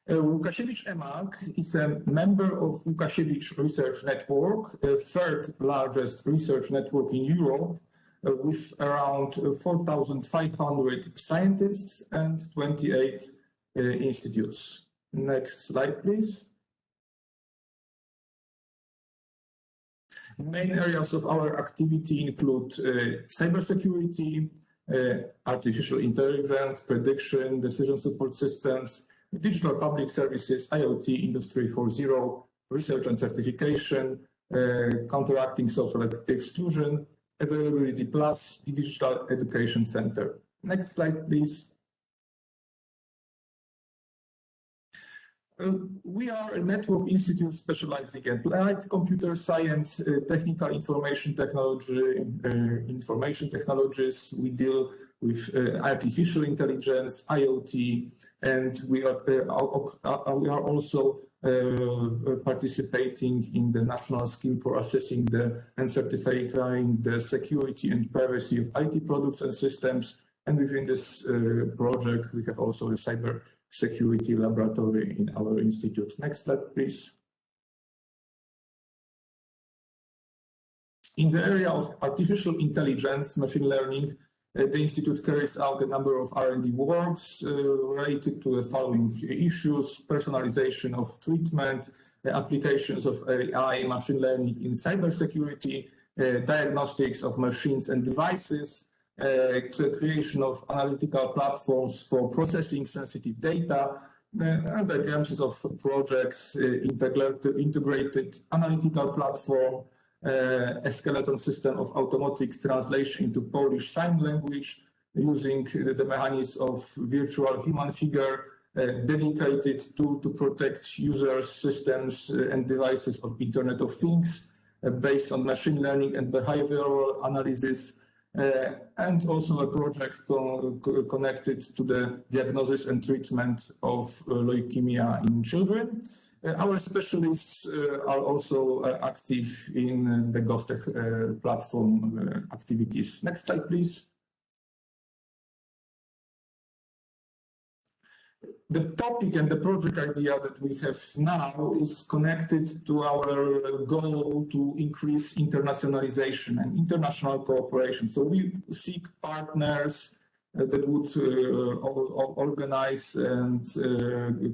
Łukasiewicz EMAG is a member of Łukasiewicz Research Network, the third largest research network in Europe, with around 4,500 scientists and 28 institutes. Next slide, please. Main areas of our activity include cybersecurity, artificial intelligence, prediction, decision support systems, digital public services, IoT, Industry 4.0, research and certification, counteracting social exclusion, availability plus, digital education center. Next slide, please. We are a network institute specializing in applied computer science, technical information technology, information technologies. We deal with artificial intelligence, IoT, and we are also participating in the national scheme for assessing and certifying the security and privacy of IT products and systems. And within this project, we have also a cyber security laboratory in our institute. Next slide, please. In the area of artificial intelligence, machine learning, the institute carries out a number of R&D works related to the following issues: personalization of treatment, applications of AI, machine learning in cybersecurity, diagnostics of machines and devices, creation of analytical platforms for processing sensitive data, and examples of projects, integrated analytical platform, a skeleton system of automatic translation into Polish sign language using the mechanism of virtual human figure, dedicated tool to protect users, systems, and devices of Internet of Things based on machine learning and behavioral analysis, and also a project connected to the diagnosis and treatment of leukemia in children. Our specialists are also active in the GovTech platform activities. Next slide, please. The topic and the project idea that we have now is connected to our goal to increase internationalization and international cooperation. So we seek partners that would organize and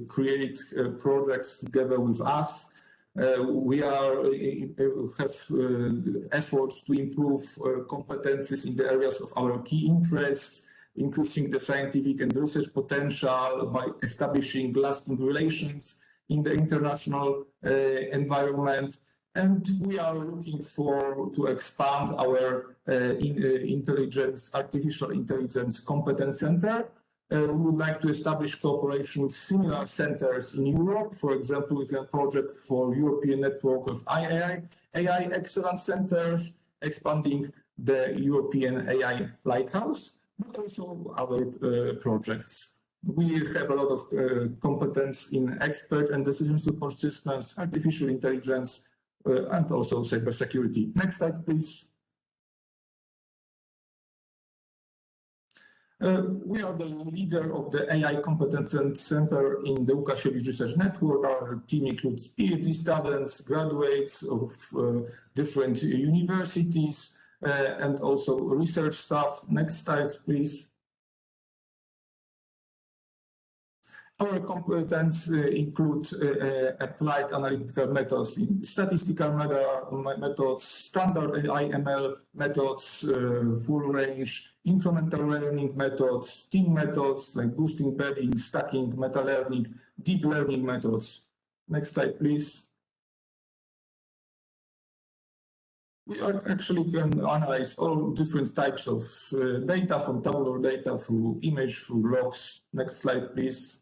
create projects together with us. We have efforts to improve competencies in the areas of our key interests, increasing the scientific and research potential by establishing lasting relations in the international environment. And we are looking to expand our artificial intelligence competence center. We would like to establish cooperation with similar centers in Europe, for example, with a project for European network of AI excellence centers, expanding the European AI Lighthouse, but also other projects. We have a lot of competence in expert and decision support systems, artificial intelligence, and also cybersecurity. Next slide, please. We are the leader of the AI Competence Center in the Łukasiewicz Research Network. Our team includes PhD students, graduates of different universities, and also research staff. Next slide, please. Our competence include applied analytical methods in statistical methods, standard AI/ML methods, full range, incremental learning methods, team methods like boosting, padding, stacking, meta learning, deep learning methods. Next slide, please. We actually can analyze all different types of data, from tabular data through image, through logs. Next slide, please.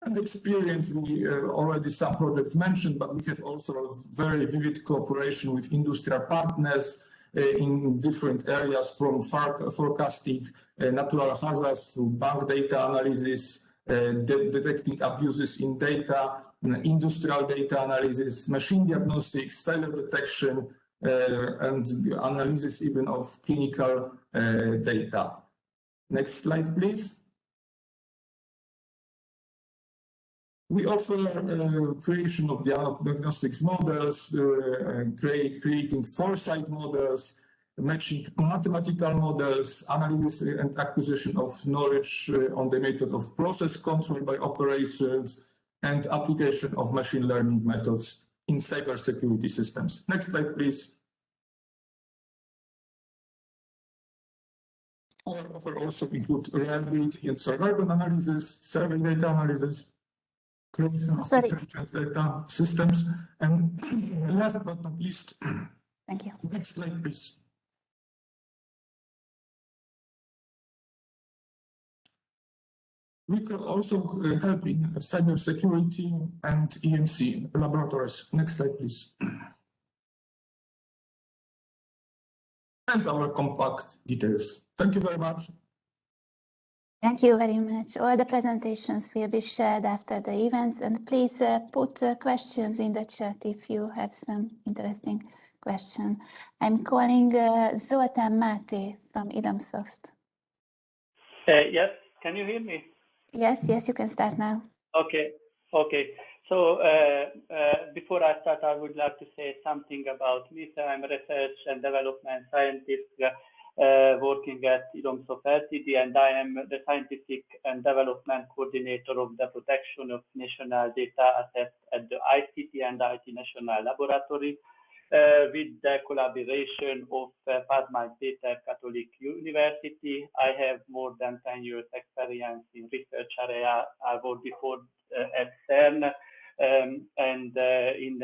And experience, we already some projects mentioned, but we have also a very vivid cooperation with industrial partners in different areas, from forecasting natural hazards through bank data analysis, detecting abuses in data, industrial data analysis, machine diagnostics, failure detection, and analysis even of clinical data. Next slide, please. We offer creation of diagnostics models, creating foresight models, matching mathematical models, analysis and acquisition of knowledge on the method of process control by operations, and application of machine learning methods in cybersecurity systems. Next slide, please. Our offer also include reliability and survival analysis, survey data analysis, creation of intelligent data systems, and last but not least, thank you. Next slide, please. We can also help in cybersecurity and EMC laboratories. Next slide, please. And our compact details. Thank you very much. Thank you very much. All the presentations will be shared after the events, and please put questions in the chat if you have some interesting question. I'm calling Zoltán Máté from Idomsoft. Yes, can you hear me? Yes, you can start now. Okay. So before I start, I would like to say something about me. So I'm a research and development scientist working at Idomsoft Ltd, and I am the scientific and development coordinator of the protection of national data assets at the ICT and IT National Laboratory, with the collaboration of Pázmány Péter Catholic University. I have more than 10 years experience in research area. I worked before at CERN and in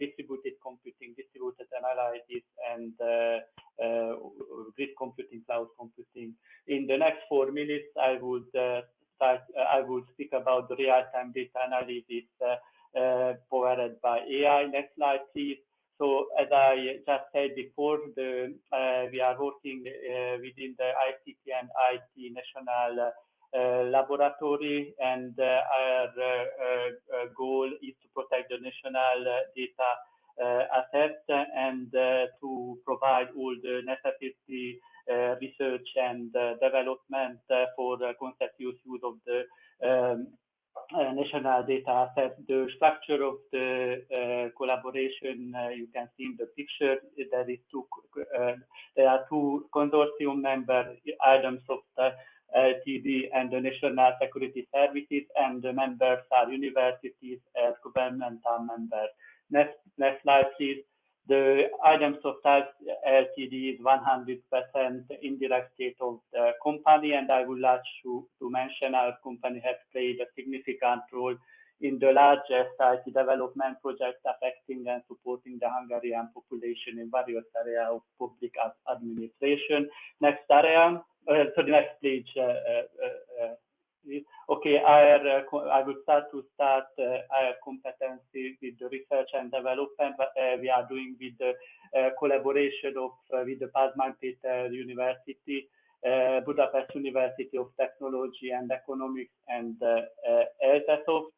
distributed computing, distributed analysis, and grid computing, cloud computing. In the next 4 minutes, I would speak about the real-time data analysis powered by AI. Next slide, please. So as I just said before, we are working within the ICT and IT National Laboratory, and our goal is to protect the national data assets and to provide all the necessary research and development for the consensus use of the national data assets. The structure of the collaboration you can see in the picture. There are two consortium members, Idomsoft Ltd and the National Security Services, and the members are universities and governmental members. Next slide, please. The items of tax LTD is 100% indirect state of the company, and I would like to mention our company has played a significant role in the largest IT development project affecting and supporting the Hungarian population in various areas of public administration. Next area, so the next page. Okay, I will start our competency with the research and development. We are doing with the collaboration of with the Pázmány Péter University, Budapest University of Technology and Economics, and ELTE.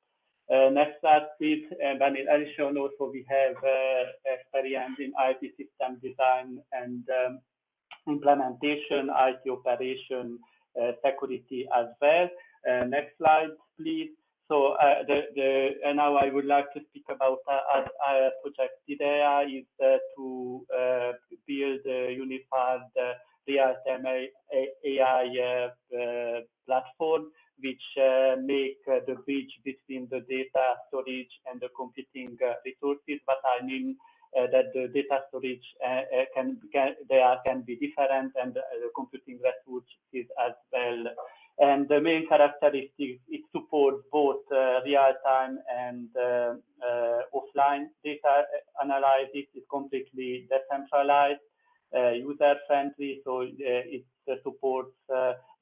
Next slide, please. And in addition, also we have experience in IT system design and implementation, IT operation, security as well. Next slide, please. So now I would like to speak about our project today is to build a unified real-time AI platform which make the bridge between the data storage and the computing resources. But I mean that the data storage can be different, and the computing resources as well. And the main characteristic, it supports both real-time and offline data analysis. It's completely decentralized, user-friendly, so it supports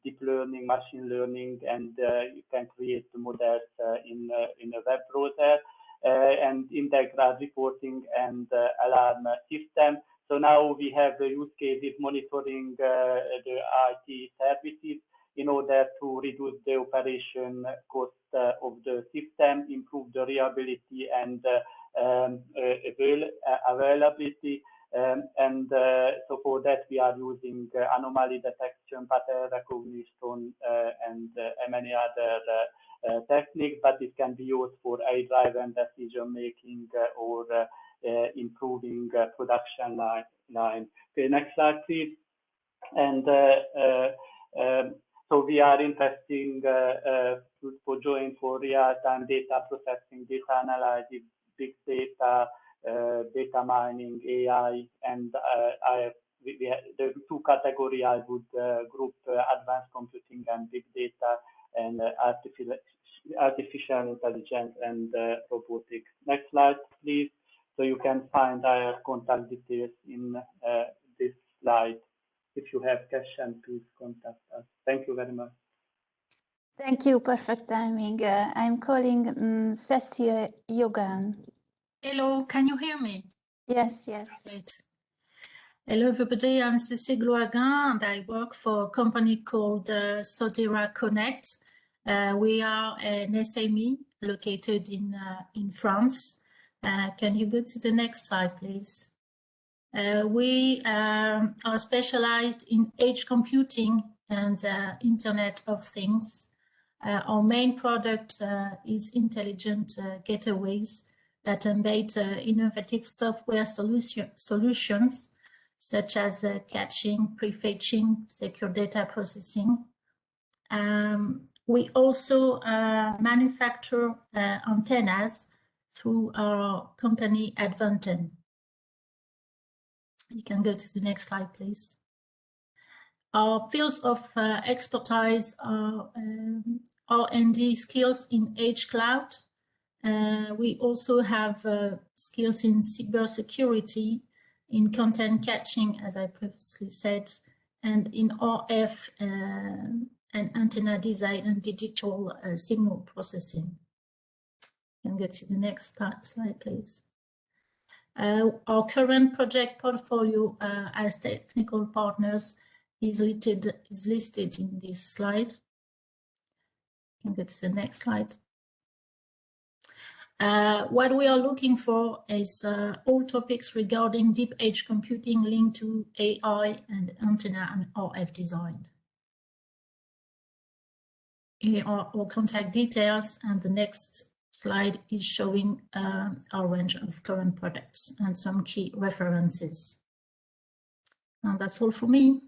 deep learning, machine learning, and you can create the models in a web browser, and integral reporting and alarm system. So now we have the use cases monitoring the IT services in order to reduce the operation cost of the system, improve the reliability and availability. So for that we are using anomaly detection, pattern recognition, and many other techniques, but it can be used for AI-driven decision making or improving production line. Okay, next slide, please. And so we are investing for join for real-time data processing, data analysis, big data, data mining, AI, and the two categories I would group advanced computing and big data, and artificial intelligence and robotics. Next slide, please. So you can find our contact details in this slide. If you have questions, please contact us. Thank you very much. Thank you. Perfect timing. I'm calling Cecile Yogan. Hello, can you hear me? Yes, yes. Great. Hello, everybody. I'm Cecile Yogan, and I work for a company called Sotera Connect. We are an SME located in France. Can you go to the next slide, please? We are specialized in edge computing and Internet of Things. Our main product is intelligent gateways that embed innovative software solutions such as caching, prefetching, secure data processing. We also manufacture antennas through our company Advanten. You can go to the next slide, please. Our fields of expertise are R&D skills in edge cloud. We also have skills in cybersecurity, in content catching, as I previously said, and in RF and antenna design and digital signal processing. You can go to the next slide, please. Our current project portfolio as technical partners is listed in this slide. You can go to the next slide. What we are looking for is all topics regarding deep edge computing linked to AI and antenna and RF design. Here are our contact details, and the next slide is showing our range of current products and some key references. And that's all for me.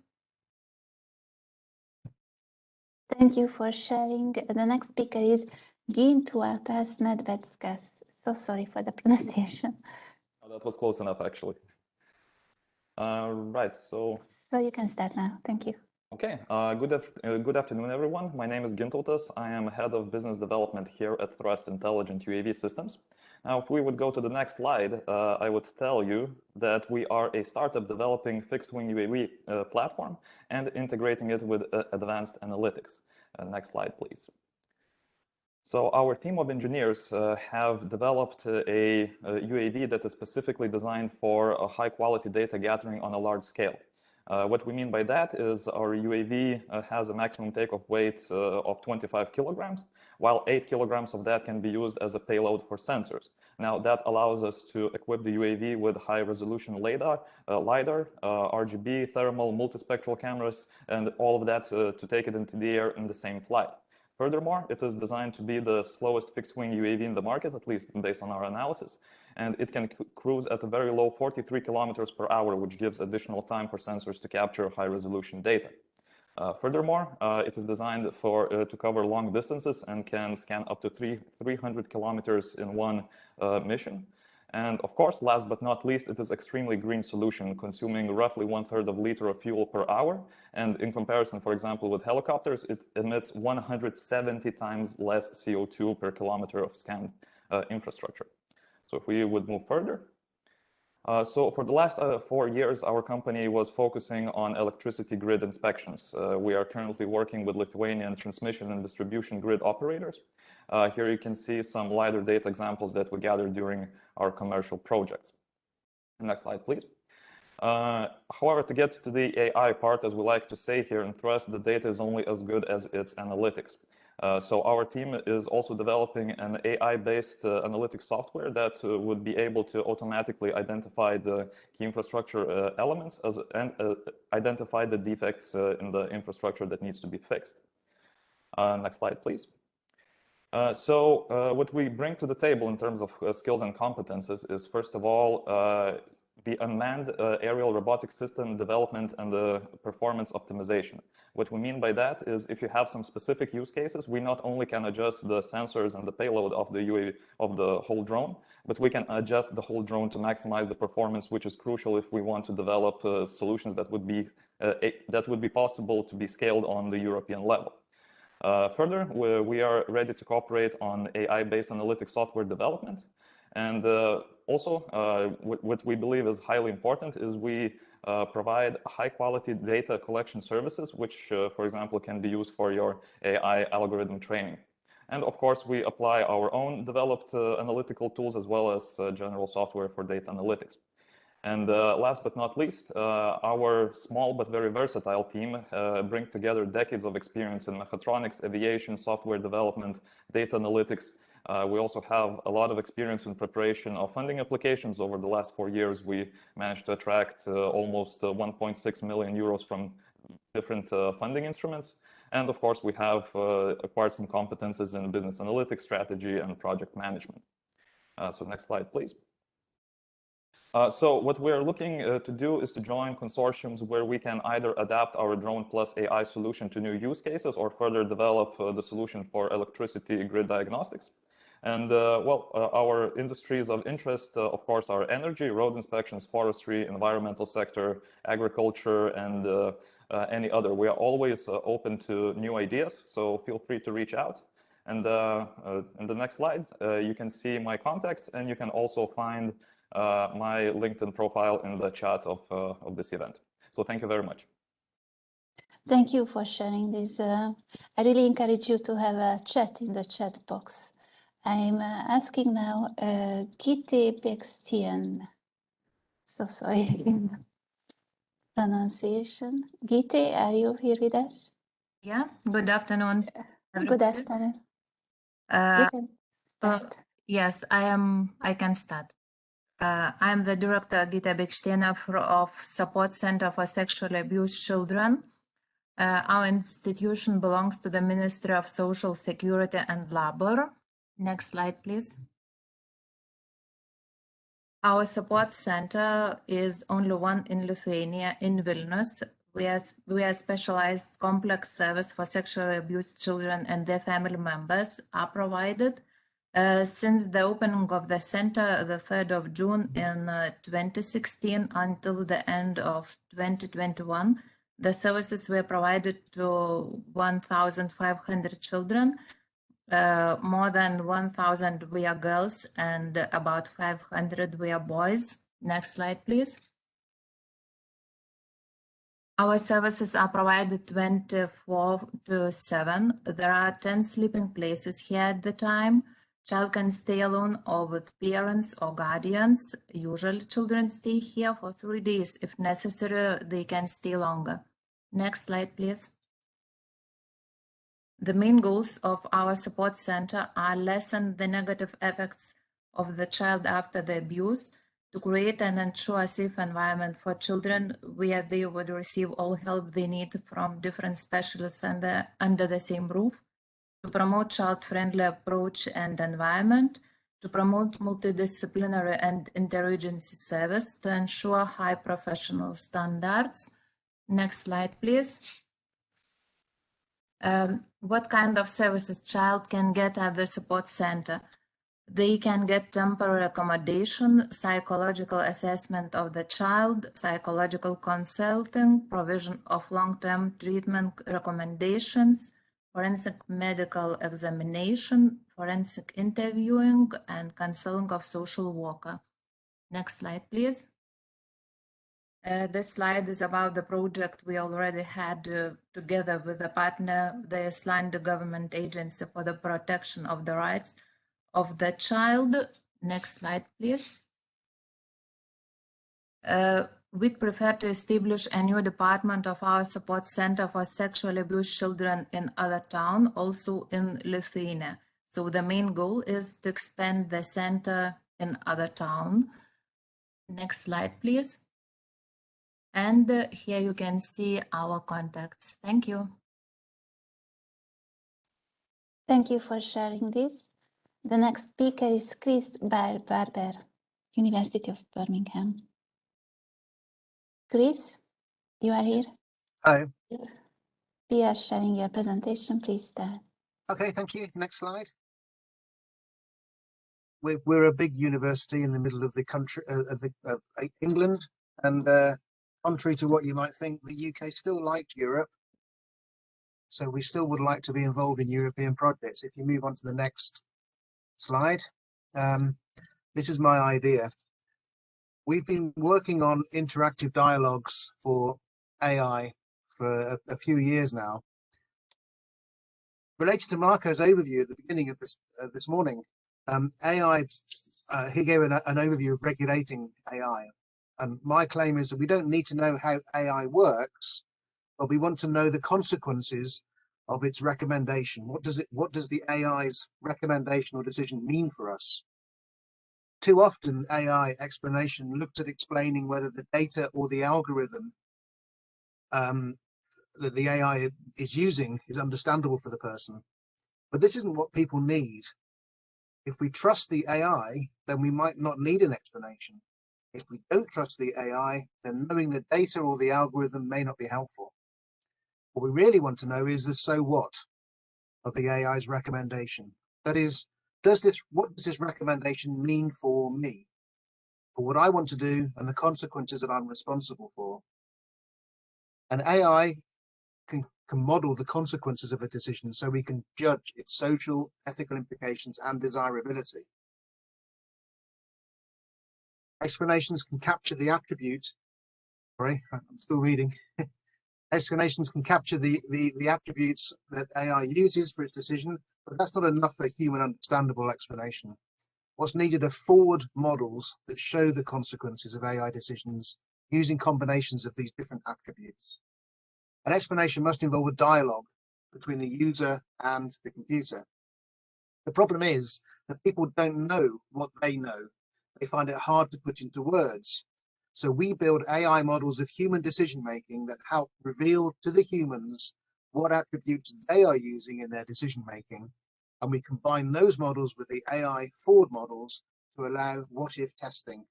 Thank you for sharing. The next speaker is Gintuatas Nedvetskas. So sorry for the pronunciation. Not That was close enough, actually. Right, so you can start now. Thank you. Okay, good afternoon, everyone. My name is Gintautas. I am head of business development here at Thrust Intelligent UAV Systems. Now, if we would go to the next slide, I would tell you that we are a startup developing fixed-wing UAV platform and integrating it with advanced analytics. Next slide, please. So our team of engineers have developed a UAV that is specifically designed for a high-quality data gathering on a large scale. What we mean by that is our UAV has a maximum takeoff weight of 25 kilograms, while 8 kilograms of that can be used as a payload for sensors. Now, that allows us to equip the UAV with high-resolution LiDAR, RGB, thermal, multispectral cameras, and all of that to take it into the air in the same flight. Furthermore, it is designed to be the slowest fixed-wing UAV in the market, at least based on our analysis, and it can cruise at a very low 43 kilometers per hour, which gives additional time for sensors to capture high-resolution data. Furthermore, it is designed to cover long distances and can scan up to 300 kilometers in one mission. And of course, last but not least, it is extremely green solution, consuming roughly 1/3 of a liter of fuel per hour. And in comparison, for example, with helicopters, it emits 170 times less CO2 per kilometer of scanned infrastructure. So if we would move further. So for the last 4 years, our company was focusing on electricity grid inspections. We are currently working with Lithuanian transmission and distribution grid operators. Here you can see some LiDAR data examples that we gathered during our commercial projects. Next slide, please. However, to get to the AI part, as we like to say here in Thrust, the data is only as good as its analytics. So our team is also developing an AI-based analytics software that would be able to automatically identify the key infrastructure elements and identify the defects in the infrastructure that needs to be fixed. Next slide, please. So what we bring to the table in terms of skills and competences is, first of all, the unmanned aerial robotic system development and the performance optimization. What we mean by that is if you have some specific use cases, we not only can adjust the sensors and the payload of the UAV, of the whole drone, but we can adjust the whole drone to maximize the performance, which is crucial if we want to develop solutions that would be possible to be scaled on the European level. Further, we are ready to cooperate on AI-based analytics software development. And also, what we believe is highly important is we provide high-quality data collection services, which, for example, can be used for your AI algorithm training. And of course, we apply our own developed analytical tools as well as general software for data analytics. And last but not least, our small but very versatile team bring together decades of experience in mechatronics, aviation, software development, data analytics. We also have a lot of experience in preparation of funding applications. Over the last 4 years, we managed to attract almost 1.6 million euros from different funding instruments. And of course, we have acquired some competences in business analytics, strategy, and project management. So next slide, please. So what we're looking to do is to join consortiums where we can either adapt our drone plus AI solution to new use cases or further develop the solution for electricity grid diagnostics. And our industries of interest, of course, are energy, road inspections, forestry, environmental sector, agriculture, and any other. We are always open to new ideas, so feel free to reach out. And in the next slide, you can see my contacts, and you can also find my LinkedIn profile in the chat of this event. So thank you very much. Thank you for sharing this. I really encourage you to have a chat in the chat box. I'm asking now Gite Bekstian. So sorry pronunciation. Gite, are you here with us? Yeah, good afternoon. Good afternoon. You can start. Yes, I can start. I'm the director, Gita Bekstiana, of Support Center for Sexually Abused Children. Our institution belongs to the Ministry of Social Security and Labor. Next slide, please. Our support center is only one in Lithuania, in Vilnius. We are specialized complex service for sexually abused children and their family members are provided. Since the opening of the center, the 3rd of June in 2016 until the end of 2021, the services were provided to 1,500 children, more than 1,000 were girls and about 500 were boys. Next slide, please. Our services are provided 24/7. There are 10 sleeping places here at the time. Child can stay alone or with parents or guardians. Usually children stay here for 3 days. If necessary, they can stay longer. Next slide, please. The main goals of our support center are lessen the negative effects of the child after the abuse, to create and ensure a safe environment for children where they would receive all help they need from different specialists under the same roof, to promote child-friendly approach and environment, to promote multidisciplinary and interagency service, to ensure high professional standards. Next slide, please. What kind of services child can get at the support center? They can get temporary accommodation, psychological assessment of the child, psychological consulting, provision of long-term treatment recommendations, forensic medical examination, forensic interviewing, and counseling of social worker. Next slide, please. This slide is about the project we already had together with a partner, the Icelandic government agency for the protection of the rights of the child. Next slide, please. We'd prefer to establish a new department of our support center for sexually abused children in other town, also in Lithuania. So the main goal is to expand the center in other town. Next slide, please. And here you can see our contacts. Thank you. Thank you for sharing this. The next speaker is Chris Barber, University of Birmingham. Chris, you are here. Hi. We are sharing your presentation. Please start. Okay, thank you. Next slide. We're a big university in the middle of the country of England, and contrary to what you might think, the UK still liked Europe, so we still would like to be involved in European projects. If you move on to the next slide, this is my idea. We've been working on interactive dialogues for AI for a few years now. Related to Marco's overview at the beginning of this morning, AI, he gave an overview of regulating AI. And my claim is that we don't need to know how AI works, but we want to know the consequences of its recommendation. What does the AI's recommendation or decision mean for us? Too often, AI explanation looks at explaining whether the data or the algorithm that the AI is using is understandable for the person. But this isn't what people need. If we trust the AI, then we might not need an explanation. If we don't trust the AI, then knowing the data or the algorithm may not be helpful. What we really want to know is the so what of the AI's recommendation. That is, what does this recommendation mean for me, for what I want to do and the consequences that I'm responsible for? And AI can model the consequences of a decision so we can judge its social, ethical implications and desirability. Explanations can capture the attribute. Sorry, I'm still reading. Explanations can capture the attributes that AI uses for its decision, but that's not enough for a human understandable explanation. What's needed are forward models that show the consequences of AI decisions using combinations of these different attributes. An explanation must involve a dialogue between the user and the computer. The problem is that people don't know what they know. They find it hard to put into words. So we build AI models of human decision-making that help reveal to the humans what attributes they are using in their decision-making. And we combine those models with the AI forward models to allow what-if testing.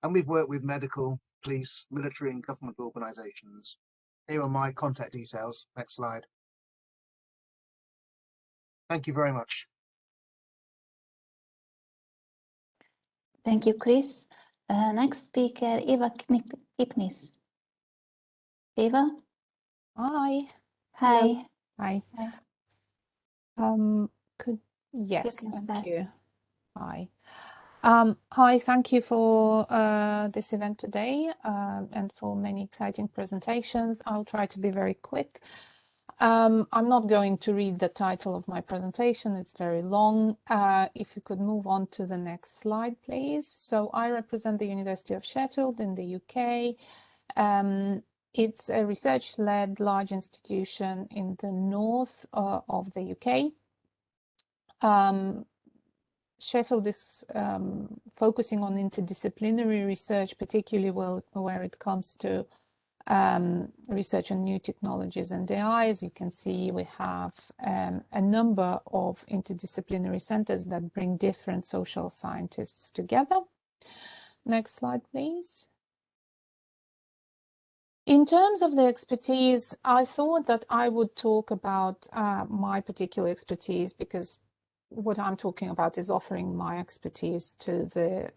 And we've worked with medical, police, military, and government organizations. Here are my contact details. Next slide. Thank you very much. Thank you, Chris. Next speaker, Eva Kipnis. Eva? Hi. Hi. Hello. Hi. Hi. Yes, can thank start. you. Hi. Hi, thank you for this event today and for many exciting presentations. I'll try to be very quick. I'm not going to read the title of my presentation, it's very long. If you could move on to the next slide, please. So I represent the University of Sheffield in the UK. It's a research-led large institution in the north of the UK. Sheffield is focusing on interdisciplinary research, particularly where it comes to research on new technologies and AI. As you can see, we have a number of interdisciplinary centers that bring different social scientists together. Next slide, please. In terms of the expertise, I thought that I would talk about my particular expertise because what I'm talking about is offering my expertise to the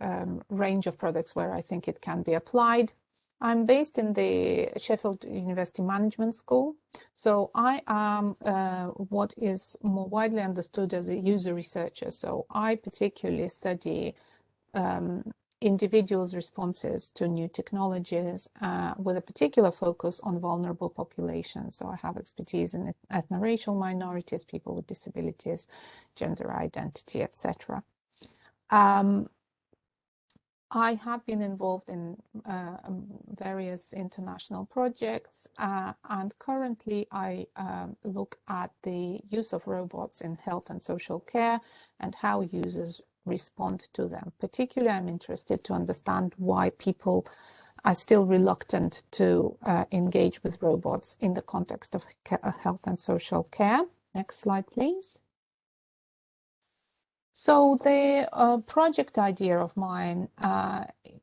range of products where I think it can be applied. I'm based in the Sheffield University Management School, so I am what is more widely understood as a user researcher. So I particularly study individuals' responses to new technologies with a particular focus on vulnerable populations. So I have expertise in ethno-racial minorities, people with disabilities, gender identity, etc. I have been involved in various international projects and currently I look at the use of robots in health and social care and how users respond to them. Particularly, I'm interested to understand why people are still reluctant to engage with robots in the context of health and social care. Next slide, please. So the project idea of mine,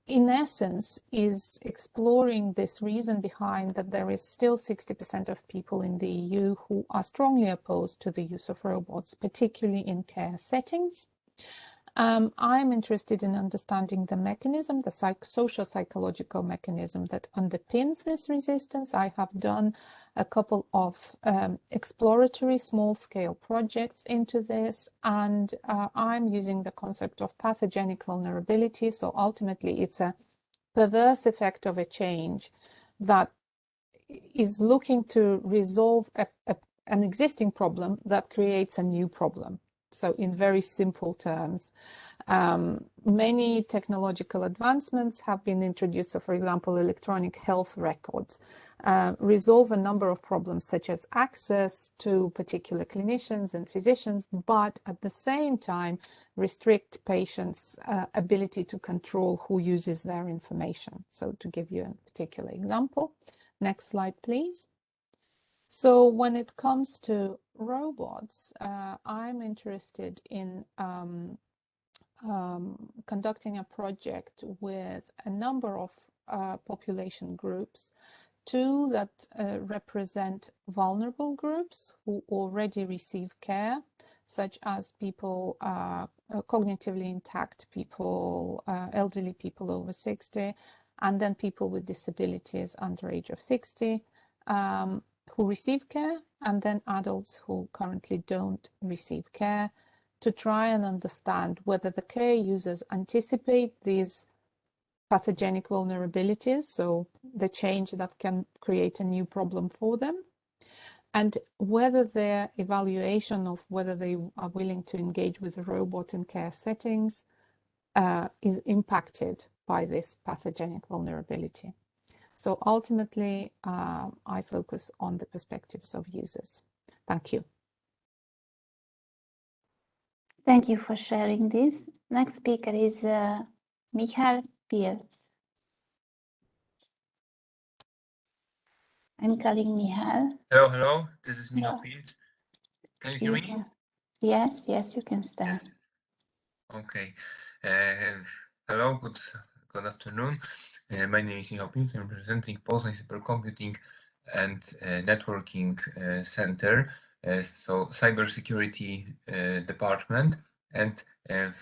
in essence, is exploring this reason behind that there is still 60% of people in the EU who are strongly opposed to the use of robots, particularly in care settings. I'm interested in understanding the mechanism, the social psychological mechanism that underpins this resistance. I have done a couple of exploratory small-scale projects into this, and I'm using the concept of pathogenic vulnerability. So ultimately, it's a perverse effect of a change that is looking to resolve an existing problem that creates a new problem. So in very simple terms, many technological advancements have been introduced. So for example, electronic health records resolve a number of problems such as access to particular clinicians and physicians, but at the same time restrict patients' ability to control who uses their information. So to give you a particular example, next slide, please. So when it comes to robots, I'm interested in conducting a project with a number of population groups, two that represent vulnerable groups who already receive care, such as people, cognitively intact people, elderly people over 60, and then people with disabilities under age of 60. Who receive care, and then adults who currently don't receive care, to try and understand whether the care users anticipate these pathogenic vulnerabilities, so the change that can create a new problem for them, and whether their evaluation of whether they are willing to engage with a robot in care settings is impacted by this pathogenic vulnerability. So ultimately, I focus on the perspectives of users. Thank you. Thank you for sharing this. Next speaker is Michal Pirc. I'm calling Michal. Hello, hello. This is Michal Pirc. Can you hear me? Yes, you can start. Yes. Okay. Hello, good afternoon. My name is Michal Pirc. I'm representing Poznań Supercomputing and Networking Center, so cybersecurity department. And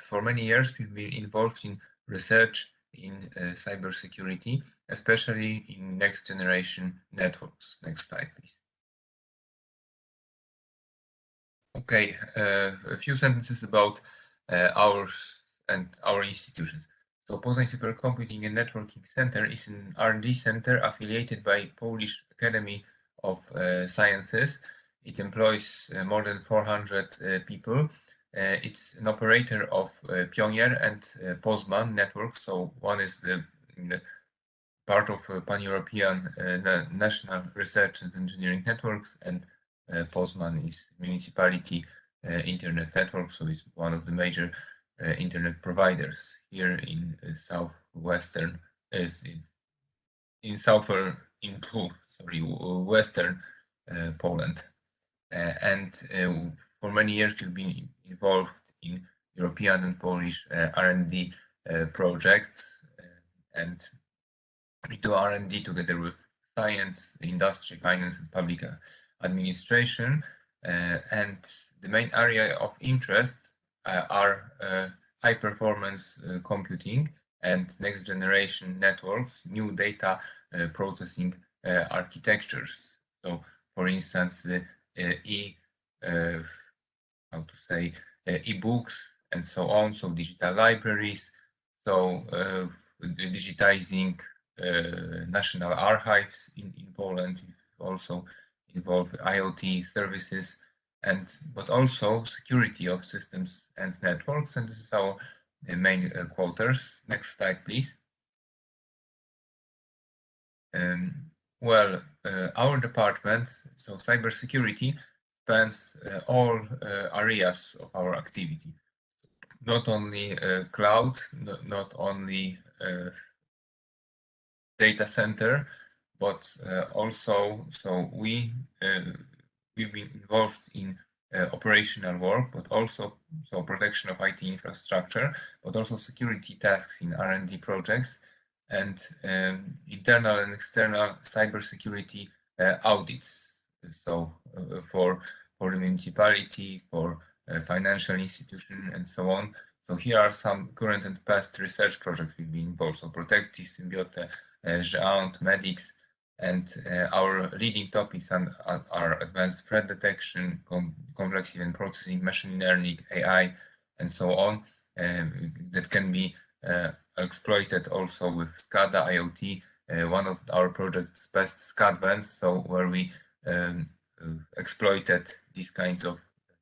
for many years, we've been involved in research in cybersecurity, especially in next generation networks. Next slide, please. Okay, a few sentences about ours and our institutions. So Poznań Supercomputing and Networking Center is an R&D center affiliated by Polish Academy of Sciences. It employs more than 400 people. It's an operator of Pionier and Poznań networks. So one is the part of pan-European national research and engineering networks, and Poznań is municipality internet network, so it's one of the major internet providers here in western Poland. And for many years we've been involved in European and Polish R&D projects, and we do R&D together with science, industry, finance, and public administration. And the main area of interest are high performance computing and next generation networks, new data processing architectures. So, for instance, e-books and so on, so digital libraries, so digitizing national archives in Poland, also involve IoT services, but also security of systems and networks, and this is our main quarters. Next slide, please. Our department, so cybersecurity, spans all areas of our activity. Not only cloud, not only data center, but also, so we've been involved in operational work, but also protection of IT infrastructure, but also security tasks in R&D projects, and internal and external cybersecurity audits. So for the municipality, for financial institution, and so on. So here are some current and past research projects we've been involved. So Protecti, Symbiote, Géant, Medix, and our leading topics are advanced threat detection, complex event processing, machine learning, AI, and so on, that can be exploited also with SCADA, IoT. One of our projects, best SCADvans, so where we exploited these kinds of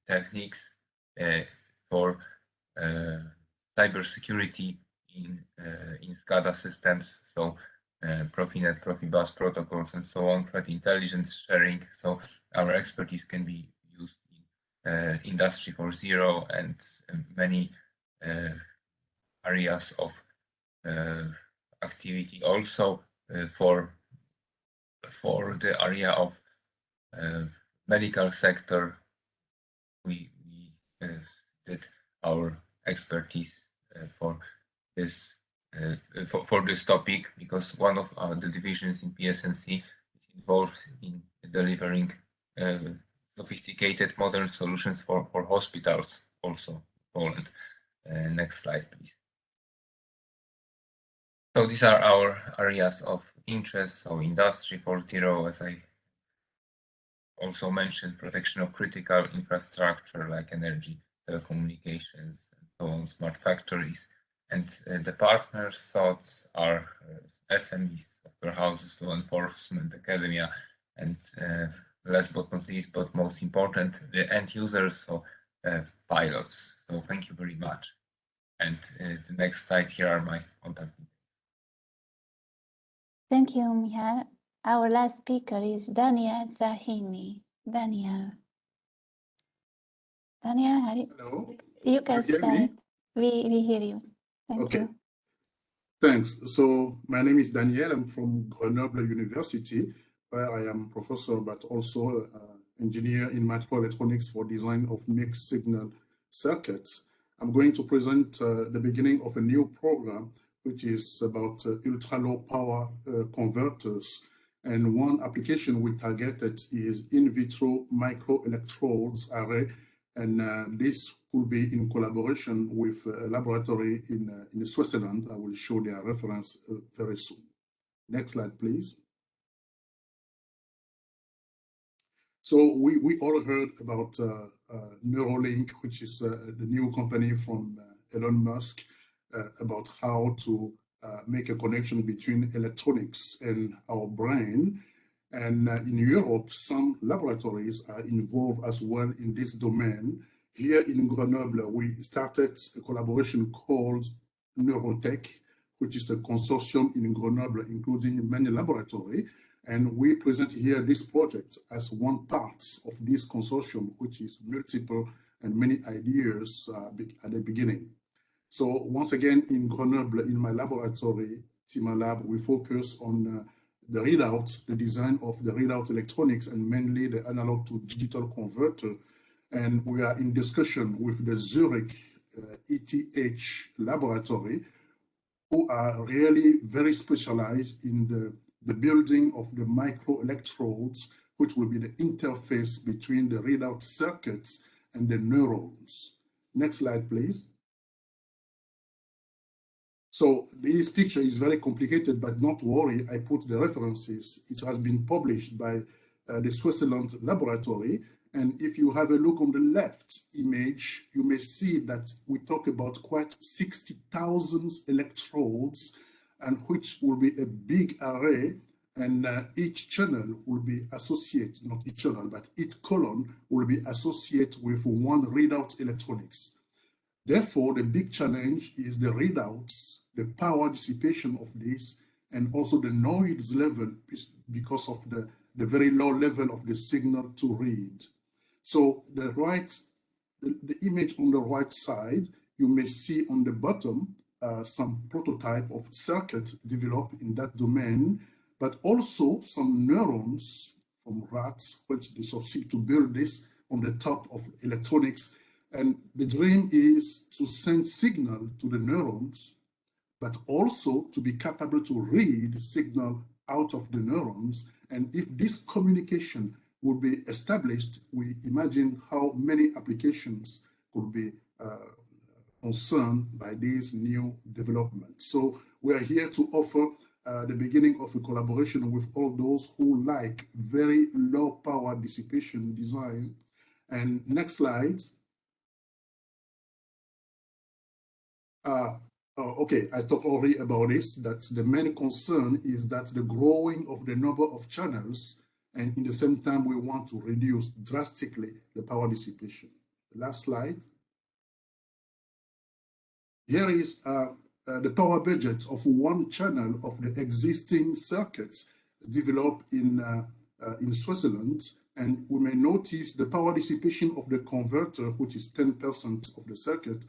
techniques for cybersecurity in SCADA systems. So Profinet, Profibus protocols, and so on, threat intelligence sharing. So our expertise can be used in Industry 4.0 and many areas of activity. Also for the area of medical sector, we did our expertise for this topic, because one of the divisions in PSNC is involved in delivering sophisticated modern solutions for hospitals, also in Poland. Next slide, please. So these are our areas of interest. So Industry 4.0, as I also mentioned, protection of critical infrastructure like energy, telecommunications, and so on, smart factories. And the partners sought are SMEs, software houses, law enforcement, academia, and last but not least, but most important, the end users, so pilots. So thank you very much. And the next slide, here are my contact details. Thank you, Michal. Our last speaker is Daniel Zahini. Daniel, Hello. You can hear start. me? We hear you. Thank you. Thanks. So my name is Daniel. I'm from Grenoble University, where I am professor, but also engineer in microelectronics for design of mixed signal circuits. I'm going to present the beginning of a new program, which is about ultra-low power converters. And one application we targeted is in vitro microelectrodes array And this will be in collaboration with a laboratory in Switzerland. I will show their reference very soon. Next slide, please. So we all heard about Neuralink, which is the new company from Elon Musk, about how to make a connection between electronics and our brain. And in Europe, some laboratories are involved as well in this domain. Here in Grenoble, we started a collaboration called Neurotech, which is a consortium in Grenoble, including many laboratories. And we present here this project as one part of this consortium, which is multiple and many ideas at the beginning. So once again, in Grenoble, in my laboratory, TIMA we focus on the readout, the design of the readout electronics, and mainly the analog to digital converter. And we are in discussion with the Zurich ETH laboratory, who are really very specialized in the building of the microelectrodes, which will be the interface between the readout circuits and the neurons. Next slide, please. So this picture is very complicated, but not to worry, I put the references. It has been published by the Switzerland laboratory. And if you have a look on the left image, you may see that we talk about quite 60,000 electrodes, and which will be a big array. And each channel will be associated, not each channel, but each column will be associated with one readout electronics. Therefore, the big challenge is the readouts, the power dissipation of this, and also the noise level because of the very low level of the signal to read. So the image on the right side, you may see on the bottom some prototype of circuit developed in that domain, but also some neurons from rats, which they succeed to build this on the top of electronics. And the dream is to send signal to the neurons, but also to be capable to read signal out of the neurons. And if this communication will be established, we imagine how many applications could be concerned by these new developments. So we are here to offer the beginning of a collaboration with all those who like very low power dissipation design. And next slide. Okay, I talked already about this, that the main concern is that the growing of the number of channels, and in the same time, we want to reduce drastically the power dissipation. The last slide. Here is the power budget of one channel of the existing circuits developed in Switzerland. And we may notice the power dissipation of the converter, which is 10% of the circuit.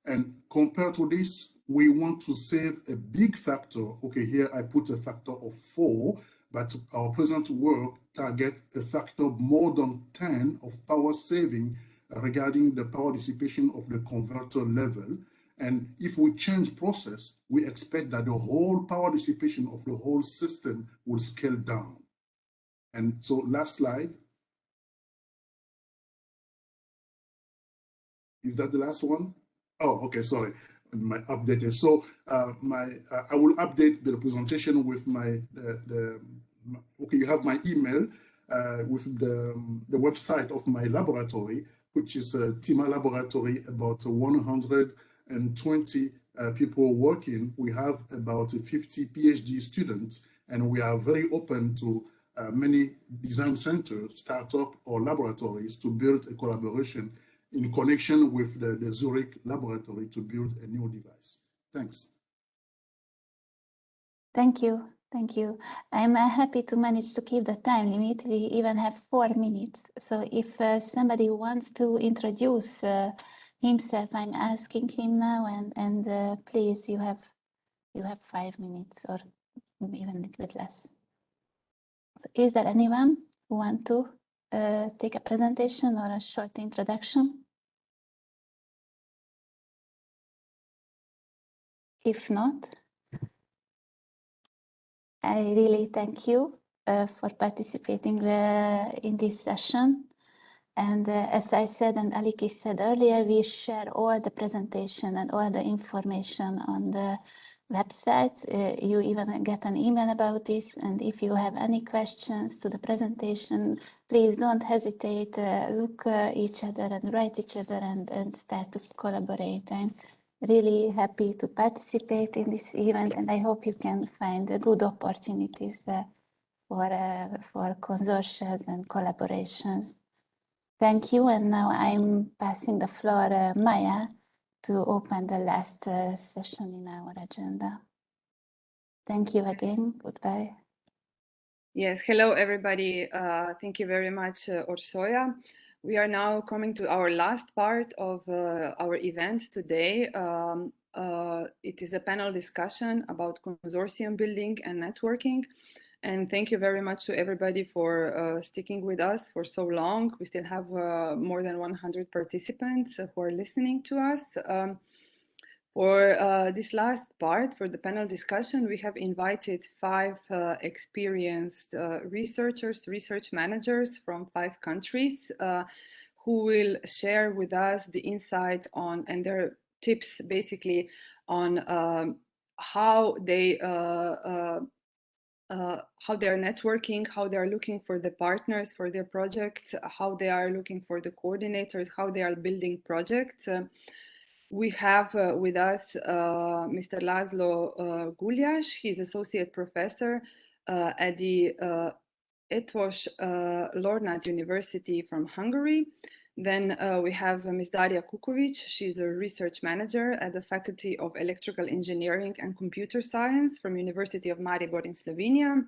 And compared to this, we want to save a big factor. Okay, here I put a factor of 4, but our present work target a factor more than 10 of power saving regarding the power dissipation of the converter level. And if we change process, we expect that the whole power dissipation of the whole system will scale down. And so last slide. Is that the last one? Oh, okay, sorry. My updated. So I will update the presentation with my okay. You have my email with the website of my laboratory, which is a TIMA laboratory. About 120 people working. We have about 50 PhD students, and we are very open to many design centers, startup or laboratories to build a collaboration in connection with the Zurich laboratory to build a new device. Thanks. Thank you. Thank you. I'm happy to manage to keep the time limit. We even have 4 minutes. So if somebody wants to introduce himself, I'm asking him now, and please, you have 5 minutes or even a little bit less. So is there anyone who want to take a presentation or a short introduction? If not, I really thank you for participating in this session. And as I said and Aliki said earlier, we share all the presentation and all the information on the website. You even get an email about this. And if you have any questions to the presentation, please don't hesitate. Look each other and write each other and start to collaborate. I'm really happy to participate in this event, and I hope you can find good opportunities for consortia and collaborations. Thank you, and now I'm passing the floor Maya to open the last session in our agenda. Thank you again. Goodbye. Yes, hello everybody. Thank you very much, Orsoya. We are now coming to our last part of our event today. It is a panel discussion about consortium building and networking. And thank you very much to everybody for sticking with us for so long. We still have more than 100 participants who are listening to us. For this last part, for the panel discussion, we have invited 5 experienced researchers, research managers from 5 countries who will share with us the insights on and their tips basically on how they are networking, how they are looking for the partners for their projects, how they are looking for the coordinators, how they are building projects. We have with us Mr. Laszlo Gulyás. He's associate professor at the Eötvös Loránd University from Hungary. Then we have Ms. Daria Kukovic. She's a research manager at the Faculty of Electrical Engineering and Computer Science from University of Maribor in Slovenia.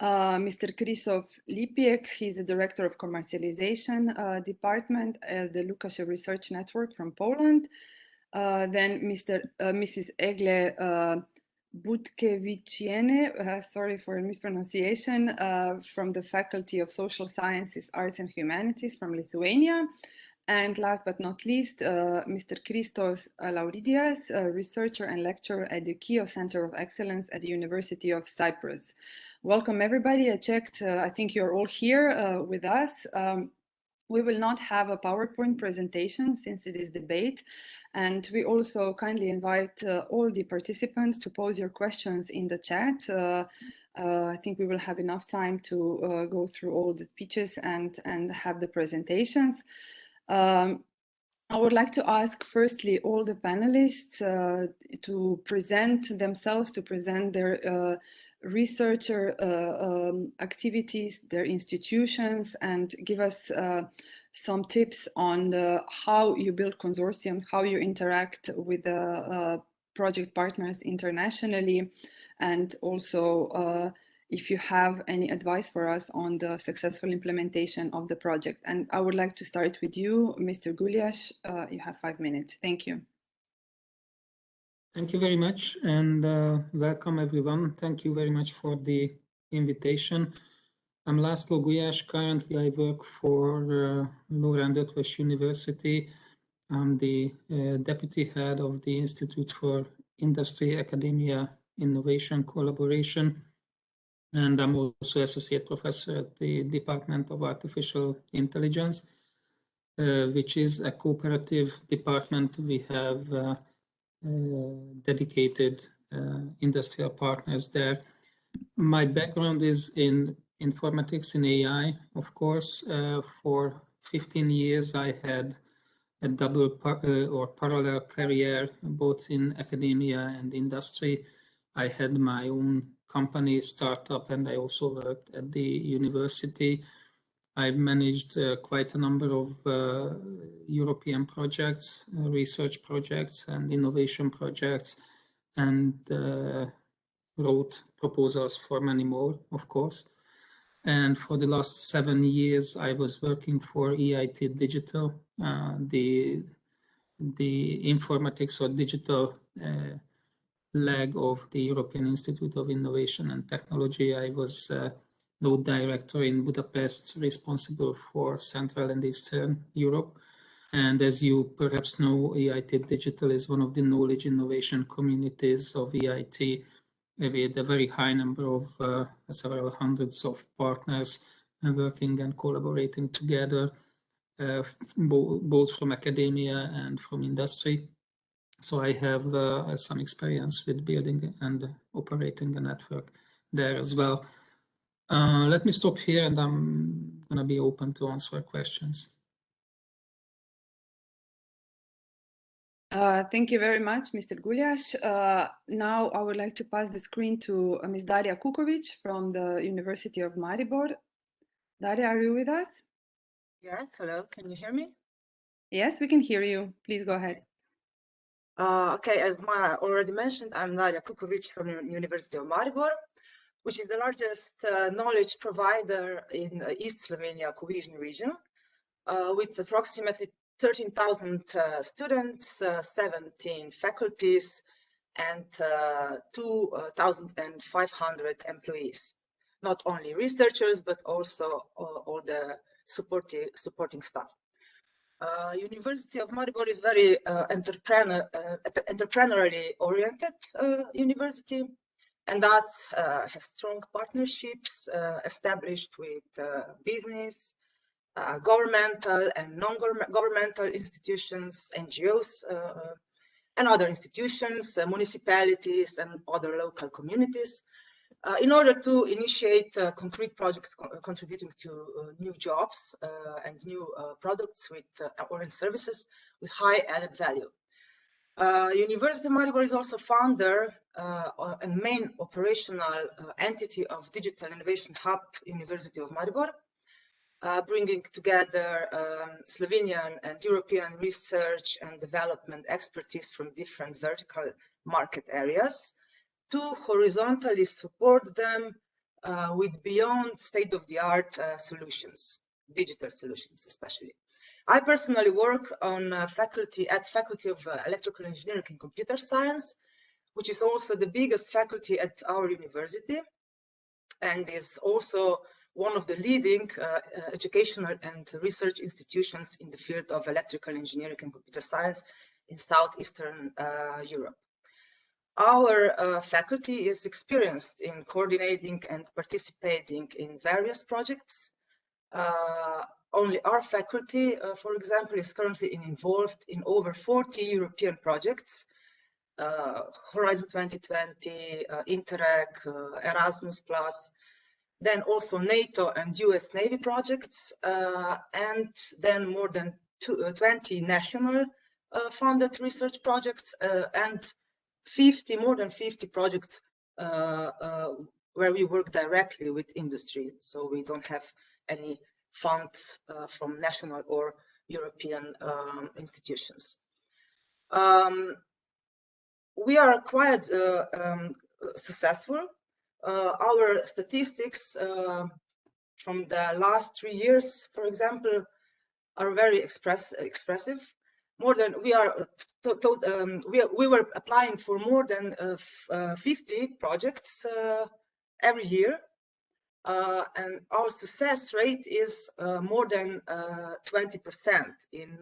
Mr. Krzysztof Lipiek, he's the director of commercialization department at the Lukashev Research Network from Poland. Then Mrs. Egle Butkeviciene, sorry for mispronunciation, from the Faculty of Social Sciences, Arts and Humanities from Lithuania. And last but not least, Mr. Christos Lauridias, a researcher and lecturer at the Kio Center of Excellence at the University of Cyprus. Welcome everybody. I checked, I think you're all here with us. We will not have a PowerPoint presentation since it is debate. And we also kindly invite all the participants to pose your questions in the chat. I think we will have enough time to go through all the speeches and have the presentations. I would like to ask firstly all the panelists to present themselves, to present their researcher activities, their institutions, and give us some tips on how you build consortiums, how you interact with the project partners internationally, and also if you have any advice for us on the successful implementation of the project. And I would like to start with you, Mr. Gulyás. You have 5 minutes. Thank you. Thank you very much, and welcome everyone. Thank you very much for the invitation. I'm Laszlo Gulyás. Currently, I work for Loránd Eötvös University. I'm the deputy head of the Institute for Industry, Academia, Innovation, Collaboration, and I'm also associate professor at the Department of Artificial Intelligence, which is a cooperative department. We have dedicated industrial partners there. My background is in informatics and AI, of course. For 15 years, I had a double or parallel career, both in academia and industry. I had my own company, startup, and I also worked at the university. I've managed quite a number of European projects, research projects and innovation projects, and wrote proposals for many more, of course. And for the last 7 years, I was working for EIT Digital, the informatics or digital leg of the European Institute of Innovation and Technology. I was node director in Budapest, responsible for Central and Eastern Europe. And as you perhaps know, EIT Digital is one of the knowledge innovation communities of EIT, with a very high number of several hundreds of partners working and collaborating together, both from academia and from industry. So I have some experience with building and operating a network there as well. Let me stop here, and I'm going to be open to answer questions. Thank you very much, Mr. Guljaš. Now I would like to pass the screen to Ms. Darija Kuković from the University of Maribor. Darija, are you with us? Yes, hello, can you hear me? Yes, we can hear you. Please go ahead. Okay, as Mara already mentioned, I'm Darija Kuković from the University of Maribor, which is the largest knowledge provider in East Slovenia cohesion region, with approximately 13,000 students, 17 faculties, and 2,500 employees. Not only researchers, but also all the supporting staff. University of Maribor is very entrepreneurially oriented university, and thus has strong partnerships established with business, governmental and non-governmental institutions, NGOs, and other institutions, municipalities, and other local communities, in order to initiate concrete projects contributing to new jobs and new products with or services with high added value. University of Maribor is also founder and main operational entity of Digital Innovation Hub University of Maribor, bringing together Slovenian and European research and development expertise from different vertical market areas to horizontally support them with beyond state-of-the-art solutions, digital solutions especially. I personally work on faculty of Electrical Engineering and Computer Science, which is also the biggest faculty at our university and is also one of the leading educational and research institutions in the field of electrical engineering and computer science in Southeastern Europe. Our faculty is experienced in coordinating and participating in various projects. Only our faculty, for example, is currently involved in over 40 European projects, Horizon 2020, Interreg, Erasmus+, then also NATO and US Navy projects, and then more than 20 national funded research projects, and more than 50 projects where we work directly with industry. So we don't have any funds from national or European institutions. We are quite successful. Our statistics from the last 3 years, for example, are very expressive. More than we were applying for more than 50 projects every year, and our success rate is more than 20%. In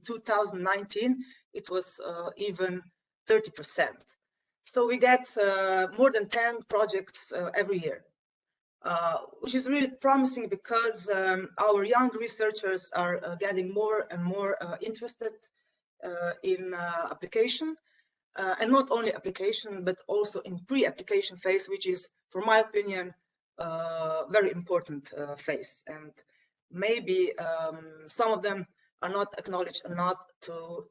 2019, it was even 30%. So we get more than 10 projects every year, which is really promising because our young researchers are getting more and more interested in application, and not only application, but also in pre-application phase, which is, for my opinion, very important phase. And maybe some of them are not acknowledged enough to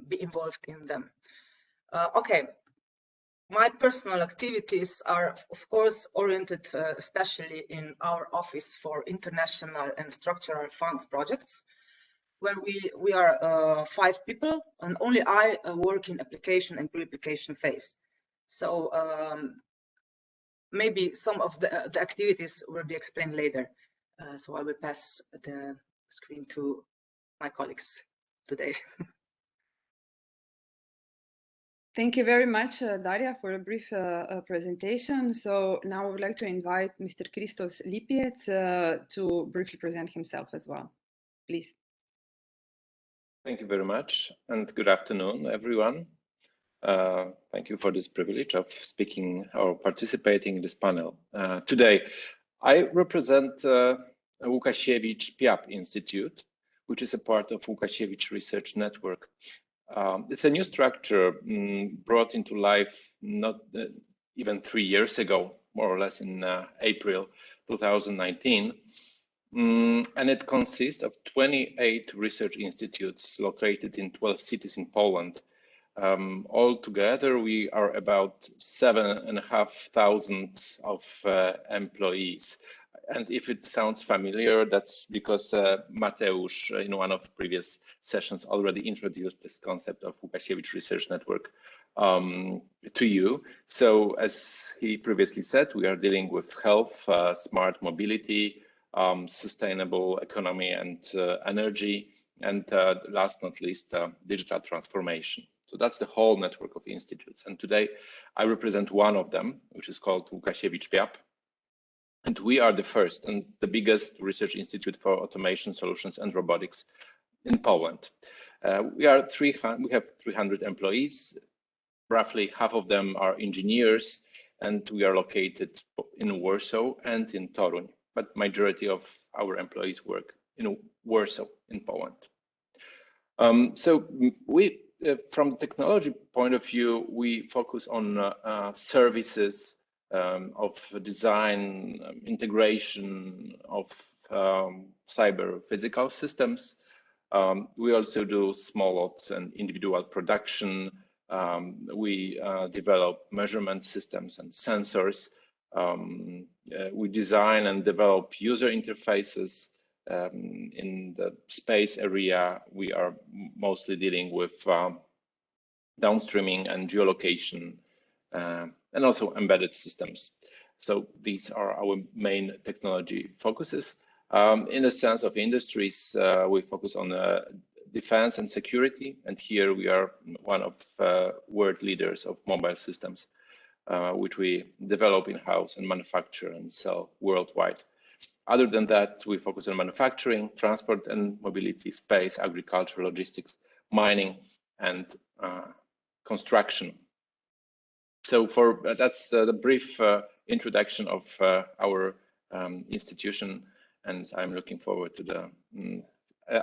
be involved in them. Okay, my personal activities are, of course, oriented especially in our Office for International and Structural Funds projects, where we are 5 people, and only I work in application and pre-application phase. So maybe some of the activities will be explained later. So I will pass the screen to my colleagues today. Thank you very much, Darija, for a brief presentation. So now I would like to invite Mr. Christos Lipiec to briefly present himself as well. Please. Thank you very much, and good afternoon, everyone. Thank you for this privilege of speaking or participating in this panel. Today, I represent Łukasiewicz Piap Institute, which is a part of Łukasiewicz Research Network. It's a new structure brought into life not even 3 years ago, more or less in April 2019. And it consists of 28 research institutes located in 12 cities in Poland. Altogether, we are about 7,500 of employees. And if it sounds familiar, that's because Mateusz, in one of previous sessions, already introduced this concept of Łukasiewicz Research Network to you. So as he previously said, we are dealing with health, smart mobility, sustainable economy and energy, and last not least, digital transformation. So that's the whole network of institutes. And today I represent one of them, which is called Łukasiewicz Piap. And we are the first and the biggest research institute for automation solutions and robotics in Poland. We have 300 employees. Roughly half of them are engineers, and we are located in Warsaw and in Toruń. But majority of our employees work in Warsaw, in Poland. So we, from technology point of view, we focus on services of design, integration of cyber physical systems. We also do small lots and individual production. We develop measurement systems and sensors. We design and develop user interfaces. In the space area, we are mostly dealing with downstreaming and geolocation, and also embedded systems. So these are our main technology focuses. In the sense of industries, we focus on defense and security, and here we are one of world leaders of mobile systems, which we develop in-house and manufacture and sell worldwide. Other than that, we focus on manufacturing, transport and mobility, space, agriculture, logistics, mining, and construction. So that's the brief introduction of our institution, and I'm looking forward to the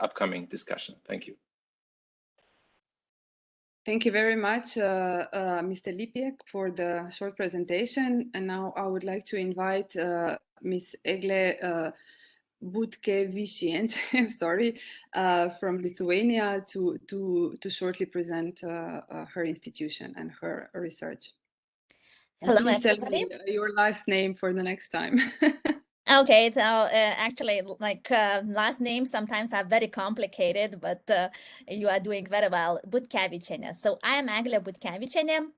upcoming discussion. Thank you. Thank you very much, Mr. Lipiec, for the short presentation. And now I would like to invite Ms. Eglė Butkevičienė, sorry, from Lithuania to shortly present her institution and her research. And Hello, please tell everybody. me your last name for the next time. Okay, so actually, like last names sometimes are very complicated, but you are doing very well. Butkevičienė. So I am Eglė Butkevičienė.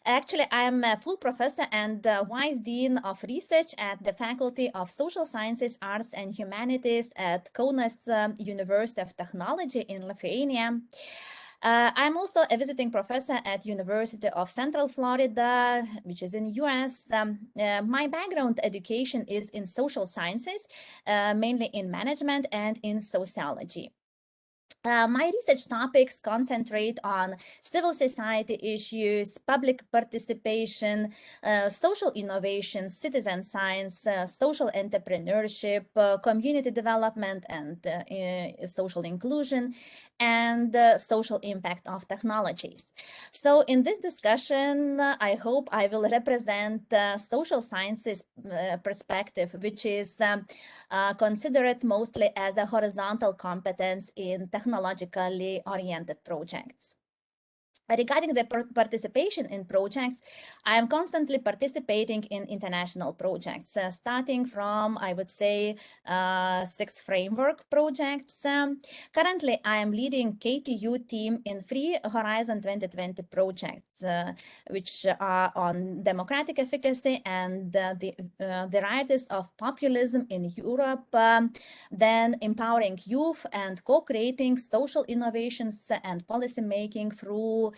Actually, I am a full professor and Vice Dean of Research at the Faculty of Social Sciences, Arts and Humanities at Kaunas University of Technology in Lithuania. I'm also a visiting professor at University of Central Florida, which is in US. My background education is in social sciences, mainly in management and in sociology. My research topics concentrate on civil society issues, public participation, social innovation, citizen science, social entrepreneurship, community development and social inclusion, and social impact of technologies. So in this discussion, I hope I will represent social sciences perspective, which is considered mostly as a horizontal competence in technologically oriented projects. Regarding the participation in projects, I am constantly participating in international projects, starting from, I would say, 6 framework projects. Currently, I am leading KTU team in 3 Horizon 2020 projects, which are on democratic efficacy and the varieties of populism in Europe, then empowering youth and co-creating social innovations and policy making through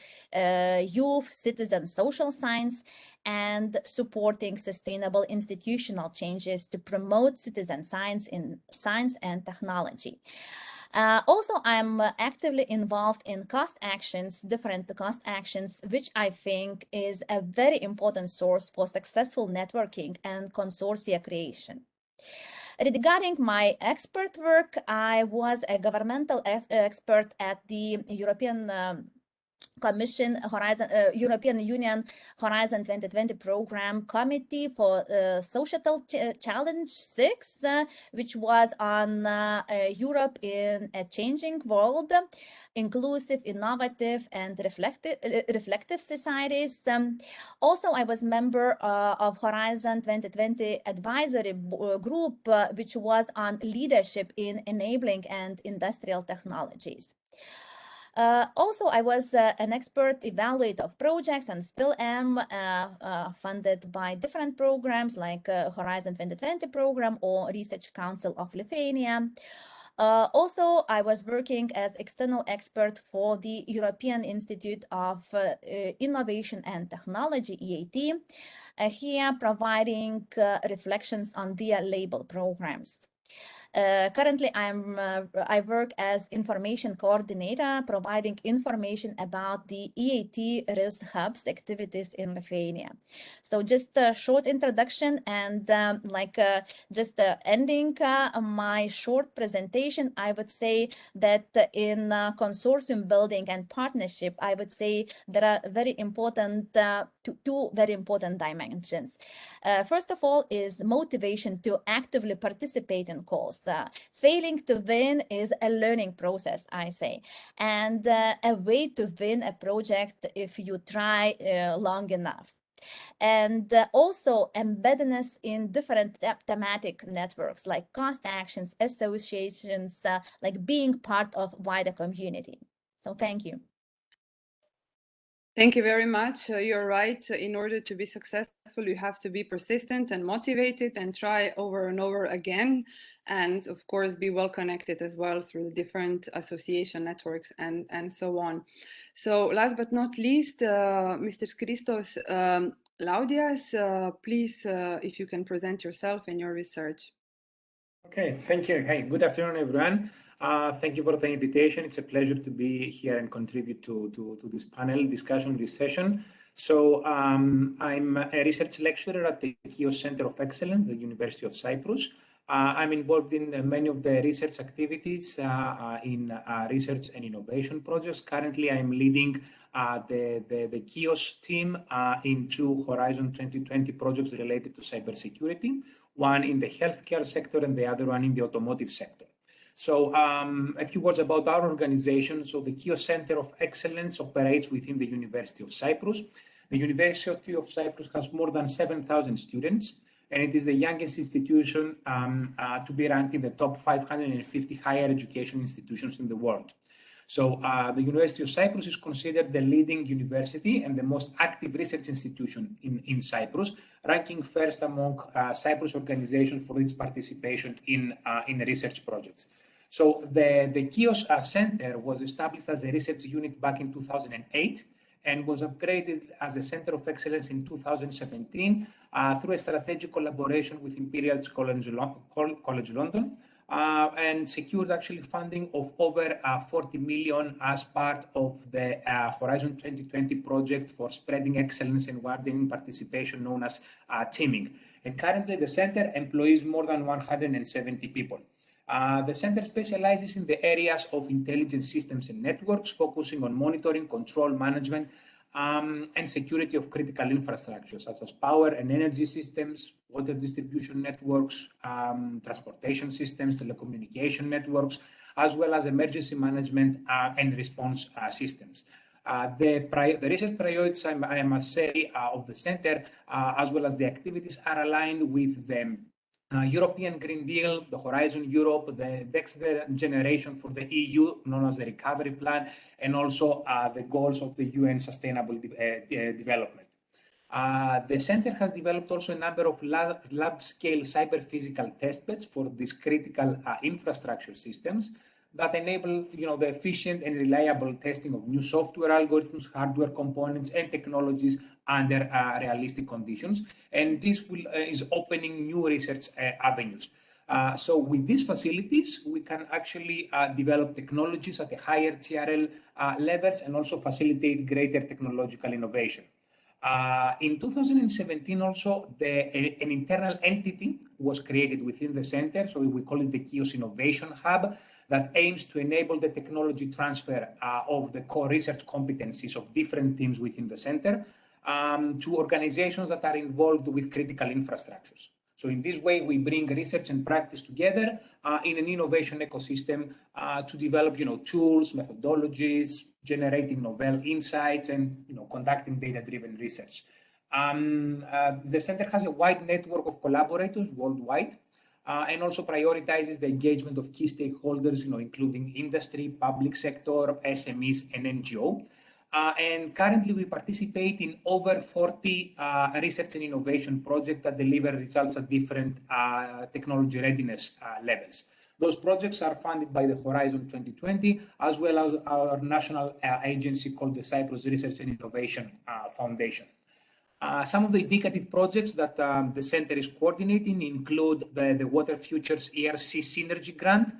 youth, citizen social science, and supporting sustainable institutional changes to promote citizen science in science and technology. Also, I'm actively involved in cost actions, different cost actions, which I think is a very important source for successful networking and consortia creation. Regarding my expert work, I was a governmental expert at the European Commission European Union Horizon 2020 Program Committee for Societal Challenge 6, which was on Europe in a changing world, inclusive, innovative, and reflective societies. Also, I was member of Horizon 2020 Advisory Group, which was on leadership in enabling and industrial technologies. Also, I was an expert evaluator of projects and still am funded by different programs like Horizon 2020 program or Research Council of Lithuania. Also, I was working as external expert for the European Institute of Innovation and Technology, EIT, here providing reflections on their label programs. Currently, I work as information coordinator, providing information about the EIT Risk Hub's activities in Lithuania. So just a short introduction and just ending my short presentation, I would say that in consortium building and partnership, I would say there are very important, two very important dimensions. First of all is motivation to actively participate in calls. Failing to win is a learning process, I say, and a way to win a project if you try long enough. And also embeddedness in different thematic networks like cost actions, associations, like being part of wider community. So thank you. Thank you very much. You're right. In order to be successful, you have to be persistent and motivated and try over and over again. And of course, be well connected as well through different association networks and so on. So last but not least, Mr. Christos Laudias, please, if you can present yourself and your research. Okay, thank you. Hey, good afternoon, everyone. Thank you for the invitation. It's a pleasure to be here and contribute to this panel discussion, this session. So I'm a research lecturer at the KIOS Center of Excellence, the University of Cyprus. I'm involved in many of the research activities in research and innovation projects. Currently, I'm leading the KIOS team in 2 Horizon 2020 projects related to cybersecurity, one in the healthcare sector and the other one in the automotive sector. So a few words about our organization. So the KIOS Center of Excellence operates within the University of Cyprus. The University of Cyprus has more than 7,000 students, and it is the youngest institution to be ranked in the top 550 higher education institutions in the world. So the University of Cyprus is considered the leading university and the most active research institution in Cyprus, ranking first among Cyprus organizations for its participation in research projects. So the KIOS Center was established as a research unit back in 2008 and was upgraded as a Center of Excellence in 2017 through a strategic collaboration with Imperial College London and secured actually funding of over 40 million as part of the Horizon 2020 project for spreading excellence and widening participation known as teaming. And currently the center employs more than 170 people. The center specializes in the areas of intelligent systems and networks, focusing on monitoring, control, management, and security of critical infrastructure, such as power and energy systems, water distribution networks, transportation systems, telecommunication networks, as well as emergency management and response systems. The research priorities, I must say, of the center, as well as the activities, are aligned with them. European Green Deal, the Horizon Europe, the next generation for the EU, known as the Recovery Plan, and also the goals of the UN Sustainable Development. The center has developed also a number of lab-scale cyber-physical testbeds for these critical infrastructure systems that enable, the efficient and reliable testing of new software algorithms, hardware components, and technologies under realistic conditions. And this is opening new research avenues. So with these facilities, we can actually develop technologies at the higher TRL levels and also facilitate greater technological innovation. In 2017 also, an internal entity was created within the center, so we call it the Kios Innovation Hub, that aims to enable the technology transfer of the core research competencies of different teams within the center to organizations that are involved with critical infrastructures. So in this way, we bring research and practice together in an innovation ecosystem to develop, tools, methodologies, generating novel insights, and conducting data-driven research. The center has a wide network of collaborators worldwide, and also prioritizes the engagement of key stakeholders, including industry, public sector, SMEs, and NGO. And currently, we participate in over 40 research and innovation projects that deliver results at different technology readiness levels. Those projects are funded by the Horizon 2020, as well as our national agency called the Cyprus Research and Innovation Foundation. Some of the indicative projects that the center is coordinating include the Water Futures ERC Synergy Grant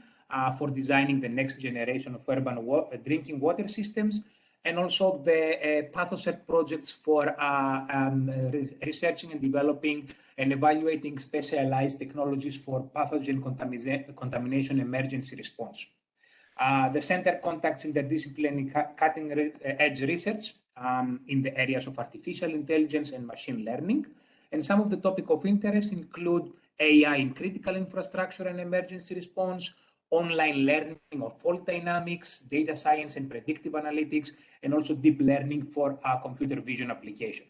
for designing the next generation of urban drinking water systems, and also the PathoCert projects for researching and developing and evaluating specialized technologies for pathogen contamination emergency response. The center conducts interdisciplinary cutting-edge research in the areas of artificial intelligence and machine learning. And some of the topics of interest include AI in critical infrastructure and emergency response, online learning of fault dynamics, data science and predictive analytics, and also deep learning for computer vision application.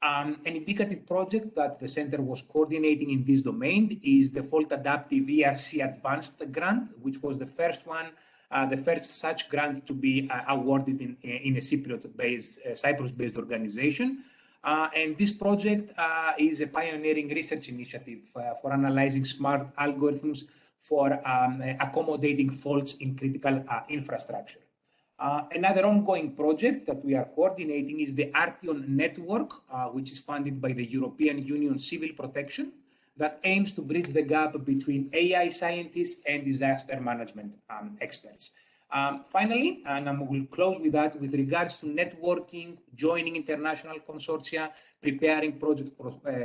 An indicative project that the center was coordinating in this domain is the Fault Adaptive ERC Advanced Grant, which was the first one, the first such grant to be awarded in a Cyprus-based organization. And this project is a pioneering research initiative for analyzing smart algorithms for accommodating faults in critical infrastructure. Another ongoing project that we are coordinating is the Artion Network, which is funded by the European Union Civil Protection, that aims to bridge the gap between AI scientists and disaster management experts. Finally, and I will close with that, with regards to networking, joining international consortia, preparing project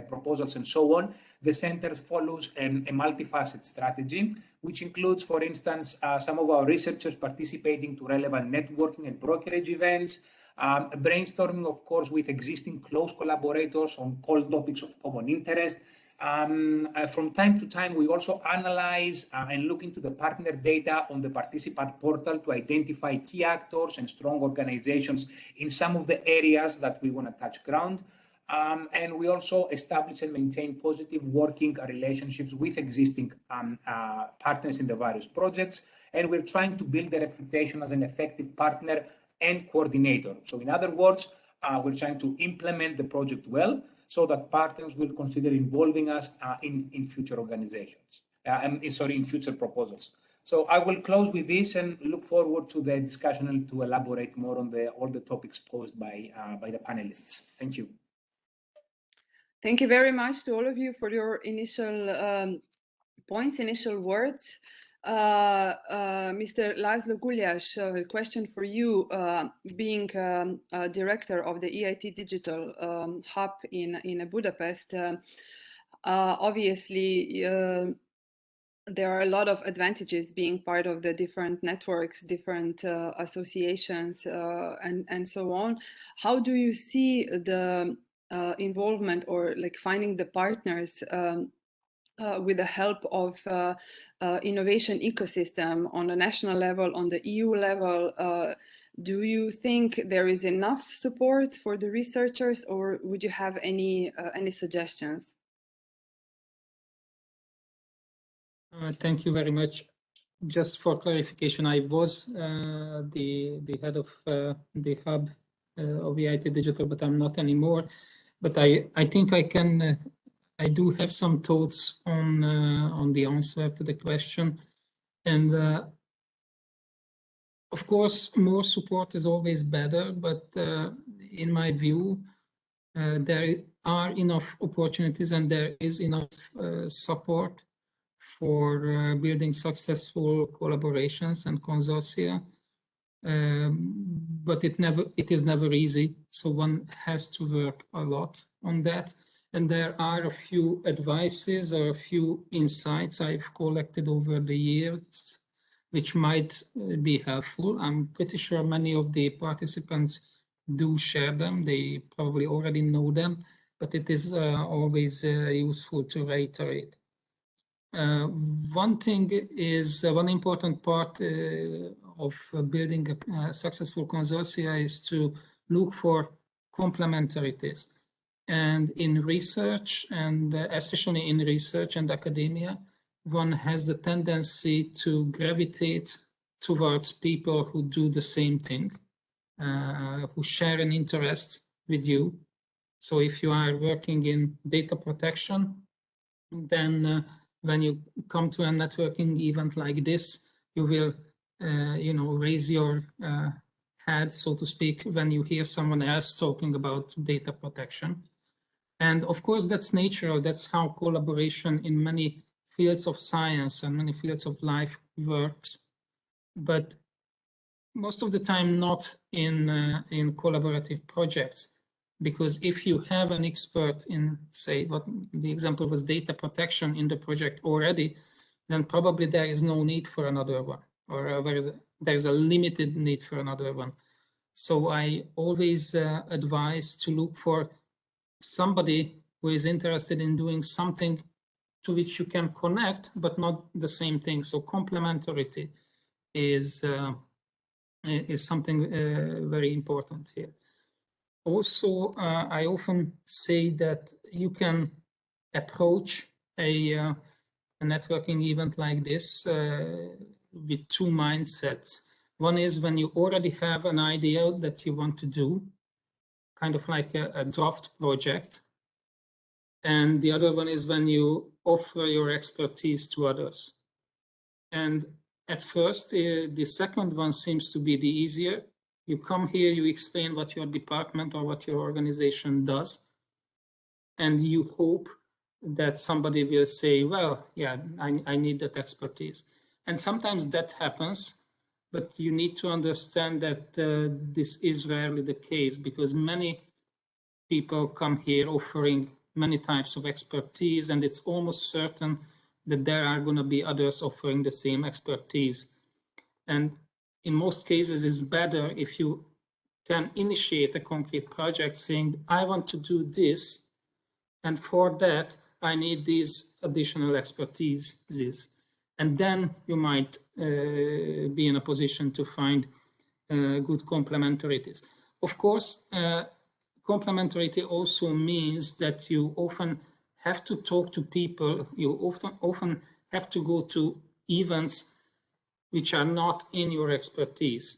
proposals, and so on, the center follows a multifaceted strategy, which includes, for instance, some of our researchers participating to relevant networking and brokerage events, brainstorming, of course, with existing close collaborators on core topics of common interest. From time to time, we also analyze and look into the partner data on the participant portal to identify key actors and strong organizations in some of the areas that we want to touch ground. And we also establish and maintain positive working relationships with existing partners in the various projects. And we're trying to build a reputation as an effective partner and coordinator. So in other words, we're trying to implement the project well, so that partners will consider involving us in future organizations, in future proposals. So I will close with this and look forward to the discussion and to elaborate more on all the topics posed by the panelists. Thank you. Thank you very much to all of you for your initial points, initial words. Mr. Laszlo Gulyás, a question for you, being director of the EIT Digital Hub in Budapest. Obviously, there are a lot of advantages being part of the different networks, different associations, and so on. How do you see the involvement or like finding the partners with the help of innovation ecosystem on a national level, on the EU level? Do you think there is enough support for the researchers, or would you have any suggestions? Thank you very much. Just for clarification, I was the head of the hub of EIT Digital, but I'm not anymore. But I think I do have some thoughts on the answer to the question. And of course, more support is always better, but in my view, there are enough opportunities and there is enough support for building successful collaborations and consortia. But it is never easy. So one has to work a lot on that. And there are a few advices or a few insights I've collected over the years, which might be helpful. I'm pretty sure many of the participants do share them. They probably already know them, but it is always useful to reiterate. One thing is, one important part of building a successful consortia is to look for complementarities. And in research, and especially in research and academia, one has the tendency to gravitate towards people who do the same thing, who share an interest with you. So if you are working in data protection, then when you come to a networking event like this, you will, raise your head, so to speak, when you hear someone else talking about data protection. And of course, that's natural. That's how collaboration in many fields of science and many fields of life works. But most of the time, not in collaborative projects. Because if you have an expert in, say, what the example was data protection in the project already, then probably there is no need for another one, or there is a limited need for another one. So I always advise to look for somebody who is interested in doing something to which you can connect, but not the same thing. So complementarity is something very important here. Also, I often say that you can approach a networking event like this with two mindsets. One is when you already have an idea that you want to do, kind of like a draft project. And the other one is when you offer your expertise to others. And at first, the second one seems to be the easier. You come here, you explain what your department or what your organization does, and you hope that somebody will say, well, yeah, I need that expertise. And sometimes that happens, but you need to understand that this is rarely the case, because many people come here offering many types of expertise, and it's almost certain that there are going to be others offering the same expertise. And in most cases, it's better if you can initiate a concrete project saying, I want to do this, and for that, I need these additional expertises. And then you might be in a position to find good complementarities. Of course, complementarity also means that you often have to talk to people, you often have to go to events which are not in your expertise,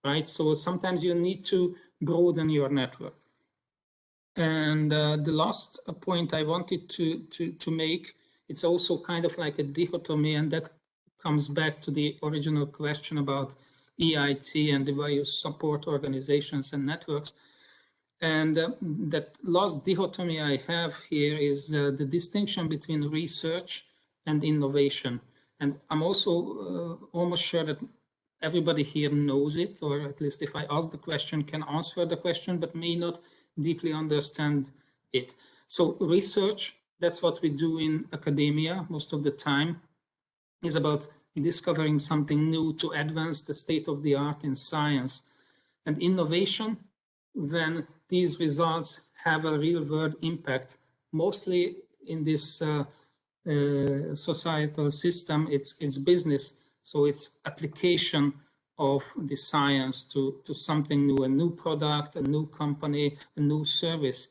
right? So sometimes you need to broaden your network. And the last point I wanted to make, it's also kind of like a dichotomy, and that comes back to the original question about EIT and the various support organizations and networks. And that last dichotomy I have here is the distinction between research and innovation. And I'm also almost sure that everybody here knows it, or at least if I ask the question, can answer the question, but may not deeply understand it. So research, that's what we do in academia most of the time, is about discovering something new to advance the state of the art in science. And innovation, when these results have a real world impact, mostly in this societal system, it's business. So it's application of the science to something new, a new product, a new company, a new service.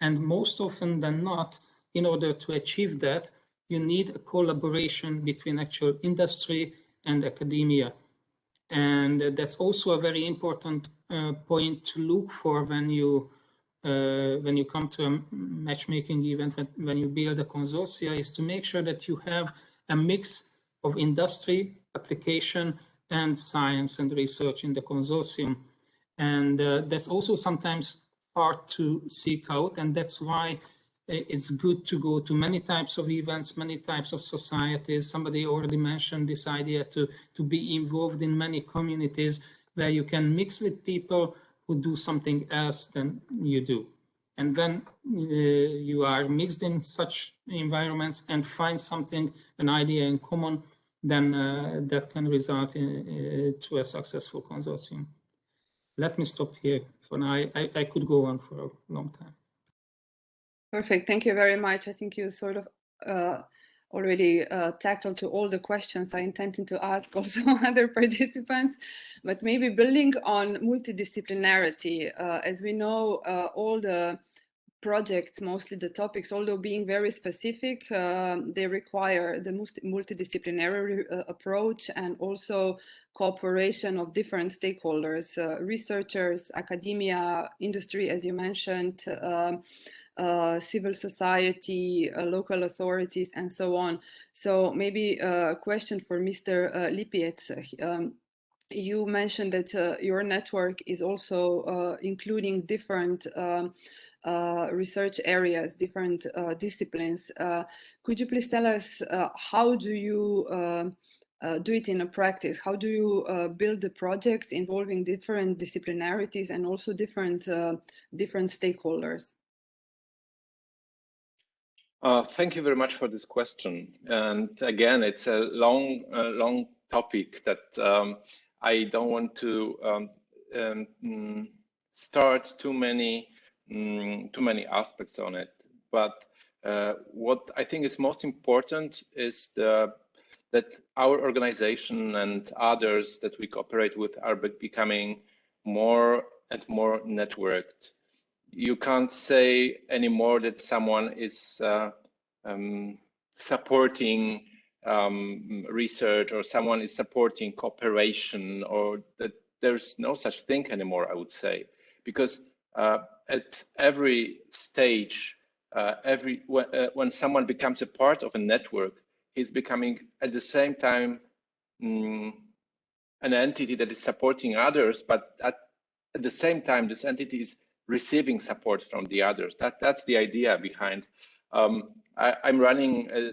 And most often than not, in order to achieve that, you need a collaboration between actual industry and academia. And that's also a very important point to look for when you come to a matchmaking event, when you build a consortia, is to make sure that you have a mix of industry, application, and science and research in the consortium. And that's also sometimes hard to seek out, and that's why it's good to go to many types of events, many types of societies. Somebody already mentioned this idea to be involved in many communities where you can mix with people who do something else than you do. And when you are mixed in such environments and find something, an idea in common, then that can result to a successful consortium. Let me stop here for now. I could go on for a long time. Perfect. Thank you very much. I think you sort of already tackled to all the questions I intended to ask also other participants, but maybe building on multidisciplinarity. As we know, all the projects, mostly the topics, although being very specific, they require the multidisciplinary approach and also cooperation of different stakeholders, researchers, academia, industry, as you mentioned, civil society, local authorities, and so on. So maybe a question for Mr. Lipiec. You mentioned that your network is also including different research areas, different disciplines. Could you please tell us how do you do it in a practice? How do you build the project involving different disciplinarities and also different stakeholders? Thank you very much for this question. And again, it's a long topic that I don't want to start too many aspects on it. But what I think is most important is that our organization and others that we cooperate with are becoming more and more networked. You can't say anymore that someone is supporting research or someone is supporting cooperation, or that there's no such thing anymore, I would say, because at every stage, when someone becomes a part of a network, he's becoming at the same time an entity that is supporting others, but at the same time, this entity is receiving support from the others. That's the idea behind. I'm running a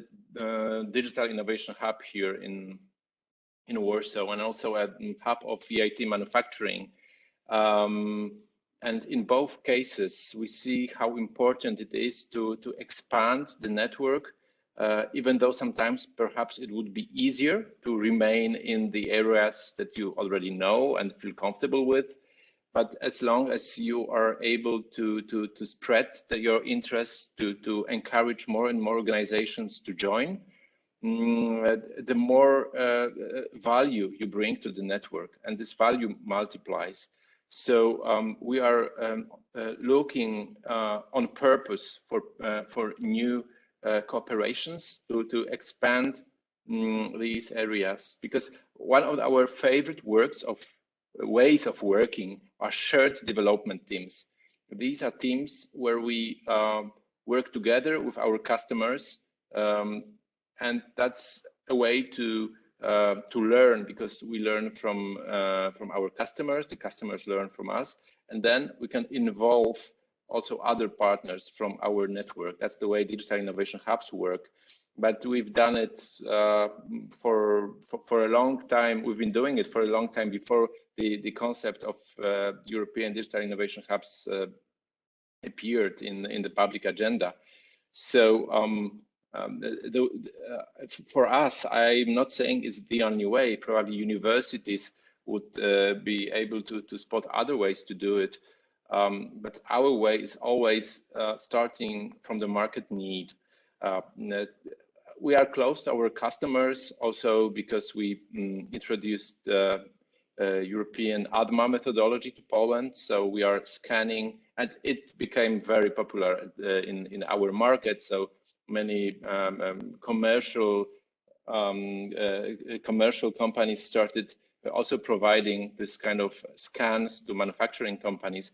digital innovation hub here in Warsaw, and also a hub of VIT manufacturing. And in both cases, we see how important it is to expand the network, even though sometimes perhaps it would be easier to remain in the areas that you already know and feel comfortable with. But as long as you are able to spread your interests, to encourage more and more organizations to join, the more value you bring to the network, and this value multiplies. So we are looking on purpose for new cooperations to expand these areas, because one of our favorite ways of working are shared development teams. These are teams where we work together with our customers, and that's a way to learn, because we learn from our customers, the customers learn from us, and then we can involve also other partners from our network. That's the way digital innovation hubs work. But we've done it for a long time. We've been doing it for a long time before the concept of European digital innovation hubs appeared in the public agenda. So for us, I'm not saying it's the only way. Probably universities would be able to spot other ways to do it. But our way is always starting from the market need. We are close to our customers also because we introduced European ADMA methodology to Poland. So we are scanning, and it became very popular in our market. So many commercial companies started also providing this kind of scans to manufacturing companies.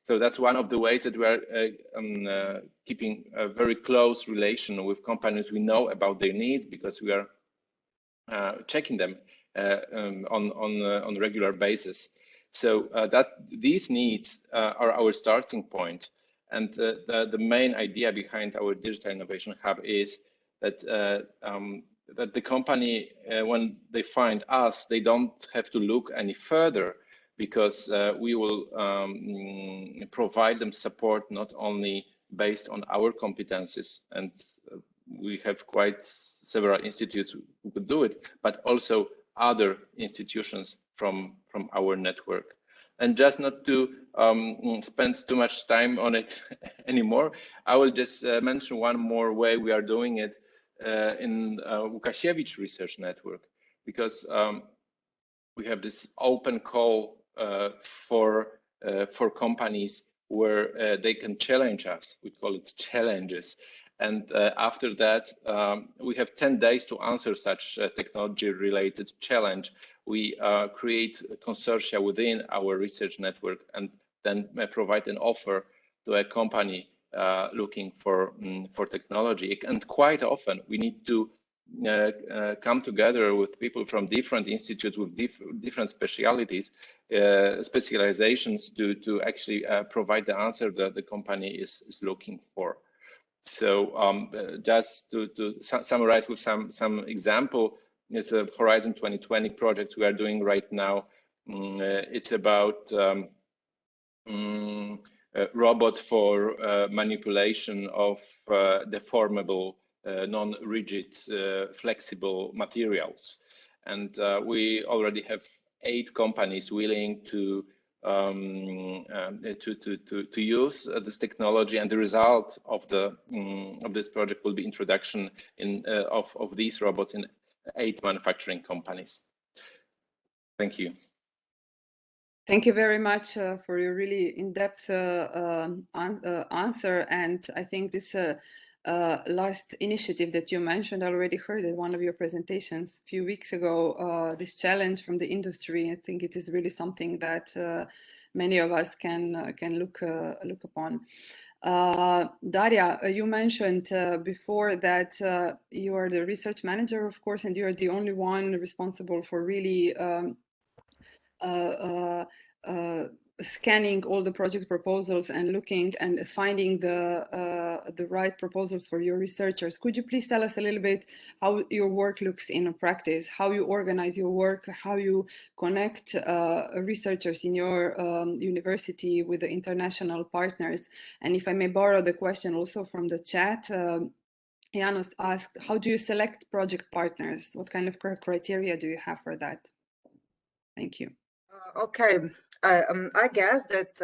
So that's one of the ways that we are keeping a very close relation with companies. We know about their needs because we are checking them on a regular basis. So that these needs are our starting point. And the main idea behind our Digital Innovation Hub is that that the company, when they find us, they don't have to look any further, because we will provide them support not only based on our competencies, and we have quite several institutes who could do it, but also other institutions from our network. And just not to spend too much time on it anymore, I will just mention one more way we are doing it in Łukasiewicz Research Network, because we have this open call for companies where they can challenge us. We call it challenges. And after that, we have 10 days to answer such a technology-related challenge. We create a consortia within our research network and then provide an offer to a company looking for technology. And quite often, we need to come together with people from different institutes with different specialities, specializations to actually provide the answer that the company is looking for. So just to summarize with some example, it's a Horizon 2020 project we are doing right now. It's about robots for manipulation of deformable, non-rigid, flexible materials. And we already have 8 companies willing to use this technology, and the result of this project will be introduction of these robots in 8 manufacturing companies. Thank you. Thank you very much for your really in-depth answer. And I think this last initiative that you mentioned, I already heard at one of your presentations a few weeks ago, this challenge from the industry. I think it is really something that many of us can look upon. Daria, you mentioned before that you are the research manager, of course, and you are the only one responsible for really scanning all the project proposals and looking and finding the right proposals for your researchers. Could you please tell us a little bit how your work looks in practice, how you organize your work, how you connect researchers in your university with the international partners? And if I may borrow the question also from the chat, Janos asked, how do you select project partners? What kind of criteria do you have for that? Thank you. Okay, I guess that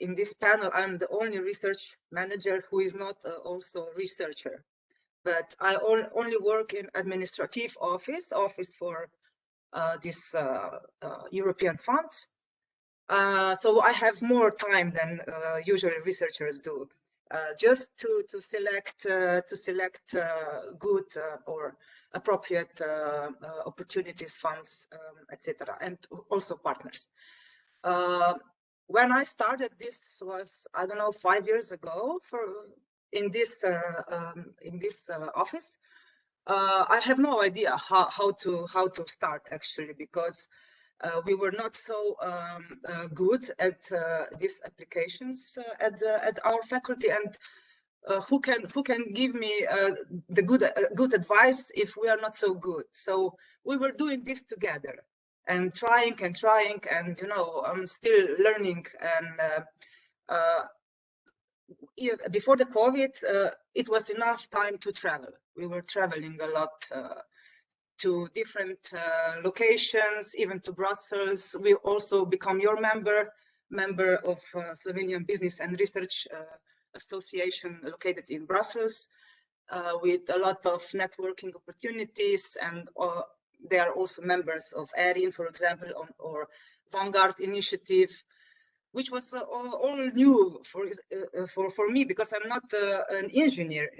in this panel, I'm the only research manager who is not also a researcher, but I only work in administrative office for this European funds. So I have more time than usually researchers do, just to select good or appropriate opportunities, funds, etc., and also partners. When I started, this was, I don't know, 5 years ago. In this office, I have no idea how to start actually, because we were not so good at these applications at our faculty, and who can give me the good advice if we are not so good? So we were doing this together and trying, and you know, I'm still learning. And before the COVID, it was enough time to travel. We were traveling a lot to different locations, even to Brussels. We also become your member of Slovenian Business and Research Association located in Brussels, with a lot of networking opportunities, and they are also members of ERIN, for example, or Vanguard Initiative, which was all new for me, because I'm not an engineer.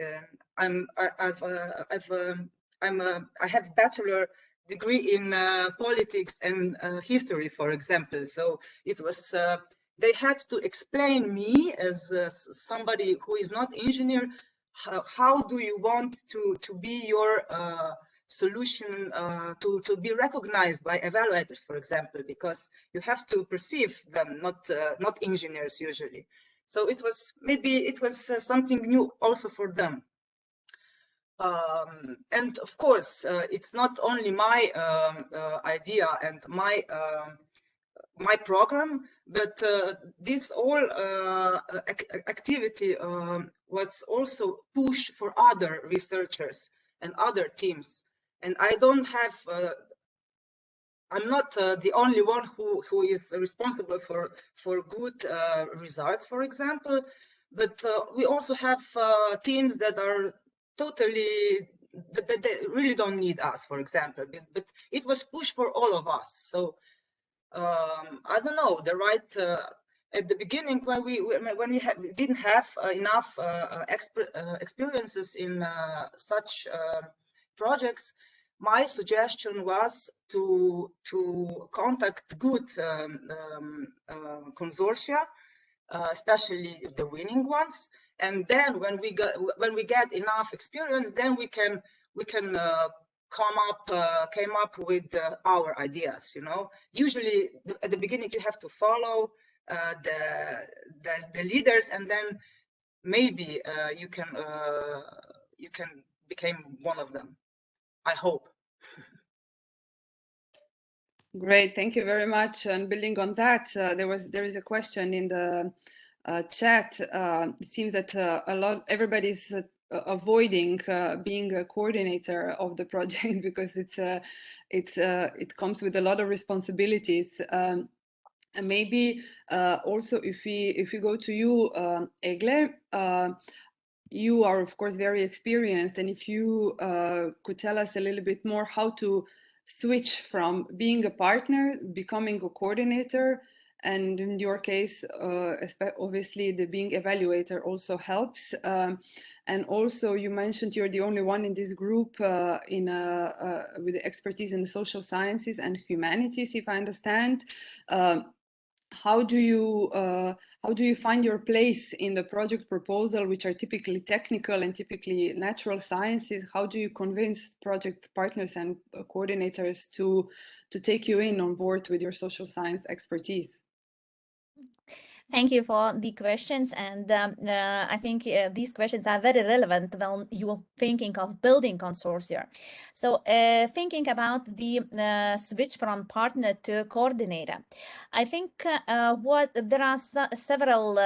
I have bachelor degree in politics and history, for example. So it was they had to explain me as somebody who is not engineer, how do you want to be your solution to be recognized by evaluators, for example, because you have to perceive them, not engineers usually. So maybe it was something new also for them. And of course, it's not only my idea and my program, but this whole activity was also pushed for other researchers and other teams. And I don't have, I'm not the only one who is responsible for good results, for example, but we also have teams that are totally, that they really don't need us, for example, but it was pushed for all of us. So I don't know, the right at the beginning when we didn't have enough experiences in such projects, my suggestion was to contact good consortia, especially the winning ones, and then when we get enough experience, then we can came up with our ideas. You know, usually at the beginning you have to follow the leaders, and then maybe you can become one of them. I hope. Great, thank you very much. And building on that, there is a question in the chat. It seems that everybody's avoiding being a coordinator of the project because it comes with a lot of responsibilities. And maybe also if we go to you, Egle, you are of course very experienced, and if you could tell us a little bit more how to switch from being a partner, becoming a coordinator, and in your case, obviously the being evaluator also helps. And also you mentioned you're the only one in this group with the expertise in the social sciences and humanities, if I understand. How do you find your place in the project proposal, which are typically technical and typically natural sciences? How do you convince project partners and coordinators to take you in on board with your social science expertise? Thank you for the questions, and I think these questions are very relevant when you are thinking of building consortia. So thinking about the switch from partner to coordinator, I think there are several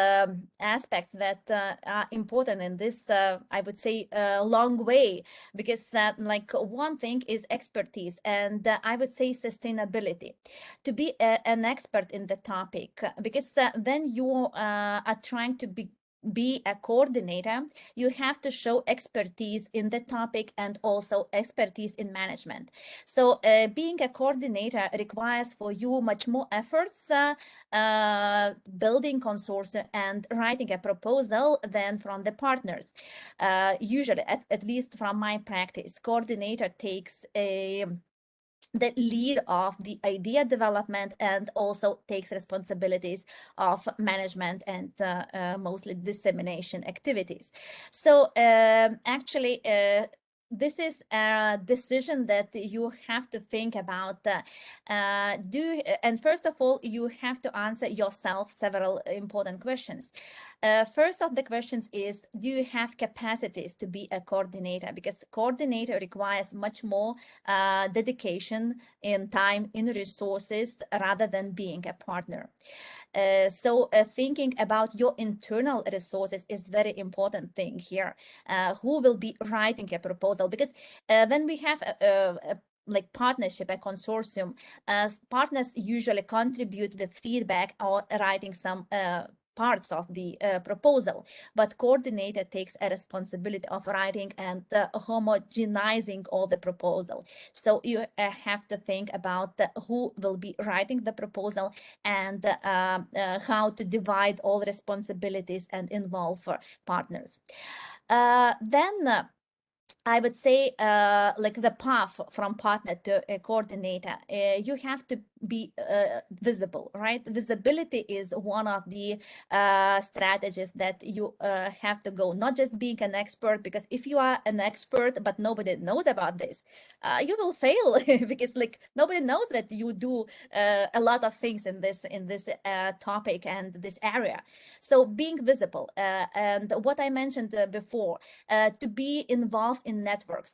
aspects that are important in this, I would say, long way, because like one thing is expertise, and I would say sustainability. To be an expert in the topic, because when you are trying to be a coordinator, you have to show expertise in the topic and also expertise in management. So being a coordinator requires for you much more efforts building consortia and writing a proposal than from the partners. Usually, at least from my practice, coordinator takes the lead of the idea development and also takes responsibilities of management and mostly dissemination activities. So actually, this is a decision that you have to think about. And first of all, you have to answer yourself several important questions. First of the questions is, do you have capacities to be a coordinator? Because coordinator requires much more dedication in time, in resources, rather than being a partner. So thinking about your internal resources is very important thing here. Who will be writing a proposal? Because when we have like partnership, a consortium, partners usually contribute with feedback or writing some parts of the proposal, but coordinator takes a responsibility of writing and homogenizing all the proposal. So you have to think about who will be writing the proposal and how to divide all responsibilities and involve partners. Then I would say like the path from partner to a coordinator, you have to be visible, right? Visibility is one of the strategies that you have to go, not just being an expert, because if you are an expert but nobody knows about this, you will fail because like nobody knows that you do a lot of things in this topic and this area. So being visible and what I mentioned before, to be involved in networks.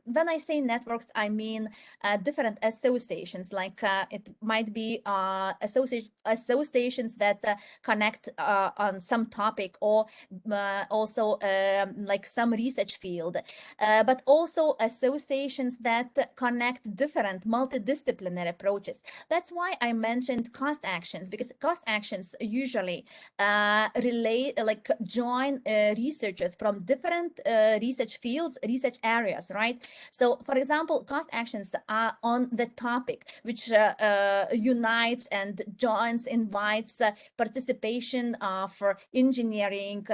When I say networks, I mean different associations, like it might be associations that connect on some topic, or also like some research field, but also associations that connect different multidisciplinary approaches. That's why I mentioned cost actions, because cost actions usually join researchers from different research fields, research areas, right? So, for example, cost actions are on the topic, which unites and joins, invites participation for engineering,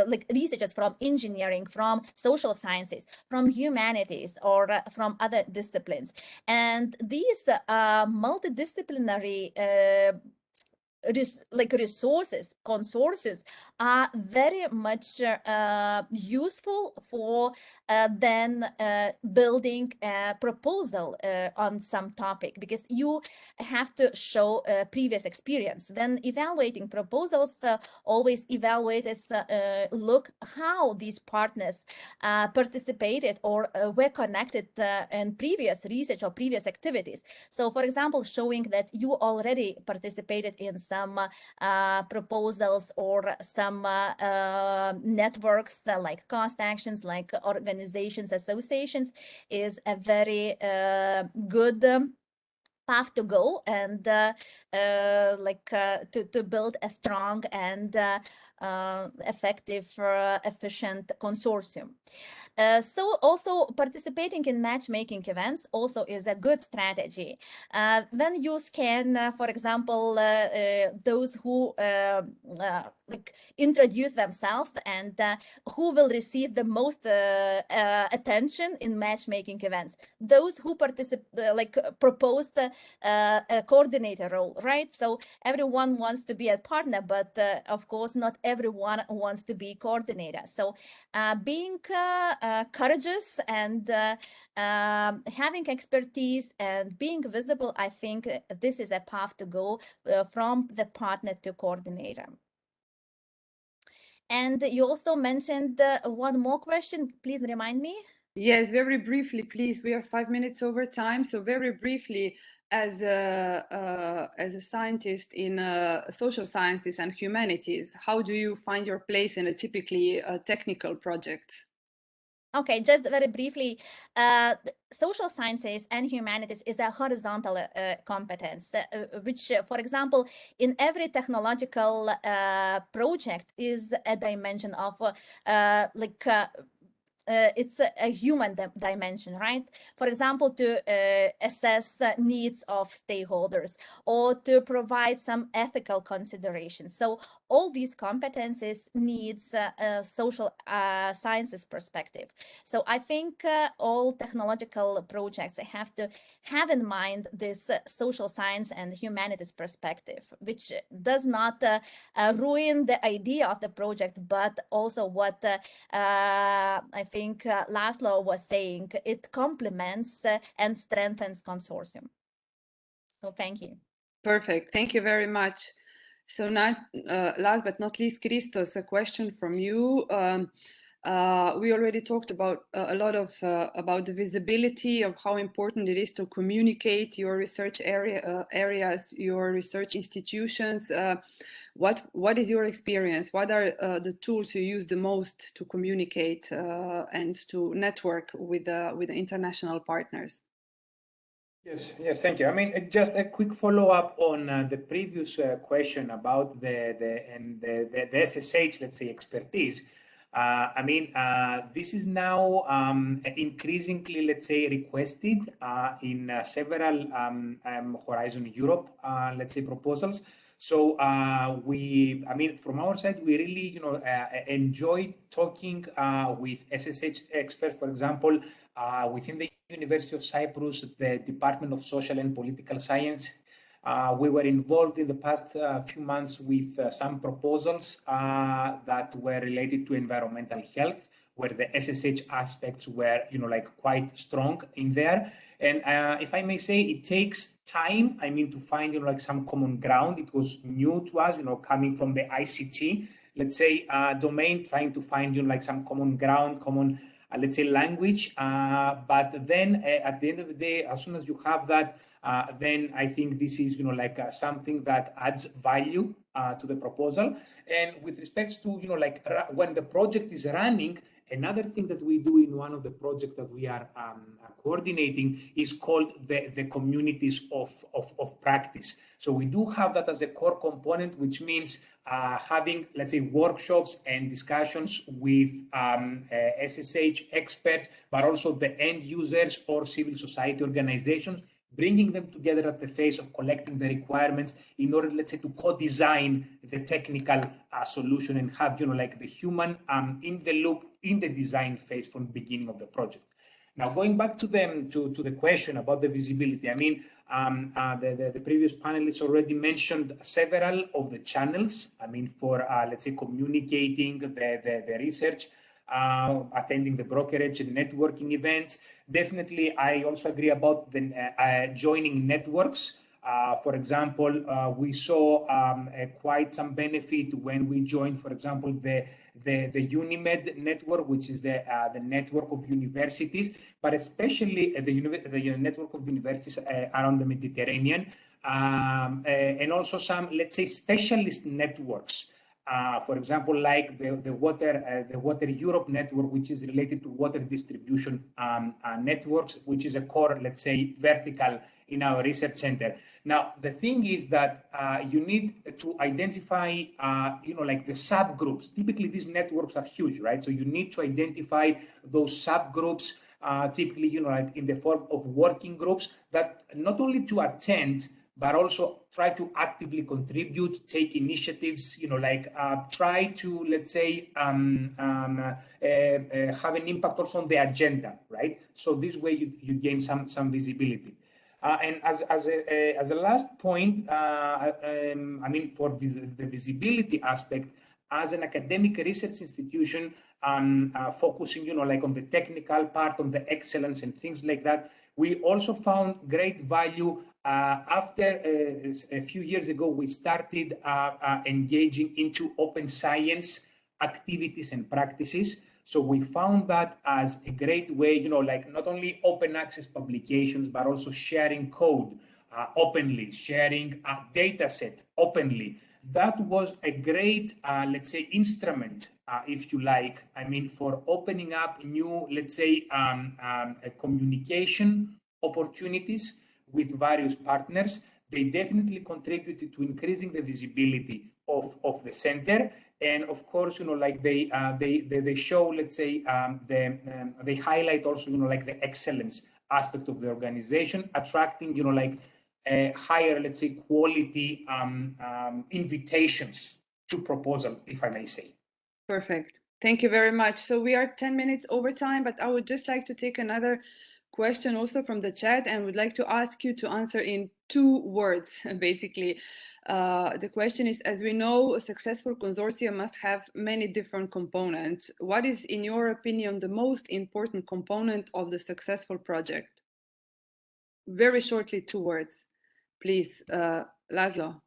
like researchers from engineering, from social sciences, from humanities, or from other disciplines. And these multidisciplinary resources, consorces, are very much useful for then building a proposal on some topic, because you have to show previous experience. Then evaluating proposals, always evaluate as look how these partners participated or were connected in previous research or previous activities. So, for example, showing that you already participated in some proposals or some networks, like cost actions, like organizations, associations, is a very good path to go, and to build a strong and effective, efficient consortium. So also participating in matchmaking events also is a good strategy. When you scan, for example, those who introduce themselves and who will receive the most attention in matchmaking events, those who proposed a coordinator role, right? So everyone wants to be a partner, but of course not everyone wants to be coordinator. So being courageous and having expertise and being visible, I think this is a path to go from the partner to coordinator. And you also mentioned one more question. Please remind me. Yes, very briefly, please. We are 5 minutes over time, so very briefly, as a scientist in social sciences and humanities, how do you find your place in a typically technical project? Okay, just very briefly, social sciences and humanities is a horizontal competence, which, for example, in every technological project is a dimension of it's a human dimension, right? For example, to assess the needs of stakeholders or to provide some ethical considerations. So all these competencies needs social sciences perspective. So I think all technological projects have to have in mind this social science and humanities perspective, which does not ruin the idea of the project, but also what I think Laszlo was saying, it complements and strengthens consortium. So thank you. Perfect. Thank you very much. So now, last but not least, Christos, a question from you. We already talked about a lot of about the visibility of how important it is to communicate your research areas, your research institutions. What is your experience? What are the tools you use the most to communicate and to network with the international partners? Yes, thank you. I mean, just a quick follow-up on the previous question about the SSH, let's say, expertise. I mean, this is now increasingly, let's say, requested in several Horizon Europe, let's say, proposals. So I mean, from our side, we really, enjoy talking with SSH experts, for example, within the University of Cyprus, the Department of Social and Political Science, We were involved in the past few months with some proposals that were related to environmental health, where the SSH aspects were, like quite strong in there. And if I may say, it takes time, to find, like some common ground. It was new to us, coming from the ICT, let's say, domain, trying to find, like some common ground, common, let's say, language. But then at the end of the day, as soon as you have that, then I think this is, like something that adds value to the proposal. And with respect to, like when the project is running, another thing that we do in one of the projects that we are coordinating is called the communities of practice. So we do have that as a core component, which means having, let's say, workshops and discussions with SSH experts, but also the end users or civil society organizations, bringing them together at the phase of collecting the requirements in order, let's say, to co-design the technical solution and have, like the human in the loop in the design phase from the beginning of the project. Now, going back to the question about the visibility, the previous panelists already mentioned several of the channels, for, let's say, communicating the research, attending the brokerage and networking events. Definitely, I also agree about the joining networks. For example, we saw quite some benefit when we joined, for example, the UNIMED network, which is the network of universities, but especially the network of universities around the Mediterranean, and also some, let's say, specialist networks. For example, like the Water Europe network, which is related to water distribution networks, which is a core, let's say, vertical in our research center. Now, the thing is that you need to identify, like the subgroups. Typically, these networks are huge, right? So you need to identify those subgroups, typically, like in the form of working groups that not only to attend, but also try to actively contribute, take initiatives, like try to, let's say, have an impact also on the agenda, right? So this way you gain some visibility. And as a last point, for the visibility aspect, as an academic research institution, focusing, like on the technical part, on the excellence and things like that, we also found great value after a few years ago, we started engaging into open science activities and practices. So we found that as a great way, like not only open access publications, but also sharing code openly, sharing a data set openly. That was a great, let's say, instrument, if you like, for opening up new, let's say, communication opportunities with various partners. They definitely contributed to increasing the visibility of the center. And of course, like they show, let's say, they highlight also, like the excellence aspect of the organization, attracting, like higher, let's say, quality invitations to proposal, if I may say. Perfect. Thank you very much. So we are 10 minutes over time, but I would just like to take another question also from the chat and would like to ask you to answer in 2 words, basically. The question is, as we know, a successful consortium must have many different components. What is, in your opinion, the most important component of the successful project? Very shortly, 2 words, please. Laszlo.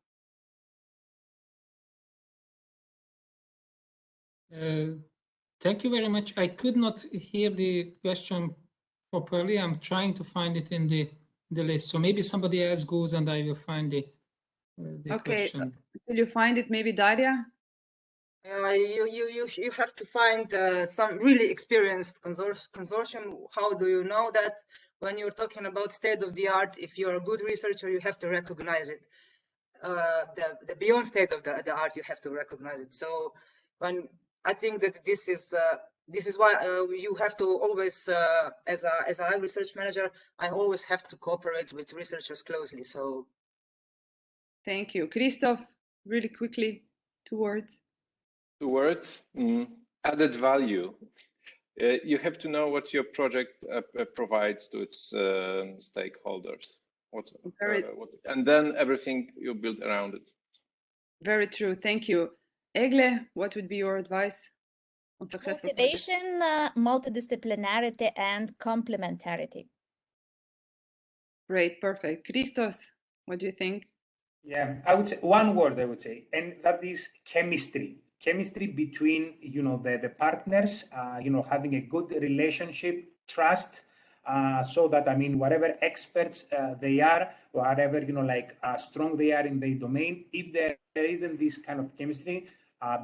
Thank you very much. I could not hear the question properly. I'm trying to find it in the list. So maybe somebody else goes and I will find the Okay, question. Till you find it, maybe Daria? You have to find some really experienced consortium. How do you know that? When you're talking about state of the art, if you're a good researcher, you have to recognize it. The beyond state of the art, you have to recognize it. So when I think that this is why you have to always, as a research manager, I always have to cooperate with researchers closely. So thank you. Christoph, really quickly, 2 words. 2 words, added value. You have to know what your project provides to its stakeholders. and then everything you build around it. Very true. Thank you. Egle, what would be your advice on successful motivation, multidisciplinarity, and complementarity? Great, perfect. Christos, what do you think? Yeah, I would say one word, I would say, and that is chemistry. Chemistry between, the partners, having a good relationship, trust, so that, whatever experts they are, whatever, strong they are in their domain, if there isn't this kind of chemistry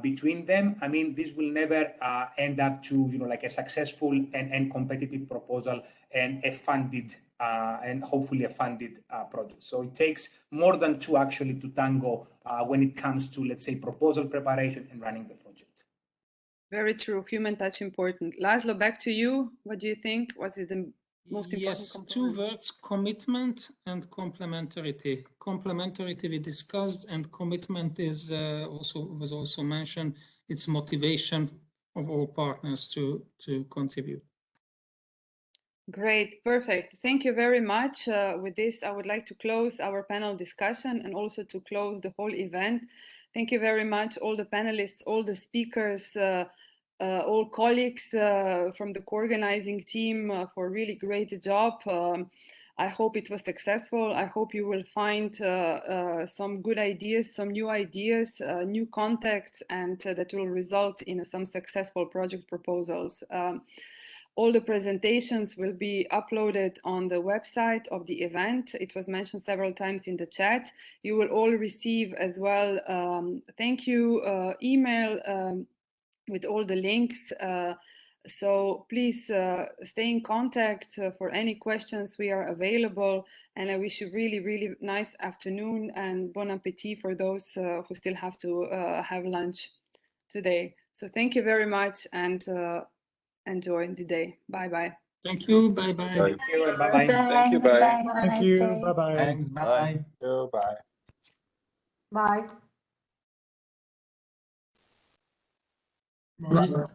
between them, this will never end up to, a successful and competitive proposal and a funded and hopefully a funded project. So it takes more than two actually to tango when it comes to, let's say, proposal preparation and running the project. Very true. Human touch important. Laszlo, back to you. What do you think? What is the most important component? Two words: commitment and complementarity. Complementarity we discussed, and commitment is was also mentioned. It's motivation of all partners to contribute. Great, perfect. Thank you very much. With this, I would like to close our panel discussion and also to close the whole event. Thank you very much, all the panelists, all the speakers, all colleagues from the co-organizing team for a really great job. I hope it was successful. I hope you will find some good ideas, some new ideas, new contacts, and that will result in some successful project proposals. All the presentations will be uploaded on the website of the event. It was mentioned several times in the chat. You will all receive as well thank you email with all the links. So please stay in contact for any questions. We are available, and I wish you really, really nice afternoon and bon appetit for those who still have to have lunch today. So thank you very much, and enjoy the day. Bye bye. Thank you. Bye bye. Thank you. Bye bye. Thank you. Bye. Thank you. Bye bye. Thanks. Bye. Bye. Bye. Bye.